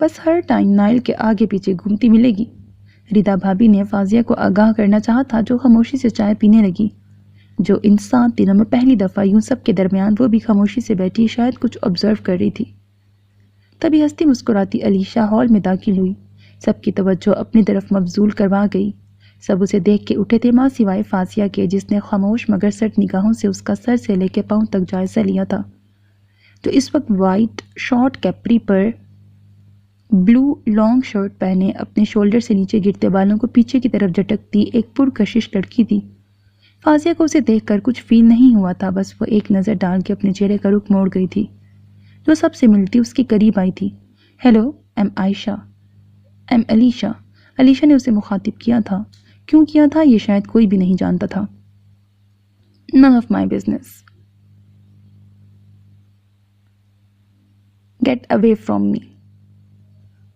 S1: بس ہر ٹائم نائل کے آگے پیچھے گھومتی ملے گی۔ ردا بھابھی نے فاضیہ کو آگاہ کرنا چاہا تھا، جو خاموشی سے چائے پینے لگی۔ جو انسان دنوں میں پہلی دفعہ یوں سب کے درمیان وہ بھی خاموشی سے بیٹھی شاید کچھ آبزرو کر رہی تھی۔ تبھی ہنستی مسکراتی علیشا ہال میں داخل ہوئی۔ سب کی توجہ اپنی طرف مبذول کروا گئی۔ سب اسے دیکھ کے اٹھے تھے، ماں سوائے فاضیہ کے، جس نے خاموش مگر سرد نگاہوں سے اس کا سر سے لے کے پاؤں تک جائزہ لیا تھا، جو اس وقت وائٹ شارٹ کیپری پر بلو لانگ شرٹ پہنے اپنے شولڈر سے نیچے گرتے بالوں کو پیچھے کی طرف جھٹکتی ایک پرکشش لڑکی تھی۔ فاضیہ کو اسے دیکھ کر کچھ فیل نہیں ہوا تھا، بس وہ ایک نظر ڈال کے اپنے چہرے کا رخ موڑ گئی تھی۔ جو سب سے ملتی اس کے قریب آئی تھی۔ Hello, M Alisha. علیشا نے اسے مخاطب کیا تھا۔ کیوں کیا تھا یہ شاید کوئی بھی نہیں جانتا تھا۔ None of my business. Get away from me.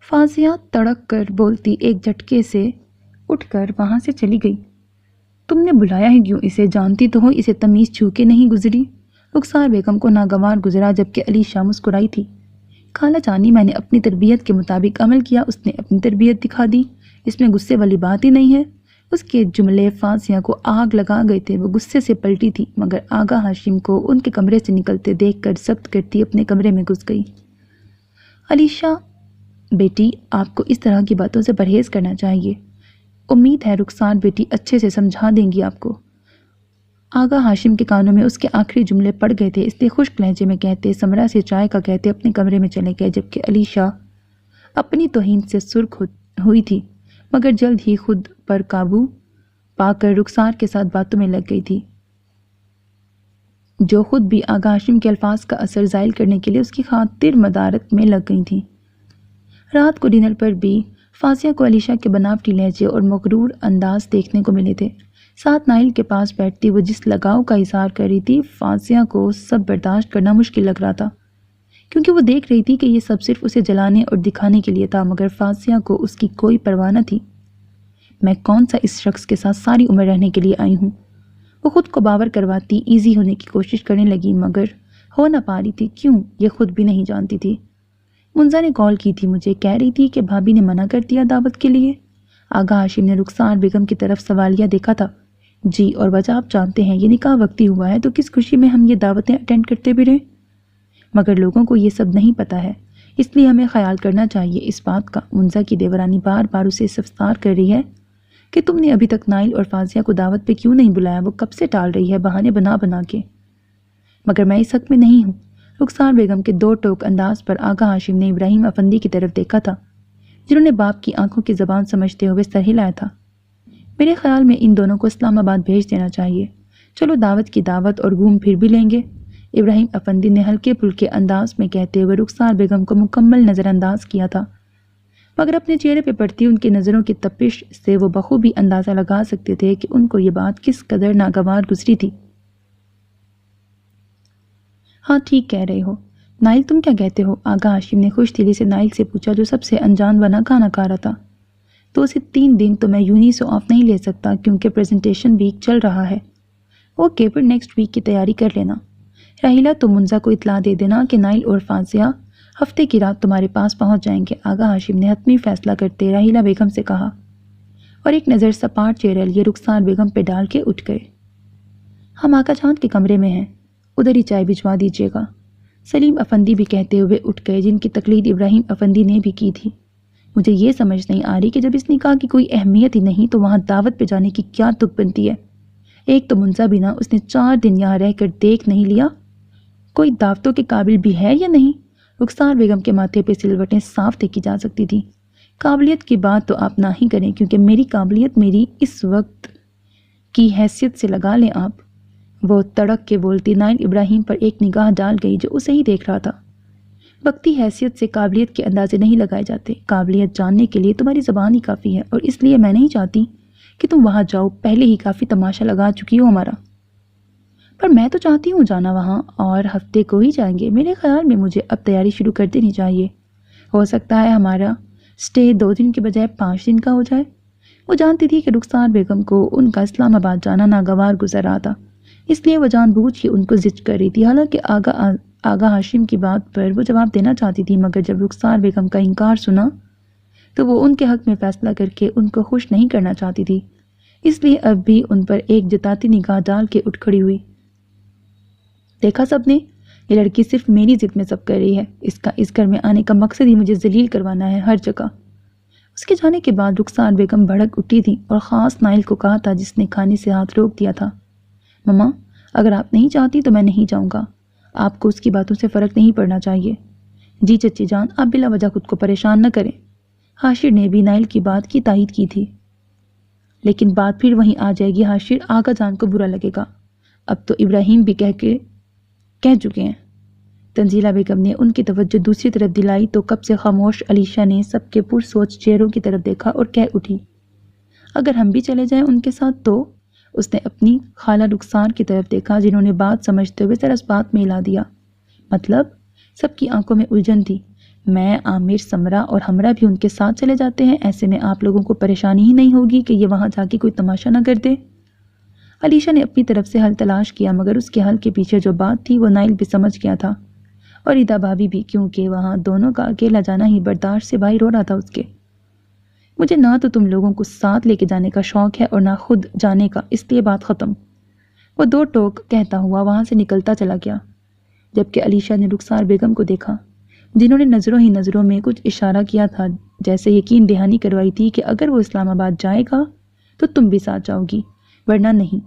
S1: فاضیہ تڑک کر بولتی ایک جھٹکے سے اٹھ کر وہاں سے چلی گئی۔ تم نے بلایا ہے کیوں اسے؟ جانتی تو ہو اسے تمیز چھو کے نہیں گزری۔ رخسار بیگم کو ناگوار گزرا، جبکہ علیشا مسکرائی تھی۔ خالہ جانی، میں نے اپنی تربیت کے مطابق عمل کیا، اس نے اپنی تربیت دکھا دی، اس میں غصے والی بات ہی نہیں ہے۔ اس کے جملے فاضیہ کو آگ لگا گئے تھے۔ وہ غصے سے پلٹی تھی، مگر آغا ہاشم کو ان کے کمرے سے نکلتے دیکھ کر سخت کرتی اپنے کمرے میں گھس گئی۔ علیشا بیٹی، آپ کو اس طرح کی باتوں سے پرہیز کرنا چاہیے۔ امید ہے رخسار بیٹی اچھے سے سمجھا دیں گی آپ کو۔ آغا ہاشم کے کانوں میں اس کے آخری جملے پڑ گئے تھے، اس لیے خشک لہجے میں کہتے، سمرا سے چائے کا کہتے اپنے کمرے میں چلے گئے، جبکہ علیشا اپنی توہین سے سرخ ہوئی تھی، مگر جلد ہی خود پر قابو پا کر رخسار کے ساتھ باتوں میں لگ گئی تھی، جو خود بھی آغا ہاشم کے الفاظ کا اثر زائل کرنے کے لیے اس کی خاطر مدارت میں لگ گئی تھیں۔ رات کو ڈنر پر بھی فاضیہ کو علیشا کے بناوٹی لہجے اور مغرور انداز دیکھنے کو ملے تھے۔ ساتھ نائل کے پاس بیٹھتی وہ جس لگاؤ کا اظہار کر رہی تھی، فاضیہ کو سب برداشت کرنا مشکل لگ رہا تھا، کیونکہ وہ دیکھ رہی تھی کہ یہ سب صرف اسے جلانے اور دکھانے کے لیے تھا، مگر فاضیہ کو اس کی کوئی پرواہ نہ تھی۔ میں کون سا اس شخص کے ساتھ ساری عمر رہنے کے لیے آئی ہوں؟ وہ خود کو باور کرواتی ایزی ہونے کی کوشش کرنے لگی، مگر ہو نہ پا رہی تھی۔ کیوں؟ یہ خود بھی نہیں جانتی تھی۔ منزا نے کال کی تھی، مجھے کہہ رہی تھی کہ بھابھی نے منع کر دیا دعوت کے لیے۔ آغا ہاشم نے رخسار بیگم کی طرف سوالیہ دیکھا تھا۔ جی، اور وجہ آپ جانتے ہیں، یہ نکاح وقتی ہوا ہے تو کس خوشی میں ہم یہ دعوتیں اٹینڈ کرتے بھی رہے، مگر لوگوں کو یہ سب نہیں پتا ہے، اس لیے ہمیں خیال کرنا چاہیے اس بات کا۔ منزا کی دیورانی بار بار اسے استفسار کر رہی ہے کہ تم نے ابھی تک نائل اور فاضیہ کو دعوت پہ کیوں نہیں بلایا، وہ کب سے ٹال رہی ہے بہانے بنا بنا کے، مگر میں اس حق میں نہیں ہوں۔ رخسار بیگم کے دو ٹوک انداز پر آغا ہاشم نے ابراہیم افندی کی طرف دیکھا تھا، جنہوں نے باپ کی آنکھوں کی زبان سمجھتے ہوئے سر ہلایا تھا۔ میرے خیال میں ان دونوں کو اسلام آباد بھیج دینا چاہیے، چلو دعوت کی دعوت اور گھوم پھر بھی لیں گے، ابراہیم افندی نے ہلکے پھلکے انداز میں کہتے ہوئے رخسار بیگم کو مکمل نظر انداز کیا تھا، مگر اپنے چہرے پہ پڑتی ان کی نظروں کی تپش سے وہ بخوبی اندازہ لگا سکتے تھے کہ ان کو یہ بات کس قدر ناگوار گزری تھی۔ ہاں ٹھیک کہہ رہے ہو۔ نائل تم کیا کہتے ہو؟ آغا ہاشم نے خوش دلی سے نائل سے پوچھا، جو سب سے انجان بنا کھانا کھا رہا تھا۔ تو اسے 3 دن تو میں یونی سے آف نہیں لے سکتا، کیونکہ پریزنٹیشن ویک چل رہا ہے۔ اوکے، پھر نیکسٹ ویک کی تیاری کر لینا۔ راہیلہ، تو منزا کو اطلاع دے دینا کہ نائل اور فاضیہ ہفتے کی رات تمہارے پاس پہنچ جائیں گے، آغا ہاشم نے حتمی فیصلہ کرتے راہیلہ بیگم سے کہا، اور ایک نظر سپاٹ چہرے لیے رخسار بیگم پہ ڈال کے اٹھ گئے۔ ہم آقا جان کے کمرے میں ہیں، ادھر ہی چائے بھجوا دیجیے گا، سلیم افندی بھی کہتے ہوئے اٹھ گئے، جن کی تقلید ابراہیم افندی نے بھی کی تھی۔ مجھے یہ سمجھ نہیں آ رہی کہ جب اس نکاح کی کوئی اہمیت ہی نہیں تو وہاں دعوت پہ جانے کی کیا تک بنتی ہے۔ ایک تو منزا بھی نہ، اس نے 4 دن یہاں رہ کر دیکھ نہیں لیا، کوئی دعوتوں کے قابل بھی ہے یا نہیں؟ رخسار بیگم کے ماتھے پہ سلوٹیں صاف دیکھی جا سکتی تھی۔ قابلیت کی بات تو آپ نہ ہی کریں، کیونکہ میری قابلیت میری اس وقت کی حیثیت سے لگا لیں آپ۔ وہ تڑک کے بولتی نائل ابراہیم پر ایک نگاہ ڈال گئی، جو اسے ہی دیکھ رہا تھا۔ وقتی حیثیت سے قابلیت کے اندازے نہیں لگائے جاتے، قابلیت جاننے کے لیے تمہاری زبان ہی کافی ہے، اور اس لیے میں نہیں چاہتی کہ تم وہاں جاؤ، پہلے ہی کافی تماشا لگا چکی ہو ہمارا۔ پر میں تو چاہتی ہوں جانا وہاں، اور ہفتے کو ہی جائیں گے۔ میرے خیال میں مجھے اب تیاری شروع کر دینی چاہیے، ہو سکتا ہے ہمارا سٹے 2 دن کے بجائے 5 دن کا ہو جائے۔ وہ جانتی تھی کہ رخسار بیگم کو ان کا اسلام آباد جانا ناگوار گزر رہا تھا، اس لیے وہ جان بوجھ کے ان کو زج کر رہی تھی۔ حالانکہ آغا ہاشم کی بات پر وہ جواب دینا چاہتی تھی، مگر جب رخسار بیگم کا انکار سنا تو وہ ان کے حق میں فیصلہ کر کے ان کو خوش نہیں کرنا چاہتی تھی، اس لیے اب بھی ان پر ایک جتاتی نگاہ ڈال کے اٹھ کھڑی ہوئی۔ دیکھا سب نے، یہ لڑکی صرف میری ضد میں سب کر رہی ہے، اس گھر میں آنے کا مقصد ہی مجھے ذلیل کروانا ہے ہر جگہ۔ اس کے جانے کے بعد رخسار بیگم بھڑک اٹھی تھی اور خاص نائل کو کہا تھا، جس نے کھانے سے ہاتھ روک دیا تھا، مما اگر آپ نہیں چاہتی تو میں نہیں جاؤں گا، آپ کو اس کی باتوں سے فرق نہیں پڑنا چاہیے۔ جی چچی جان، آپ بلا وجہ خود کو پریشان نہ کریں۔ حاشر نے بھی نائل کی بات کی تائید کی تھی۔ لیکن بات پھر وہیں آ جائے گی حاشر، آغا جان کو برا لگے گا، اب تو ابراہیم بھی کہہ چکے ہیں۔ تنزیلہ بیگم نے ان کی توجہ دوسری طرف دلائی تو کب سے خاموش علیشہ نے سب کے پرسوچ چہروں کی طرف دیکھا اور کہہ اٹھی، اگر ہم بھی چلے جائیں ان کے ساتھ تو؟ اس نے اپنی خالہ رخسار کی طرف دیکھا، جنہوں نے بات سمجھتے ہوئے ذرا اس بات میں ہلا دیا۔ مطلب؟ سب کی آنکھوں میں الجھن تھی۔ میں، عامر، سمرہ اور ہمرہ بھی ان کے ساتھ چلے جاتے ہیں، ایسے میں آپ لوگوں کو پریشانی ہی نہیں ہوگی کہ یہ وہاں جا کے کوئی تماشا نہ کر دے؟ علیشہ نے اپنی طرف سے حل تلاش کیا، مگر اس کے حل کے پیچھے جو بات تھی وہ نائل بھی سمجھ گیا تھا، اور ادا بھابی بھی، کیونکہ وہاں دونوں کا اکیلا جانا ہی برداشت سے باہر ہو رہا تھا اس کے۔ مجھے نہ تو تم لوگوں کو ساتھ لے کے جانے کا شوق ہے اور نہ خود جانے کا، اس لیے بات ختم۔ وہ دو ٹوک کہتا ہوا وہاں سے نکلتا چلا گیا، جبکہ علیشہ نے رخسار بیگم کو دیکھا، جنہوں نے نظروں ہی نظروں میں کچھ اشارہ کیا تھا، جیسے یقین دہانی کروائی تھی کہ اگر وہ اسلام آباد جائے گا تو تم بھی ساتھ جاؤ گی، ورنہ نہیں۔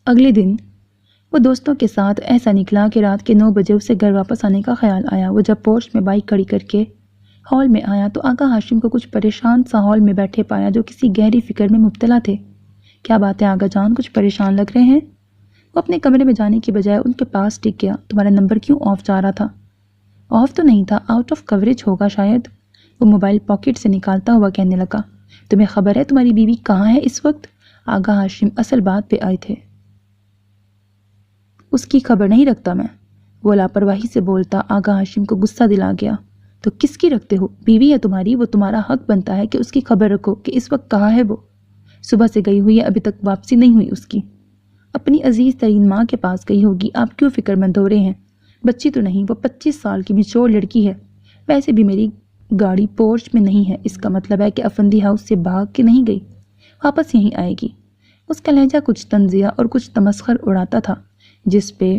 S1: اگلے دن وہ دوستوں کے ساتھ ایسا نکلا کہ رات کے 9 بجے اسے گھر واپس آنے کا خیال آیا۔ وہ جب پورچ میں بائک کھڑی کر کے ہال میں آیا تو آغا ہاشم کو کچھ پریشان سا ہال میں بیٹھے پایا، جو کسی گہری فکر میں مبتلا تھے۔ کیا بات ہے آغا جان، کچھ پریشان لگ رہے ہیں؟ وہ اپنے کمرے میں جانے کی بجائے ان کے پاس ٹک گیا۔ تمہارا نمبر کیوں آف جا رہا تھا؟ آف تو نہیں تھا، آؤٹ آف کوریج ہوگا شاید۔ وہ موبائل پاکٹ سے نکالتا ہوا کہنے لگا، تمہیں خبر ہے تمہاری بیوی کہاں ہے اس وقت؟ آغا ہاشم اصل بات پہ آئے تھے۔ اس کی خبر نہیں رکھتا میں، وہ لاپرواہی سے بولتا آغا ہاشم کو غصہ دلا گیا۔ تو کس کی رکھتے ہو؟ بیوی ہے تمہاری، وہ تمہارا حق بنتا ہے کہ اس کی خبر رکھو کہ اس وقت کہاں ہے وہ۔ صبح سے گئی ہوئی ہے، ابھی تک واپسی نہیں ہوئی اس کی۔ اپنی عزیز ترین ماں کے پاس گئی ہوگی، آپ کیوں فکر مند ہو رہے ہیں؟ بچی تو نہیں، وہ 25 سال کی میچور لڑکی ہے۔ ویسے بھی میری گاڑی پورچ میں نہیں ہے، اس کا مطلب ہے کہ افندی ہاؤس سے بھاگ کے نہیں گئی، واپس یہیں آئے گی۔ اس کا لہجہ کچھ طنزیہ اور کچھ تمسخر اڑاتا تھا، جس پہ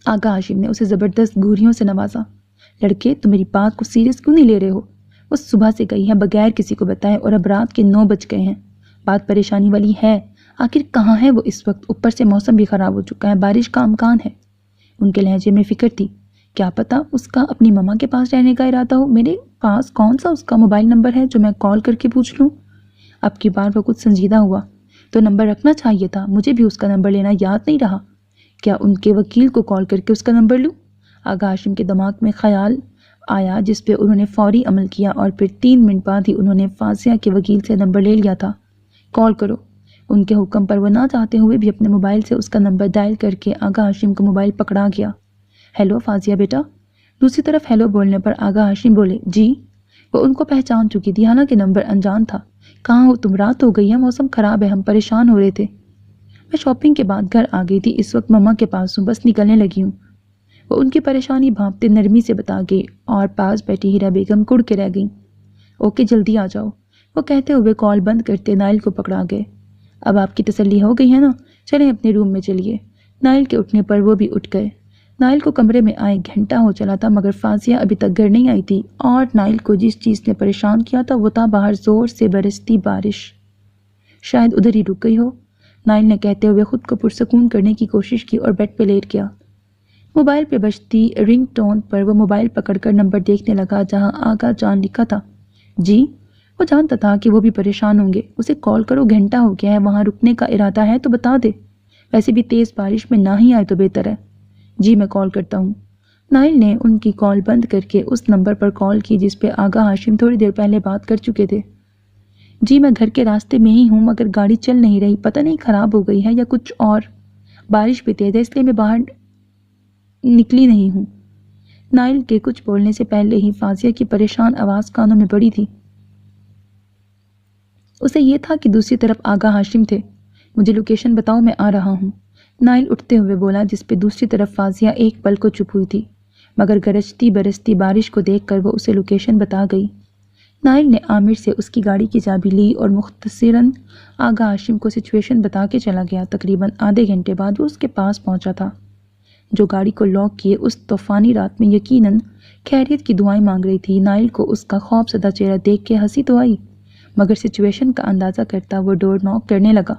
S1: آغا ہاشم نے اسے زبردست گھوریوں سے نوازا۔ لڑکے، تم میری بات کو سیریس کیوں نہیں لے رہے ہو؟ وہ صبح سے گئی ہے بغیر کسی کو بتائے، اور اب رات کے 9 بج گئے ہیں۔ بات پریشانی والی ہے، آخر کہاں ہے وہ اس وقت؟ اوپر سے موسم بھی خراب ہو چکا ہے، بارش کا امکان ہے۔ ان کے لہجے میں فکر تھی۔ کیا پتا اس کا اپنی ماما کے پاس رہنے کا ارادہ ہو۔ میرے پاس کون سا اس کا موبائل نمبر ہے جو میں کال کر کے پوچھ لوں؟ اب کی بار وہ کچھ سنجیدہ ہوا۔ تو نمبر رکھنا چاہیے تھا، مجھے بھی اس کا نمبر لینا یاد نہیں رہا۔ کیا ان کے وکیل کو کال کر کے اس کا نمبر لوں؟ آغا ہاشم کے دماغ میں خیال آیا، جس پہ انہوں نے فوری عمل کیا، اور پھر 3 منٹ بعد ہی انہوں نے فاضیہ کے وکیل سے نمبر لے لیا تھا۔ کال کرو۔ ان کے حکم پر وہ نہ چاہتے ہوئے بھی اپنے موبائل سے اس کا نمبر ڈائل کر کے آغا ہاشم کا موبائل پکڑا گیا۔ ہیلو فاضیہ بیٹا۔ دوسری طرف ہیلو بولنے پر آغا ہاشم بولے، جی۔ وہ ان کو پہچان چکی تھی، حالانکہ نمبر انجان تھا۔ کہاں ہو تم؟ رات ہو گئی ہے، موسم خراب ہے، ہم پریشان ہو رہے تھے۔ میں شاپنگ کے بعد گھر آ گئی تھی، اس وقت مما کے پاس ہوں، بس نکلنے لگی ہوں۔ وہ ان کی پریشانی بھانپتے نرمی سے بتا گئی، اور پاس بیٹھی ہیرا بیگم کڑ کے رہ گئیں۔ اوکے جلدی آ جاؤ، وہ کہتے ہوئے کال بند کرتے نائل کو پکڑا گئے۔ اب آپ کی تسلی ہو گئی ہے نا؟ چلیں اپنے روم میں چلیے۔ نائل کے اٹھنے پر وہ بھی اٹھ گئے۔ نائل کو کمرے میں آئے گھنٹہ ہو چلا تھا، مگر فاضیہ ابھی تک گھر نہیں آئی تھی، اور نائل کو جس چیز نے پریشان کیا تھا وہ تھا باہر زور سے برستی بارش۔ شاید ادھر ہی رک گئی ہو، نائل نے کہتے ہوئے خود کو پرسکون کرنے کی کوشش کی اور بیڈ پہ لیٹ گیا۔ موبائل پہ بجتی رنگ ٹون پر وہ موبائل پکڑ کر نمبر دیکھنے لگا، جہاں آغا جان لکھا تھا۔ جی، وہ جانتا تھا کہ وہ بھی پریشان ہوں گے۔ اسے کال کرو، گھنٹہ ہو گیا ہے، وہاں رکنے کا ارادہ ہے تو بتا دے، ویسے بھی تیز بارش میں نہ ہی آئے تو بہتر ہے۔ جی میں کال کرتا ہوں۔ نائل نے ان کی کال بند کر کے اس نمبر پر کال کی جس پہ آغا ہاشم تھوڑی دیر پہلے بات کر چکے تھے۔ جی میں گھر کے راستے میں ہی ہوں، مگر گاڑی چل نہیں رہی، پتہ نہیں خراب ہو گئی ہے یا کچھ اور، بارش بھی تیز ہے اس لیے میں باہر نکلی نہیں ہوں۔ نائل کے کچھ بولنے سے پہلے ہی فاضیہ کی پریشان آواز کانوں میں پڑی تھی۔ اسے یہ تھا کہ دوسری طرف آغا ہاشم تھے، مجھے لوکیشن بتاؤ، میں آ رہا ہوں، نائل اٹھتے ہوئے بولا، جس پہ دوسری طرف فاضیہ ایک پل کو چپ ہوئی تھی، مگر گرجتی برستی بارش کو دیکھ کر وہ اسے لوکیشن بتا گئی۔ نائل نے عامر سے اس کی گاڑی کی چابی لی اور مختصراً آغا ہاشم کو سچویشن بتا کے چلا گیا۔ تقریباً آدھے گھنٹے بعد وہ اس کے پاس پہنچا تھا، جو گاڑی کو لاک کیے اس طوفانی رات میں یقیناً خیریت کی دعائیں مانگ رہی تھی۔ نائل کو اس کا خوف زدہ چہرہ دیکھ کے ہنسی تو آئی، مگر سچویشن کا اندازہ کرتا وہ ڈور ناک کرنے لگا۔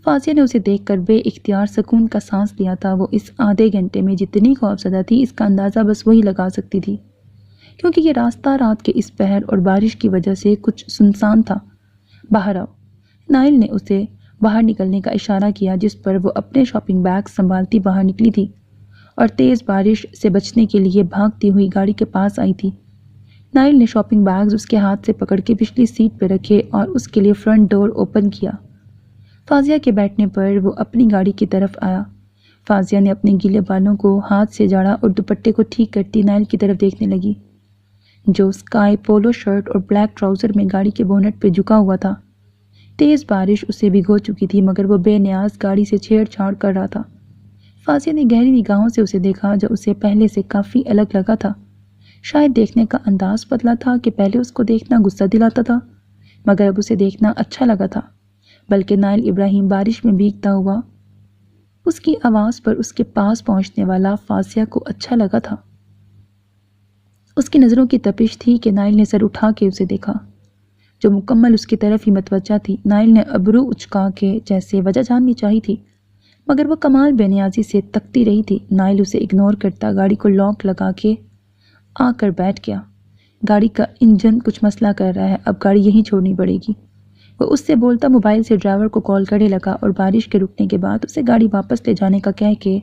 S1: فاضیہ نے اسے دیکھ کر بے اختیار سکون کا سانس لیا تھا۔ وہ اس آدھے گھنٹے میں جتنی خوف زدہ تھی، اس کا اندازہ بس وہی لگا سکتی تھی، کیونکہ یہ راستہ رات کے اس پہر اور بارش کی وجہ سے کچھ سنسان تھا۔ باہر آؤ، نائل نے اسے باہر نکلنے کا اشارہ کیا، جس پر وہ اپنے شاپنگ بیگ سنبھالتی باہر نکلی تھی اور تیز بارش سے بچنے کے لیے بھاگتی ہوئی گاڑی کے پاس آئی تھی۔ نائل نے شاپنگ بیگز اس کے ہاتھ سے پکڑ کے پچھلی سیٹ پہ رکھے اور اس کے لیے فرنٹ ڈور اوپن کیا۔ فاضیہ کے بیٹھنے پر وہ اپنی گاڑی کی طرف آیا۔ فاضیہ نے اپنے گیلے بالوں کو ہاتھ سے جھاڑا اور دوپٹے کو ٹھیک کرتی نائل کی طرف دیکھنے لگی، جو اسکائی پولو شرٹ اور بلیک ٹراؤزر میں گاڑی کے بونٹ پہ جھکا ہوا تھا۔ تیز بارش اسے بھگو چکی تھی، مگر وہ بے نیاز گاڑی سے چھیڑ چھاڑ کر رہا تھا۔ فاضیہ نے گہری نگاہوں سے اسے دیکھا، جو اسے پہلے سے کافی الگ لگا تھا۔ شاید دیکھنے کا انداز بدلا تھا کہ پہلے اس کو دیکھنا غصہ دلاتا تھا، مگر اب اسے دیکھنا اچھا لگا تھا۔ بلکہ نائل ابراہیم بارش میں بھیگتا ہوا، اس کی آواز پر اس کے پاس پہنچنے والا فاضیہ کو اچھا لگا تھا۔ اس کی نظروں کی تپش تھی کہ نائل نے سر اٹھا کے اسے دیکھا، جو مکمل اس کی طرف ہی متوجہ تھی۔ نائل نے ابرو اچکا کے جیسے وجہ جاننی چاہی تھی، مگر وہ کمال بے نیازی سے تکتی رہی تھی۔ نائل اسے اگنور کرتا گاڑی کو لاک لگا کے آ کر بیٹھ گیا۔ گاڑی کا انجن کچھ مسئلہ کر رہا ہے، اب گاڑی یہیں چھوڑنی پڑے گی، وہ اس سے بولتا موبائل سے ڈرائیور کو کال کرنے لگا اور بارش کے رکنے کے بعد اسے گاڑی واپس لے جانے کا کہہ کے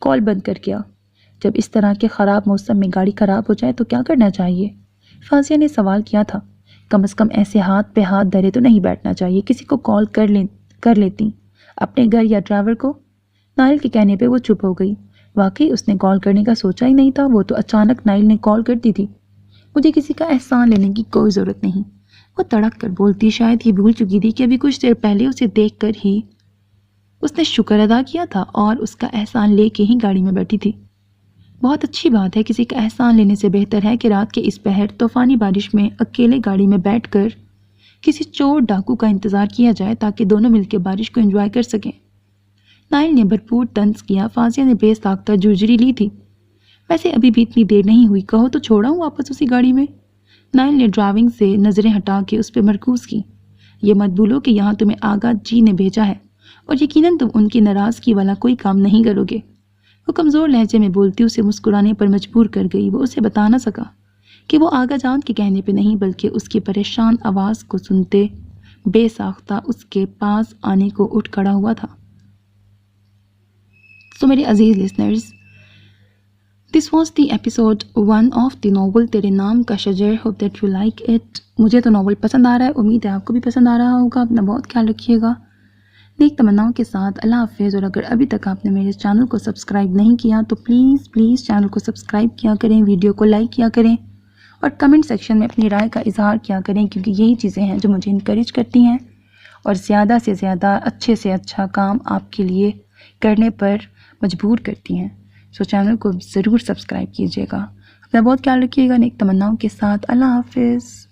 S1: کال بند کر گیا۔ جب اس طرح کے خراب موسم میں گاڑی خراب ہو جائے تو کیا کرنا چاہیے؟ فاضیہ نے سوال کیا تھا۔ کم از کم ایسے ہاتھ پہ ہاتھ دھرے تو نہیں بیٹھنا چاہیے، کسی کو کال کر لیتی، اپنے گھر یا ڈرائیور کو۔ نائل کے کہنے پہ وہ چپ ہو گئی۔ واقعی اس نے کال کرنے کا سوچا ہی نہیں تھا، وہ تو اچانک نائل نے کال کر دی تھی۔ مجھے کسی کا احسان لینے کی کوئی ضرورت نہیں، وہ تڑک کر بولتی۔ شاید یہ بھول چکی تھی کہ ابھی کچھ دیر پہلے اسے دیکھ کر ہی اس نے شکر ادا کیا تھا اور اس کا احسان لے کے ہی گاڑی میں بیٹھی تھی۔ بہت اچھی بات ہے، کسی کا احسان لینے سے بہتر ہے کہ رات کے اس پہر طوفانی بارش میں اکیلے گاڑی میں بیٹھ کر کسی چور ڈاکو کا انتظار کیا جائے تاکہ دونوں مل کے بارش کو انجوائے کر سکیں۔ نائل نے بھرپور طنز کیا۔ فاضیہ نے بے ساختہ جھرجھری لی تھی۔ ویسے ابھی بھی اتنی دیر نہیں ہوئی، کہو تو چھوڑا ہوں واپس اسی گاڑی میں۔ نائل نے ڈرائیونگ سے نظریں ہٹا کے اس پہ مرکوز کی۔ یہ مت بھولو کہ یہاں تمہیں آغا جی نے بھیجا ہے اور یقیناً تم ان کی ناراضگی والا کوئی کام نہیں کرو گے۔ وہ کمزور لہجے میں بولتی اسے مسکرانے پر مجبور کر گئی۔ وہ اسے بتا نہ سکا کہ وہ آغا جان کے کہنے پہ نہیں، بلکہ اس کی پریشان آواز کو سنتے بے ساختہ اس کے پاس آنے کو اٹھ کھڑا ہوا تھا۔ So میرے عزیز listeners, this was the episode 1 of the novel تیرے نام کا شجر. hope that you like it. مجھے تو ناول پسند آ رہا ہے، امید ہے آپ کو بھی پسند آ رہا ہوگا۔ اپنا بہت خیال رکھیے گا۔ نیک تمناؤں کے ساتھ اللہ حافظ۔ اور اگر ابھی تک آپ نے میرے چینل کو سبسکرائب نہیں کیا تو پلیز چینل کو سبسکرائب کیا کریں، ویڈیو کو لائک کیا کریں اور کمنٹ سیکشن میں اپنی رائے کا اظہار کیا کریں، کیونکہ یہی چیزیں ہیں جو مجھے انکریج کرتی ہیں اور زیادہ سے زیادہ اچھے سے اچھا کام آپ کے لیے کرنے پر مجبور کرتی ہیں۔ سو چینل کو ضرور سبسکرائب کیجیے گا۔ اپنا بہت خیال رکھیے گا۔ نیک تمناؤں کے ساتھ اللہ حافظ۔